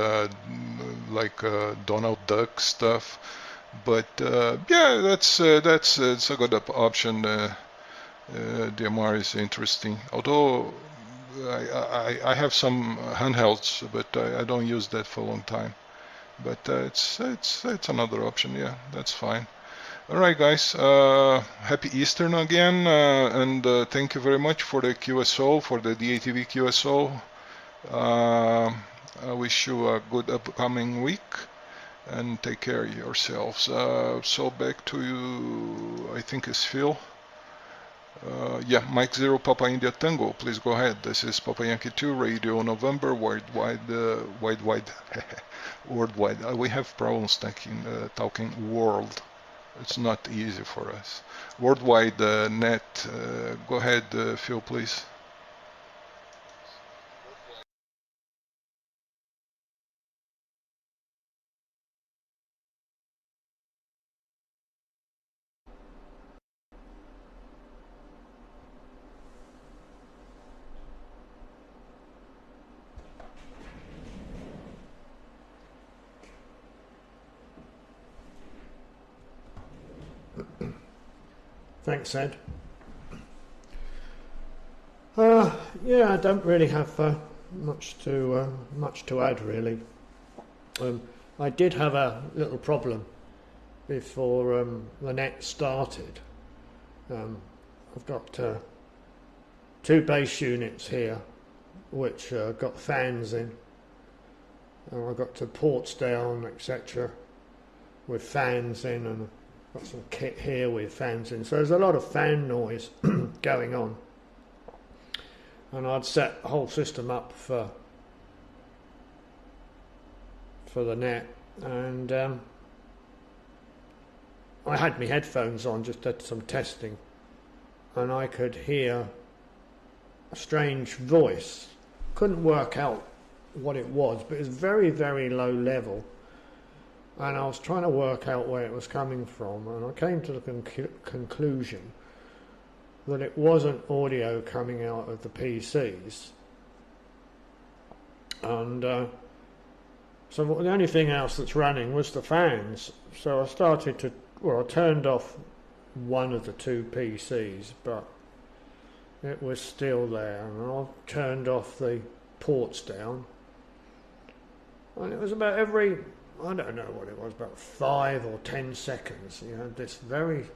like Donald Duck stuff, but yeah, that's it's a good option. DMR is interesting, although I have some handhelds, but I don't use that for a long time. But it's another option. Yeah, that's fine. All right, guys. Happy Easter again, and thank you very much for the QSO, for the DATV QSO. I wish you a good upcoming week, and take care of yourselves. So back to you. I think it's Phil. Yeah, Mike 0 Papa India Tango. Please go ahead. This is Papa Yankee 2 Radio November worldwide. Worldwide. We have problems talking world. It's not easy for us. Worldwide net. Go ahead, Phil, please. Thanks, Ed. Yeah, I don't really have much to add, really. I did have a little problem before the net started. I've got 2 base units here which got fans in, and I've got 2 ports down, etc., with fans in, and I've got some kit here with fans in, so there's a lot of fan noise going on, and I'd set the whole system up for the net, and I had my headphones on, just did some testing, and I could hear a strange voice. Couldn't work out what it was, but it was very, very low level, and I was trying to work out where it was coming from, and I came to the conclusion that it wasn't audio coming out of the PCs, and so the only thing else that's running was the fans. So I started to, well, I turned off one of the 2 PCs, but it was still there, and I turned off the ports down, and it was about every, I don't know what it was, about 5 or 10 seconds, you had this very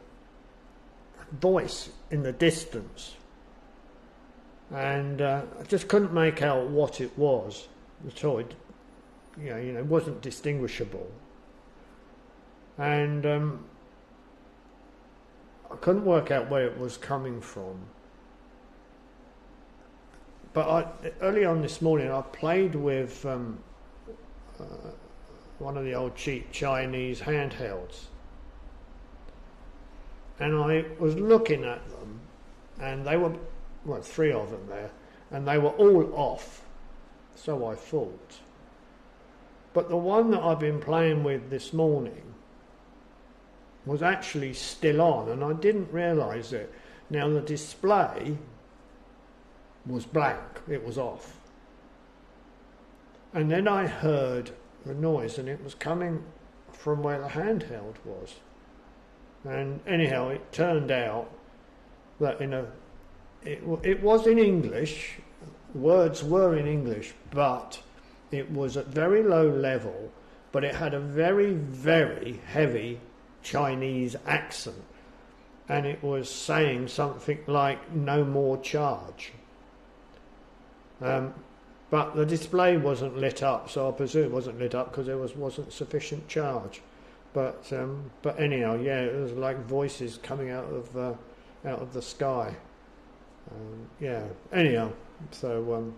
voice in the distance, and I just couldn't make out what it was at all. It, it wasn't distinguishable, and I couldn't work out where it was coming from. But early on this morning, I played with one of the old cheap Chinese handhelds, and I was looking at them, and they were, well, 3 of them there, and they were all off, so I thought. But the one that I've been playing with this morning was actually still on, and I didn't realise it. Now the display was blank, it was off. And then I heard the noise, and it was coming from where the handheld was. And anyhow, it turned out that it was in English, words were in English, but it was at very low level, but it had a very, very heavy Chinese accent, and it was saying something like "no more charge." But the display wasn't lit up, so I presume it wasn't lit up because there wasn't sufficient charge. But anyhow, yeah, it was like voices coming out of the sky. Yeah. Anyhow, so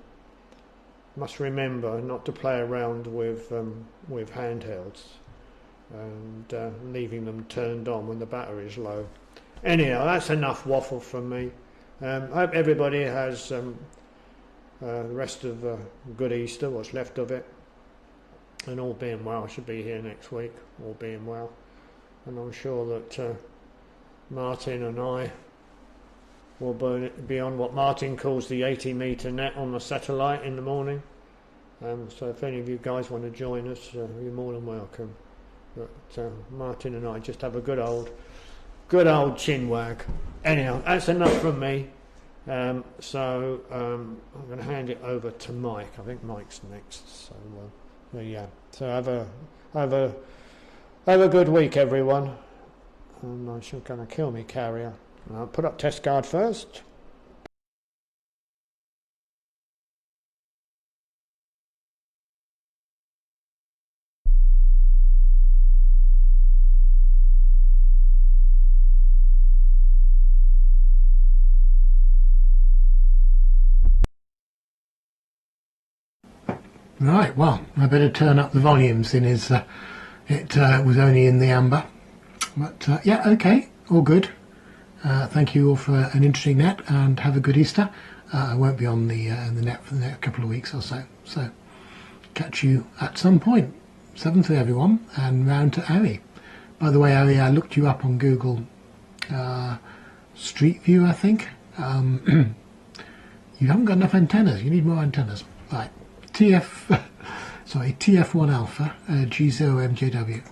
must remember not to play around with handhelds and leaving them turned on when the battery's low. Anyhow, that's enough waffle from me. I hope everybody has the rest of a good Easter, what's left of it, and all being well, I should be here next week, all being well, and I'm sure that Martin and I will be on what Martin calls the 80-metre net on the satellite in the morning, so if any of you guys want to join us, you're more than welcome. But Martin and I just have a good old chinwag. Anyhow, that's enough from me. So I'm going to hand it over to Mike. I think Mike's next. So yeah. So have a good week, everyone. And she's going to kill me, carrier. I'll put up test card first. Right, well, I better turn up the volume, seeing as it was only in the amber. But yeah, okay, all good. Thank you all for an interesting net, and have a good Easter. I won't be on the net for the next couple of weeks or so. So catch you at some point. 7th to everyone, and round to Ari. By the way, Ari, I looked you up on Google Street View, I think. You haven't got enough antennas. You need more antennas. Right. TF1 Alpha G0MJW.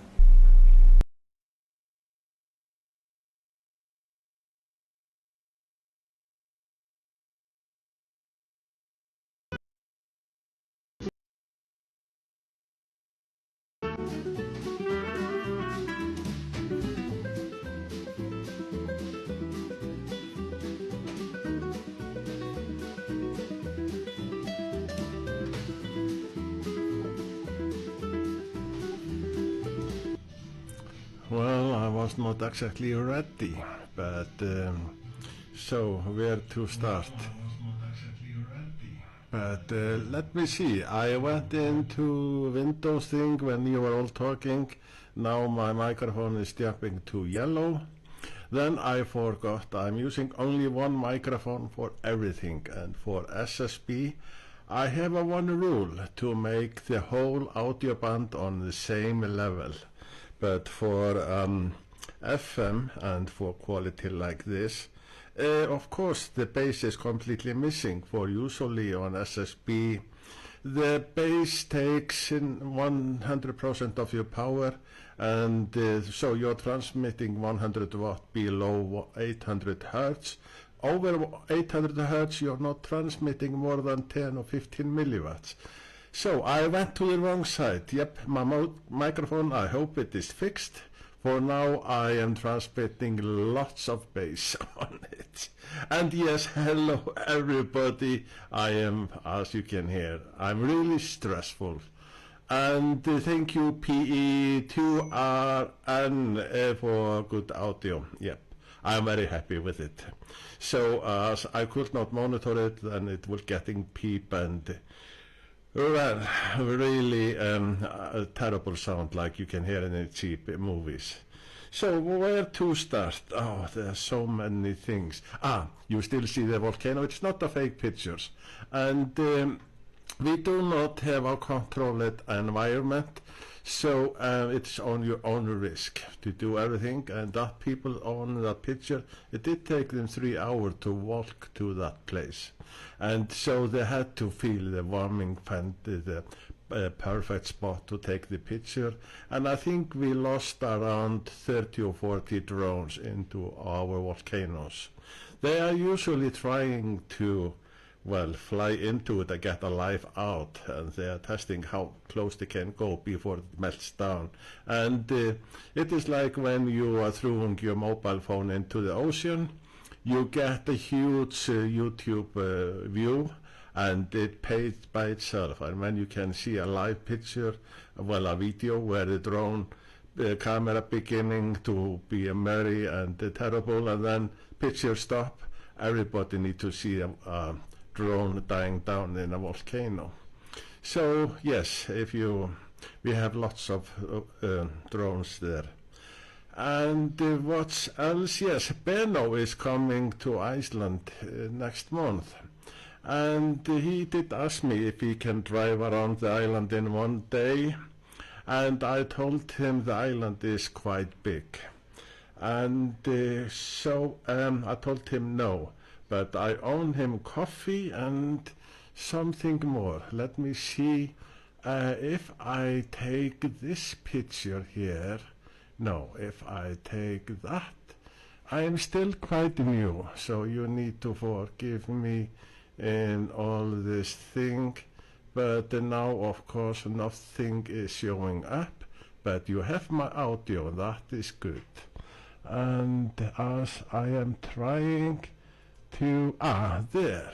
Well, I was not exactly ready, but so where to start? But let me see. I went into Windows thing when you were all talking. Now my microphone is jumping to yellow. Then I forgot I'm using only one microphone for everything, and for SSB I have a one rule to make the whole audio band on the same level. But for FM and for quality like this, of course the bass is completely missing. For usually on SSB the bass takes in 100% of your power, and so you're transmitting 100 watt below 800 hertz. Over 800 hertz you're not transmitting more than 10 or 15 milliwatts. So I went to the wrong side. Yep, my microphone, I hope it is fixed. For now I am transmitting lots of bass on it. And yes, hello everybody. I am, as you can hear, I'm really stressful. And thank you PE2RN for good audio. Yep, I'm very happy with it. So as I could not monitor it, and it was getting peep and well, really a terrible sound like you can hear in the cheap movies. So where to start? Oh, there are so many things. You still see the volcano. It's not a fake pictures. And we do not have a controlled environment, so it's on your own risk to do everything. And that people on that picture, it did take them 3 hours to walk to that place. And so they had to feel the warming fan, the perfect spot to take the picture. And I think we lost around 30 or 40 drones into our volcanoes. They are usually trying to, well, fly into it and get alive out, and they are testing how close they can go before it melts down. And it is like when you are throwing your mobile phone into the ocean, you get a huge YouTube view, and it pays by itself. And when you can see a live picture, well, a video where the drone camera beginning to be merry and terrible, and then picture stop, everybody need to see a drone dying down in a volcano. So yes, we have lots of drones there. And what else? Yes, Benno is coming to Iceland next month, and he did ask me if he can drive around the island in one day, and I told him the island is quite big, and so I told him no, but I own him coffee and something more. Let me see if I take this picture here. No, if I take that, I am still quite new, so you need to forgive me in all this thing. But now, of course, nothing is showing up, but you have my audio, that is good. And as I am trying to, there.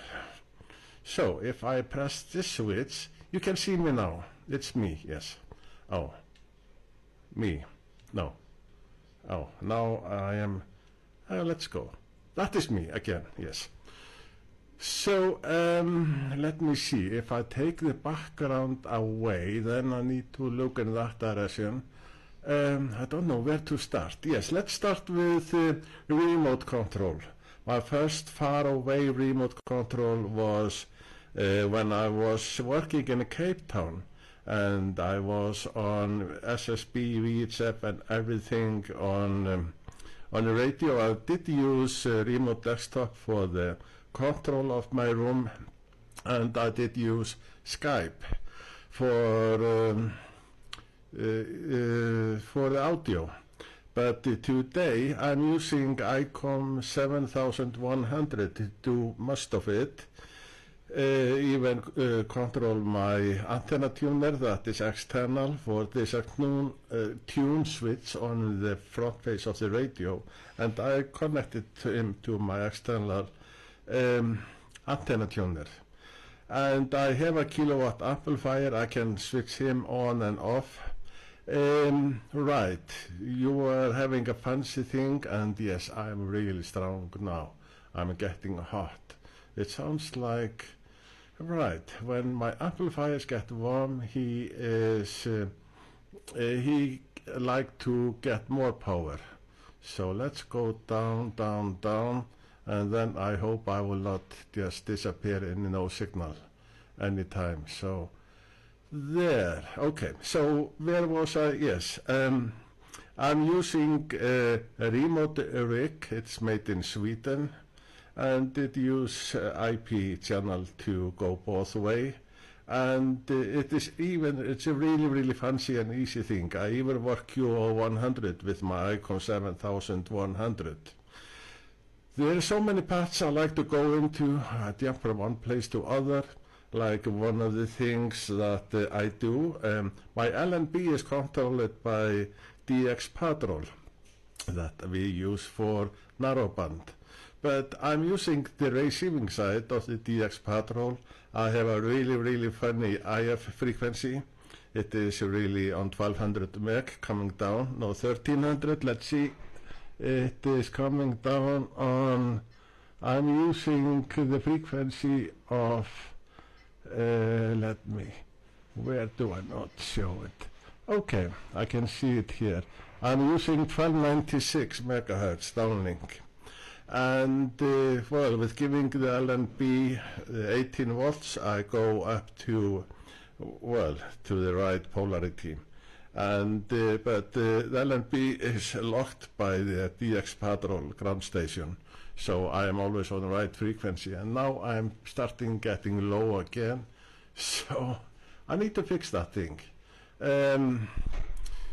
So if I press this switch, you can see me now. It's me, yes. Oh, me. No. Oh, now I am, let's go. That is me again, yes. So, let me see. If I take the background away, then I need to look in that direction. I don't know where to start. Yes, let's start with remote control. My first far away remote control was when I was working in Cape Town. And I was on SSB, VHF, and everything on the radio. I did use remote desktop for the control of my room, and I did use Skype for the audio. But today I'm using ICOM 7100 to do most of it. even control my antenna tuner that is external for this tune switch on the front face of the radio, and I connected him to my external antenna tuner. And I have a kilowatt amplifier. I can switch him on and off. Right, you are having a fancy thing, and yes, I'm really strong now. I'm getting hot. It sounds like, right, when my amplifiers get warm, he like to get more power. So let's go down, down, down, and then I hope I will not just disappear in no signal anytime. So there, okay, so where was I? Yes, I'm using a remote rig. It's made in Sweden, and it uses IP channel to go both way, and it's a really fancy and easy thing. I even work QO-100 with my Icon 7100. There are so many paths I like to go into. I jump from one place to other. Like one of the things that I do, my LNB is controlled by DX Patrol that we use for narrowband. But I'm using the receiving side of the DX Patrol. I have a really funny IF frequency. It is really on 1200 meg coming down, no 1300, let's see. It is coming down on, I'm using the frequency of, where do I not show it? Okay, I can see it here. I'm using 1296 megahertz downlink. And well, with giving the LNB 18 volts, I go up to, well, to the right polarity. And but the LNB is locked by the DX Patrol ground station, so I am always on the right frequency. And now I'm starting getting low again, so I need to fix that thing.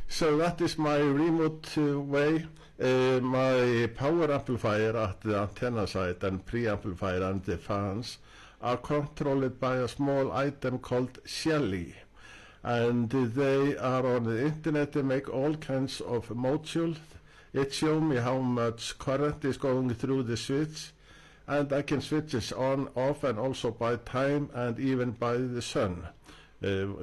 So that is my remote way. My power amplifier at the antenna side and preamplifier and the fans are controlled by a small item called Shelly. And they are on the internet. They make all kinds of modules. It shows me how much current is going through the switch, and I can switch this on, off, and also by time and even by the sun,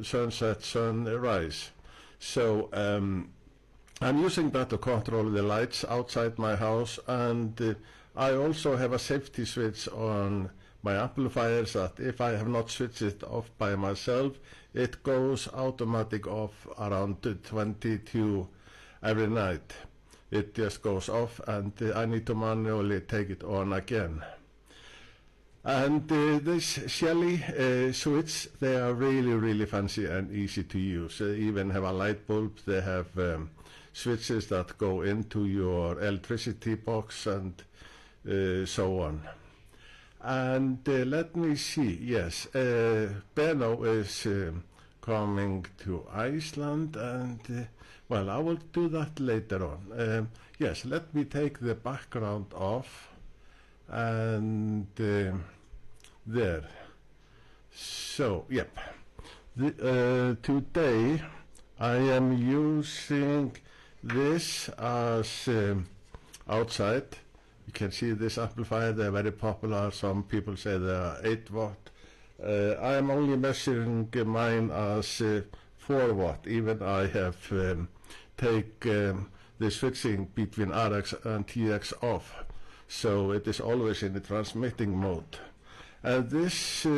sunset, sunrise. So I'm using that to control the lights outside my house, and I also have a safety switch on my amplifiers that if I have not switched it off by myself, it goes automatic off around 22 every night. It just goes off, and I need to manually take it on again. And this Shelly switch, they are really fancy and easy to use. They even have a light bulb. They have switches that go into your electricity box and so on. And let me see, yes, Benno is coming to Iceland, and well, I will do that later on. Yes, let me take the background off, and there. So, yep. Today I am using this as outside. You can see this amplifier. They're very popular. Some people say they are 8 watt. I am only measuring mine as 4 watt. Even I have take the switching between RX and TX off, so it is always in the transmitting mode. And this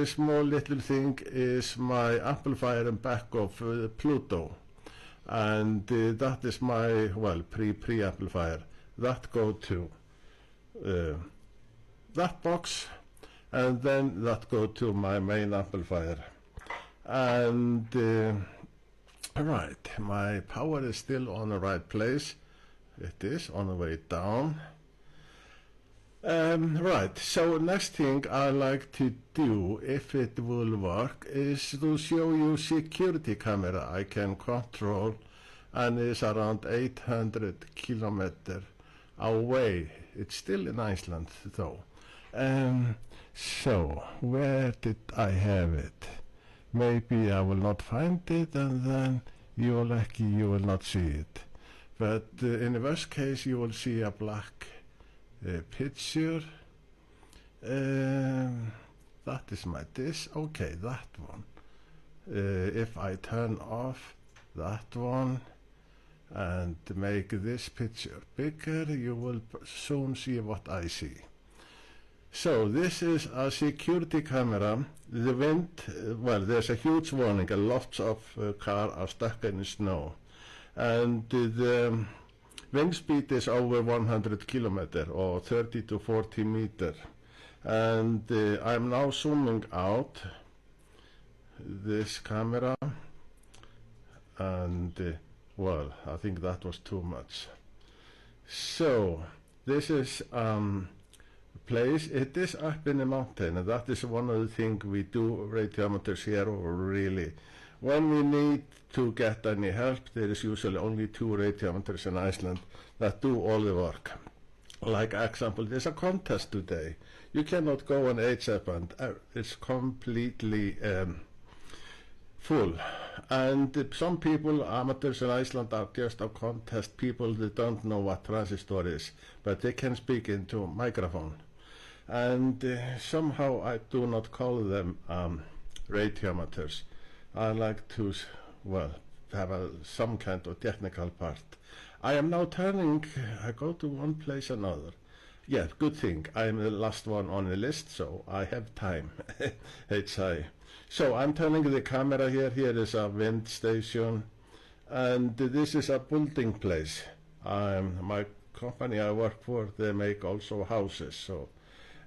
small little thing is my amplifier in back of Pluto, and that is my, well, pre-amplifier. That go to that box, and then that go to my main amplifier. And right, my power is still on the right place. It is on the way down. Right, so next thing I like to do, if it will work, is to show you security camera I can control, and it's around 800 kilometers away. It's still in Iceland though. So, where did I have it? Maybe I will not find it, and then you are lucky you will not see it. But in the worst case, you will see a black picture. That is my dish. Okay, that one. If I turn off that one and make this picture bigger, you will soon see what I see. So this is a security camera. The wind, well, there's a huge warning. Lots of cars are stuck in the snow, and the wind speed is over 100 kilometers or 30 to 40 meters. And I'm now zooming out this camera, and well, I think that was too much. So this is place. It is up in the mountain, and that is one of the things we do radiometers here, or really when we need to get any help. There is usually only 2 radiometers in Iceland that do all the work. Like example, there's a contest today. You cannot go on HF, and it's completely full. And some people, amateurs in Iceland, are just a contest people that don't know what transistor is, but they can speak into a microphone. And somehow I do not call them radiometers. I like to, well, have some kind of technical part. I am now turning, I go to one place another. Yeah, good thing. I'm the last one on the list, so I have time. HI. So I'm turning the camera here. Here is a wind station, and this is a building place. My company I work for, they make also houses. So,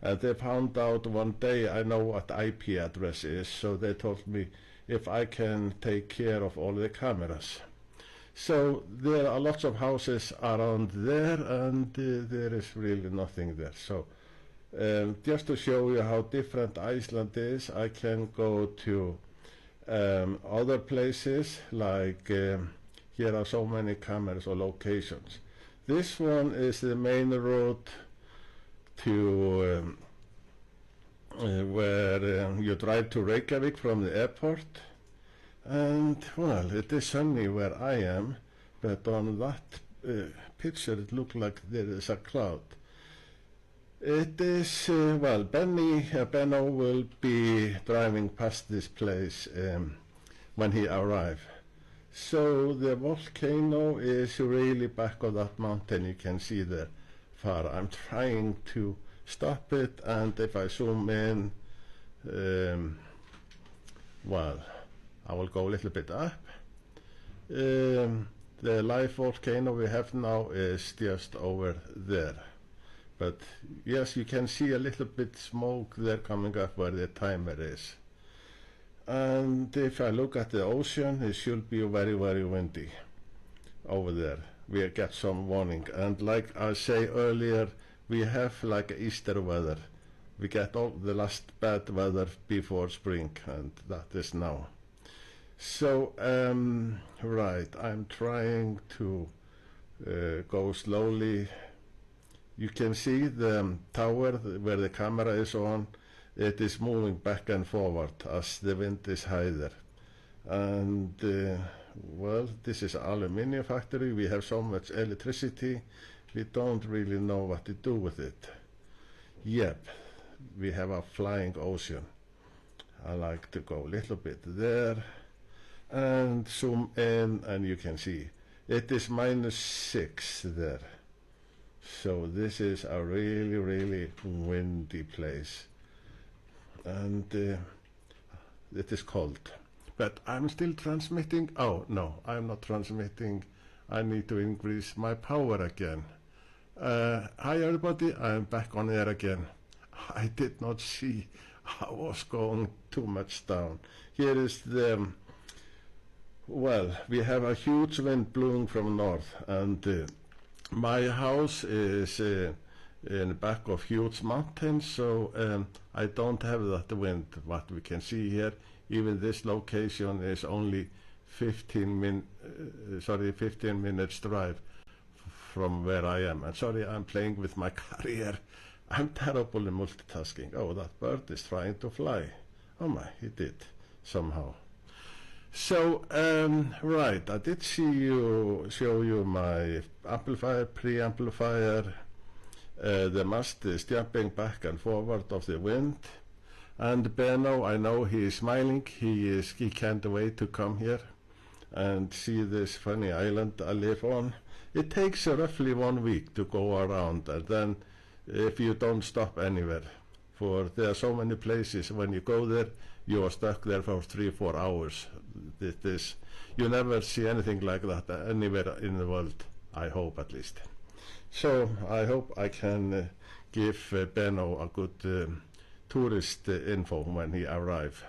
and they found out one day I know what IP address is, so they told me if I can take care of all the cameras. So there are lots of houses around there, and there is really nothing there. So just to show you how different Iceland is, I can go to other places, like here are so many cameras or locations. This one is the main road to where you drive to Reykjavik from the airport. And well, it is sunny where I am, but on that picture it looks like there is a cloud. It is, well, Benno will be driving past this place when he arrives. So the volcano is really back of that mountain, you can see there far. I'm trying to stop it, and if I zoom in, well, I will go a little bit up. The live volcano we have now is just over there. But yes, you can see a little bit smoke there coming up where the timer is. And if I look at the ocean, it should be very, very windy over there. We get some warning. And like I say earlier, we have like Easter weather. We get all the last bad weather before spring, and that is now. So, right, I'm trying to go slowly. You can see the tower where the camera is on. It is moving back and forward as the wind is higher. And, well, this is an aluminium factory. We have so much electricity, we don't really know what to do with it. Yep, we have a flying ocean. I like to go a little bit there and zoom in, and you can see it is -6 there. So this is a really, really windy place, and it is cold. But I'm still transmitting. Oh no, I'm not transmitting. I need to increase my power again. Hi everybody, I'm back on air again. I did not see I was going too much down. Here is the, well, we have a huge wind blowing from north, and my house is in the back of huge mountains, so I don't have that wind. What we can see here, even this location is only 15 minutes drive from where I am. And sorry, I'm playing with my car here. I'm terrible in multitasking. Oh, that bird is trying to fly. Oh my, he did, somehow. So, right, I did show you my amplifier, preamplifier. The mast is jumping back and forward of the wind. And Benno, I know he is smiling. He can't wait to come here and see this funny island I live on. It takes roughly 1 week to go around, and then if you don't stop anywhere, for there are so many places, when you go there, you are stuck there for 3-4 hours. You never see anything like that anywhere in the world, I hope at least. So I hope I can give Benno a good tourist info when he arrives.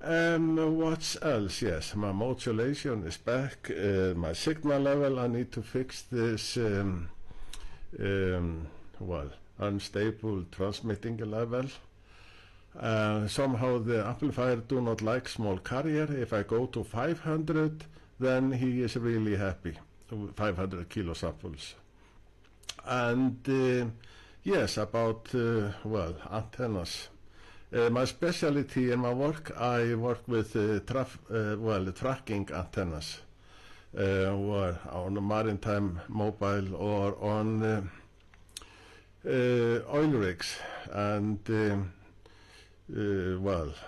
What else? Yes, my modulation is back. My signal level, I need to fix this unstable transmitting level. Somehow the amplifier do not like small carrier. If I go to 500, then he is really happy. 500 kilosamples. And yes, about antennas. My specialty in my work, I work with tracking antennas, or on a maritime mobile or on oil rigs, and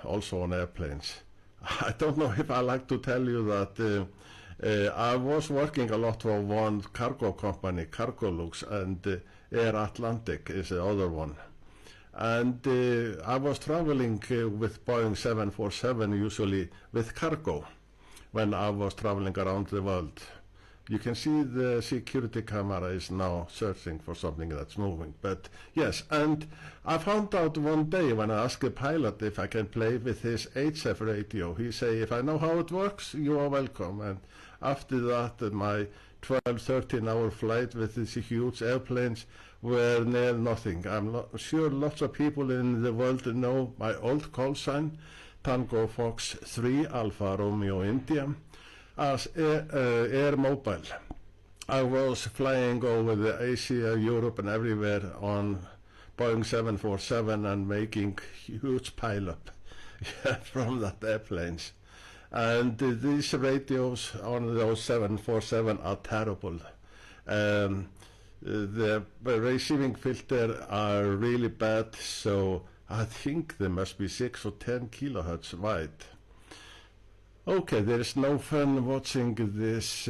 also on airplanes. I don't know if I like to tell you that I was working a lot for one cargo company, Cargolux, and Air Atlantic is the other one. And I was traveling with Boeing 747 usually with cargo when I was traveling around the world. You can see the security camera is now searching for something that's moving. But yes, and I found out one day when I asked the pilot if I can play with his HF radio. He say, if I know how it works, you are welcome. And after that, my 12-13 hour flight with these huge airplanes were near nothing. I'm not sure lots of people in the world know my old call sign, Tango Fox 3 Alpha Romeo India, as Air Mobile. I was flying over the Asia, Europe and everywhere on Boeing 747 and making huge pile-up from that airplanes. And these radios on those 747 are terrible. The receiving filter are really bad, so I think they must be 6 or 10 kilohertz wide. Okay, there is no fun watching this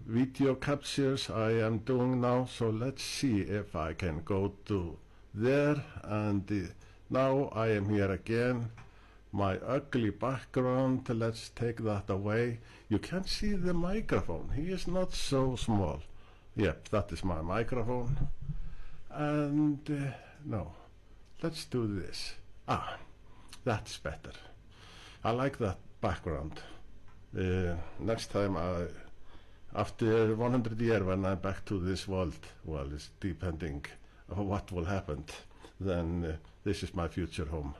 video captures I am doing now, so let's see if I can go to there, and now I am here again. My ugly background, let's take that away. You can't see the microphone, he is not so small. Yep, that is my microphone. And no, let's do this. That's better. I like that background. Next time, after 100 years, when I'm back to this world, well, it's depending on what will happen, then this is my future home.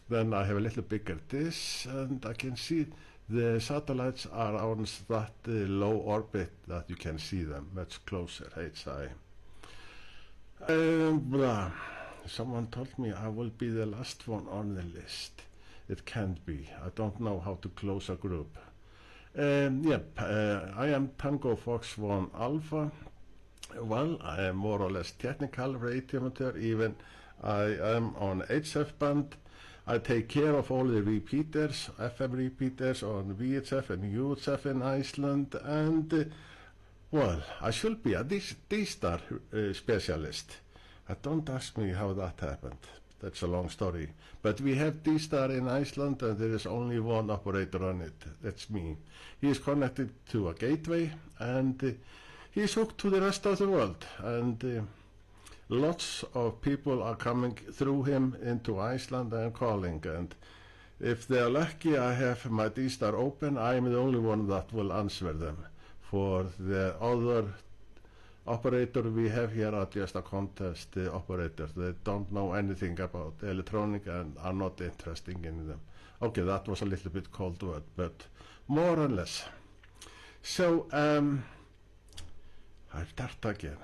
Then I have a little bigger dish, and I can see the satellites are on that low orbit that you can see them much closer, HI. Someone told me I will be the last one on the list. It can't be. I don't know how to close a group. I am Tango Fox 1 Alpha. Well, I am more or less technical radiometer, even I am on HF band. I take care of all the repeaters, FM repeaters on VHF and UHF in Iceland, and well, I should be a D-Star specialist. Don't ask me how that happened. That's a long story. But we have D-Star in Iceland, and there is only one operator on it. That's me. He is connected to a gateway, and he is hooked to the rest of the world. And lots of people are coming through him into Iceland and calling. And if they are lucky, I have my D-Star open. I am the only one that will answer them. For the other operator we have here are just a contest operators. They don't know anything about electronic and are not interested in them. Okay, that was a little bit cold word, but more or less. So I start again.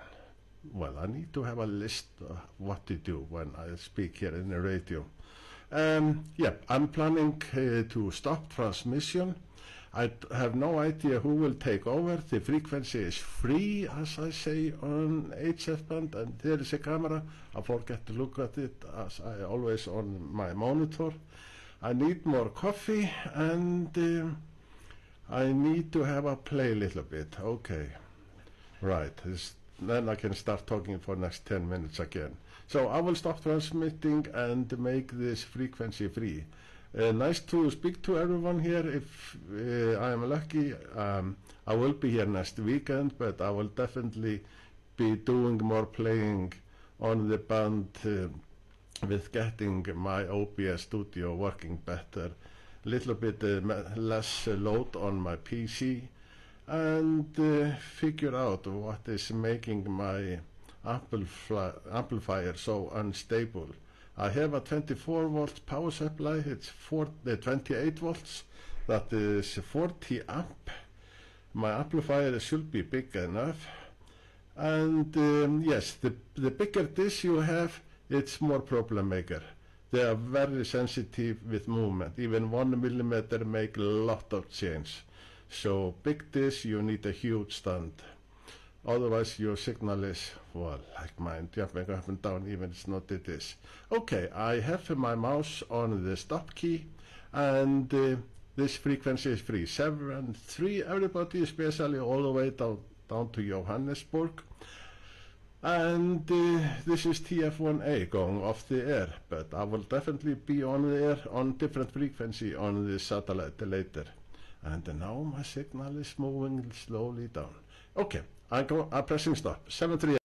well, I need to have a list of what to do when I speak here in the radio. Yeah, I'm planning to stop transmission. I have no idea who will take over. The frequency is free, as I say, on HF band, and there is a camera. I forget to look at it, as I always on my monitor. I need more coffee, and I need to have a play a little bit. Okay, right. Then I can start talking for next 10 minutes again. So I will stop transmitting and make this frequency free. Nice to speak to everyone here. If I am lucky, I will be here next weekend, but I will definitely be doing more playing on the band with getting my OBS studio working better, a little bit less load on my PC, and figure out what is making my amplifier so unstable. I have a 24 volts power supply. It's 28 volts. That is 40 amp. My amplifier should be big enough. And yes, the bigger dish you have, it's more problem maker. They are very sensitive with movement. Even 1 millimeter make a lot of change. So big dish, you need a huge stand. Otherwise your signal is, well, like mine, jumping up and down, even it's not it is. Okay, I have my mouse on the stop key, and this frequency is free. 7.3, everybody, especially all the way down to Johannesburg. And this is TF1A going off the air, but I will definitely be on the air on different frequency on the satellite later. And now my signal is moving slowly down. Okay, I'm pressing stop. 7.3.